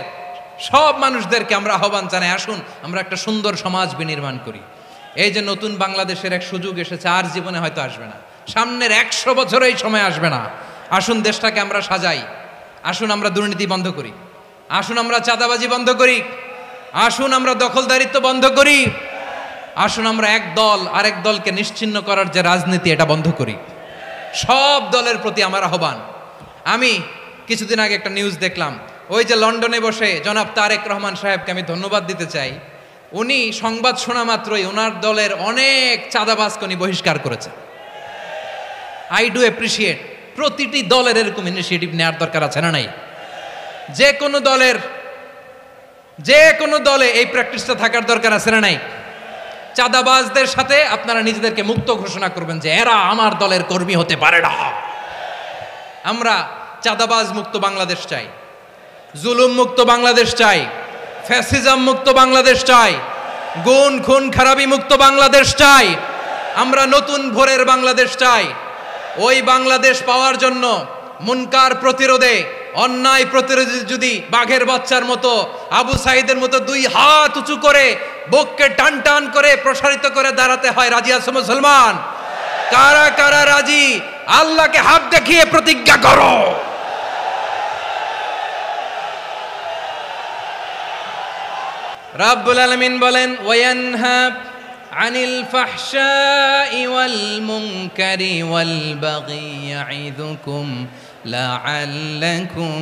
সব মানুষদেরকে আমরা আহ্বান জানাই, আসুন আমরা একটা সুন্দর সমাজ বিনির্মাণ করি। এই যে নতুন বাংলাদেশের এক সুযোগ এসেছে, আর জীবনে হয়তো আসবে না, সামনের 100 বছর এই সময় আসবে না। আসুন দেশটাকে আমরা সাজাই, আসুন আমরা দুর্নীতি বন্ধ করি, আসুন আমরা চাঁদাবাজি বন্ধ করি, আসুন আমরা দখলদারিত্ব বন্ধ করি, আসুন আমরা এক দল আরেক দলকে নিশ্চিহ্ন করার যে রাজনীতি, এটা বন্ধ করি। সব দলের প্রতি আমার আহ্বান। আমি কিছুদিন আগে একটা নিউজ দেখলাম, ওই যে লন্ডনে বসে জনাব তারেক রহমান সাহেবকে আমি ধন্যবাদ দিতে চাই। উনি সংবাদ শোনা মাত্রই ওনার দলের অনেক চাঁদাবাজকে উনি বহিষ্কার করেছে। I do appreciate. প্রতিটি দলের এরকম ইনিশিয়েটিভ নেওয়ার দরকার আছে না নাই? যে কোনো দলে এই প্র্যাকটিসটা থাকার দরকার আছে না নাই? চাঁদাবাজদের সাথে আপনারা নিজেদেরকে মুক্ত ঘোষণা করবেন যে এরা আমার দলের কর্মী হতে পারে না। আমরা চাঁদাবাজ মুক্ত বাংলাদেশ চাই, জুলুম মুক্ত বাংলাদেশ চাই, ফ্যাসিজম মুক্ত বাংলাদেশ চাই, গুণ খুন খারাপি মুক্ত বাংলাদেশ চাই। আমরা নতুন ভোরের বাংলাদেশ চাই। ওই বাংলাদেশ পাওয়ার জন্য মুনকার প্রতিরোধে, অন্যায় প্রতিরোধে যদি বাঘের বাচ্চার মতো, আবু সাইদের মতো 2 হাত উঁচু করে বুককে টান টান করে প্রসারিত করে দাঁড়াতে হয়, রাজি আছো মুসলমান? কারা কারা রাজি? আল্লাহকে হাত দেখিয়ে প্রতিজ্ঞা করো। রাব্বুল আলামিন বলেন, ওয়ায়ানহা আনিল ফাহশাই ওয়াল মুনকারি ওয়াল বাগি ইয়াইযুকুম লাআল্লাকুম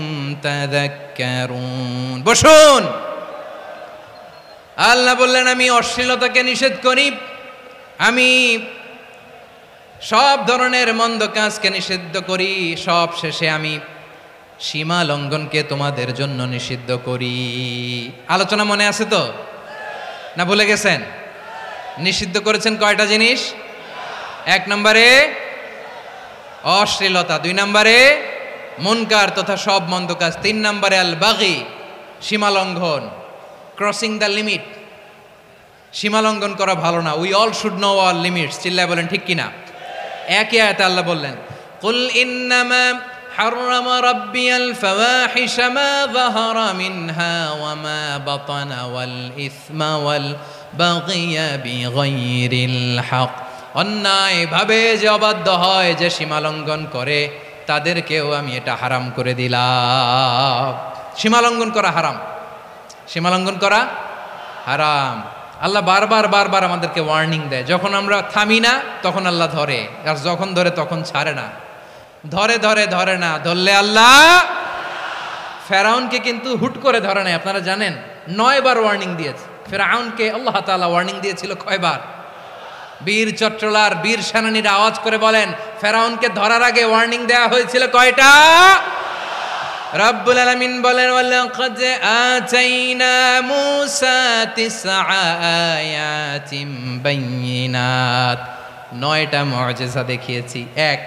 তাযাক্কারুন। বসুন। আল্লাহ বললেন, আমি অশ্লীলতাকে নিষেধ করি, আমি সব ধরনের মন্দ কাজকে নিষিদ্ধ করি, সব শেষে আমি সীমা লঙ্ঘনকে তোমাদের জন্য নিষিদ্ধ করি। আলোচনা মনে আছে তো? না ভুলে গেছেন? নিষিদ্ধ করেছেন কয়টা জিনিস? 1 নম্বরে অশ্লীলতা, 2 নম্বরে মুনকার তথা সব মন্দ কাজ, 3 নম্বরে আল বাগি, সীমা লঙ্ঘন, ক্রসিং দ্য লিমিট। সীমা লঙ্ঘন করা ভালো না। We all should know our limits. চিল্লায় বলেন ঠিক কিনা? একই আয়াতে আল্লাহ বললেন, কুল ইন্নামা হাররামা রাব্বিয়াল ফাওয়াহিশা মা যাহারা মিনহা ওয়া মা বাতানা ওয়াল ইসমা ওয়াল বাগিয়া বিগাইরিল হক। অন্যায়ভাবে যে অবাধ্য হয়, যে সীমা লঙ্ঘন করে, তাদেরকেও আমি এটা হারাম করে দিলাম। সীমা লঙ্ঘন করা হারাম, সীমা লঙ্ঘন করা হারাম। আল্লাহ বারবার আমাদেরকে ওয়ার্নিং দেয়। যখন আমরা থামি না তখন আল্লাহ ধরে, আর যখন ধরে তখন ছাড়ে না। ধরে না, ধরলে আল্লাহ। ফেরাউনকে কিন্তু হুট করে ধরে নাই, আপনারা জানেন 9 বার ওয়ার্নিং দিয়েছে। ফেরাউনকে আল্লাহ তাআলা ওয়ার্নিং দিয়েছিল কয়বার? বীর চট্টলার বীর সেনানীরা আওয়াজ করে বলেন, ফেরাউনকে ধরার আগে ওয়ার্নিং দেওয়া হয়েছিল কয়টা? রব্বুল আলামিন বলেন, ওয়ালাকাদ আতাইনা মূসা 9 আয়াতিন বাইয়িনাত। 9টা মুআজিজা দেখিয়েছি। 1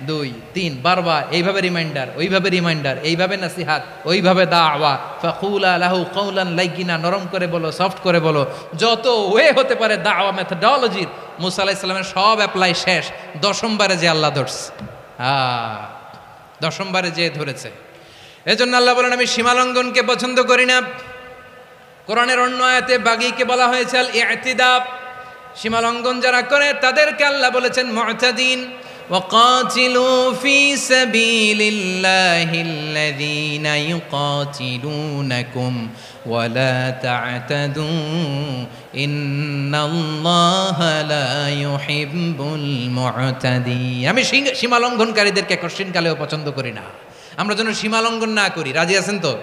2 3 বারবার এইভাবে রিমাইন্ডার, ওইভাবে রিমাইন্ডার, এইভাবে নাসিহাত, ওইভাবে দাওয়া। ফাকুলা লাহু কাওলান লাইয়িনা, নরম করে বলো, সফট করে বলো, যত ওয়ে হতে পারে দাওয়া মেথডোলজির। মূসা আলাইহিস সালামের সব অ্যাপ্লাই শেষ। 10ম বারে যে আল্লাহ ধরছে, 10ম বারে যে ধরেছে। এজন্য আল্লাহ বলেন, আমি সীমালঙ্ঘনকে পছন্দ করি না। কোরআনের অন্য আয়াতে বাগীকে বলা হয়েছে আল ইতিদা। সীমালঙ্ঘন যারা করে তাদেরকে আল্লাহ বলেছেন মুতাদিন। ওয়াকাতিলু ফি সাবিলিল্লাহিল্লাযীনা ইউকাতিলুনাকুম ওয়া লা তা'তাদু ইন্নাল্লাহা লা ইউহিব্বুল মু'তাদিন। আমি সীমা লঙ্ঘনকারীদেরকে কোশ্চিনকালেও পছন্দ করি না। আমরা যেন সীমা লঙ্ঘন না করি, রাজি আছেন তো?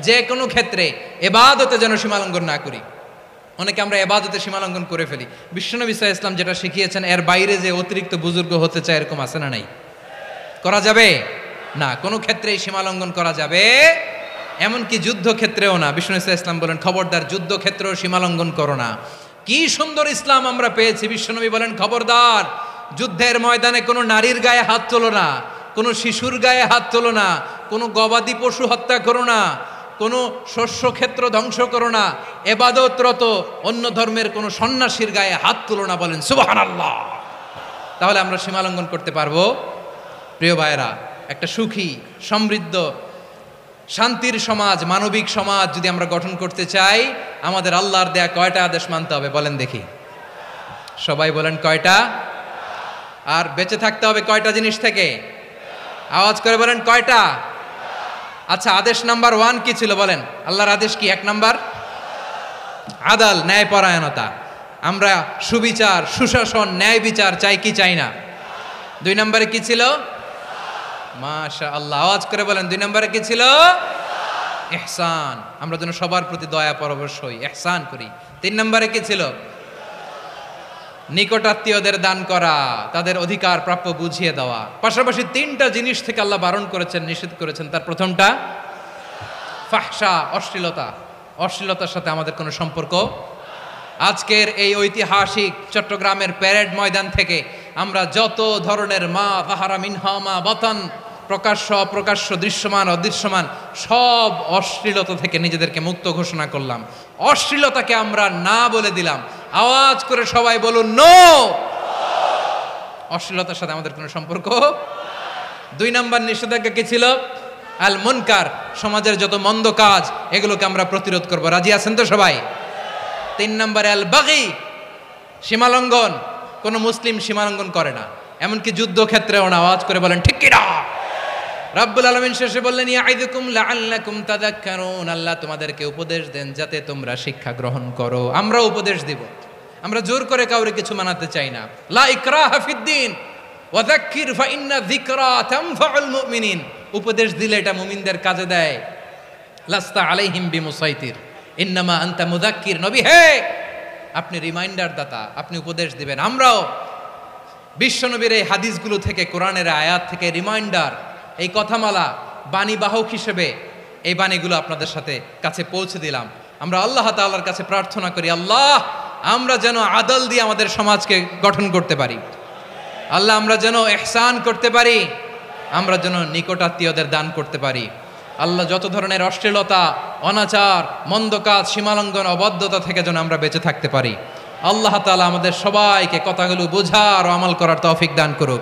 যে কোনো ক্ষেত্রে ইবাদতে যেন সীমা লঙ্ঘন না করি। অনেকে আমরা ইবাদতে সীমা লঙ্ঘন করে ফেলি। বিশ্বনবী সাল্লাল্লাহু আলাইহি ওয়াসাল্লাম যেটা শিখিয়েছেন এর বাইরে যে অতিরিক্ত বুজুর্গ হতে চায়, এরকম আছে না নাই? করা যাবে না, কোনো ক্ষেত্রেই সীমা লঙ্ঘন করা যাবে, এমনকি যুদ্ধক্ষেত্রেও না। বিষ্ণু ইসলাম বলেন খবরদার যুদ্ধক্ষেত্রেও সীমা লঙ্ঘন করো না। কি সুন্দর ইসলাম আমরা পেয়েছি। বিশ্বনবী বলেন খবরদার যুদ্ধের ময়দানে কোনো নারীর গায়ে হাত তোলো না, কোনো শিশুর গায়ে হাত তোলো না, কোনো গবাদি পশু হত্যা করো না, কোনো শস্যক্ষেত্র ধ্বংস করো না, ইবাদতরত অন্য ধর্মের কোনো সন্ন্যাসীর গায়ে হাত তোলো না। বলেন সুবহানাল্লাহ। তাহলে আমরা সীমা লঙ্ঘন করতে পারবো? প্রিয় ভাইরা, একটা সুখী সমৃদ্ধ শান্তির সমাজ, মানবিক সমাজ যদি আমরা গঠন করতে চাই, আমাদের আল্লাহর দেয়া কয়টা আদেশ মানতে হবে বলেন দেখি? সবাই বলেন কয়টা? আর বেঁচে থাকতে হবে কয়টা জিনিস থেকে? আওয়াজ করে বলেন কয়টা? আচ্ছা, আদেশ নাম্বার 1 কি ছিল বলেন? আল্লাহর আদেশ কি? 1 নাম্বার আদাল, ন্যায়পরায়ণতা। আমরা সুবিচার, সুশাসন, ন্যায় বিচার চাই কি চাই না? 2 নম্বরে কি ছিল? মাশাআল্লাহ, আওয়াজ করে বলেন 2 নম্বরে কি ছিল? ইহসান। আমরা যেন সবার প্রতি দয়া পরবশ হই, ইহসান করি। 3 নম্বরে কি ছিল? নিকটাত্মীয়দের দান করা, তাদের অধিকার প্রাপ্য বুঝিয়ে দেওয়া। পাশাপাশি 3টা জিনিস থেকে আল্লাহ বারণ করেছেন, নিষেধ করেছেন। তার প্রথমটা ফাহশা, অশ্লীলতা। অশ্লীলতার সাথে আমাদের কোনো সম্পর্ক। আজকের এই ঐতিহাসিক চট্টগ্রামের প্যারেড ময়দান থেকে আমরা যত ধরনের মা তাহারা মিনহা মা বাতান, প্রকাশ্য অপ্রকাশ্য, দৃশ্যমান অদৃশ্যমান, সব অশ্লীলতা থেকে নিজেদেরকে মুক্ত ঘোষণা করলাম। অশ্লীলতাকে আমরা না বলে দিলাম। আওয়াজ করে সবাই বলুন নো। অশ্লীলতার সাথে আমাদের কোনো সম্পর্ক। 2 নম্বর নিষেধাজ্ঞা কি ছিল? আল মুনকার, সমাজের যত মন্দ কাজ এগুলোকে আমরা প্রতিরোধ করব। রাজি আছেন তো সবাই? 3 নম্বরে আল বাগি, সীমালঙ্ঘন। কোন মুসলিম সীমালঙ্ঘন করে না, এমনকি যুদ্ধক্ষেত্রেও না। আওয়াজ করে বলেন ঠিক কিনা? রব্বুল আলামিন শেষে বললেন ইয়াইদুকুম লাআল্লাকুম তাযাক্কারুন। আল্লাহ তোমাদেরকে উপদেশ দেন যাতে তোমরা শিক্ষা গ্রহণ করো। আমরা উপদেশ দিব, আমরা জোর করে কাউরে কিছু মানাতে চাই না। লা ইকরাহা ফিদ্দিন ওয়া যাক্কির ফা ইন্না যিকরা তানফাউল মুমিনিন। উপদেশ দিলে এটা মুমিনদের কাজে দেয়। লাস্তা আলাইহিম বিমুসাইতির ইন্নামা আনতা মুযাক্কির। নবী হে, আপনি রিমাইন্ডার দাতা, আপনি উপদেশ দিবেন। আমরাও বিশ্বনবীর এই হাদিসগুলো থেকে, কোরআনের আয়াত থেকে রিমাইন্ডার, এই কথামালা, বাণীবাহক হিসেবে এই বাণীগুলো আপনাদের সাথে কাছে পৌঁছে দিলাম। আমরা আল্লাহ তাআলার কাছে প্রার্থনা করি, আল্লাহ আমরা যেন আদল দিয়ে আমাদের সমাজকে গঠন করতে পারি। আল্লাহ আমরা যেন ইহসান করতে পারি, আমরা যেন নিকটাত্মীয়দের দান করতে পারি। আল্লাহ যত ধরনের অশ্লীলতা, অনাচার, মন্দ কাজ, সীমালঙ্ঘন, অবাধ্যতা থেকে যেন আমরা বেঁচে থাকতে পারি। আল্লাহ তাআলা আমাদের সবাইকে কথাগুলো বোঝার ও আমল করার তৌফিক দান করুক।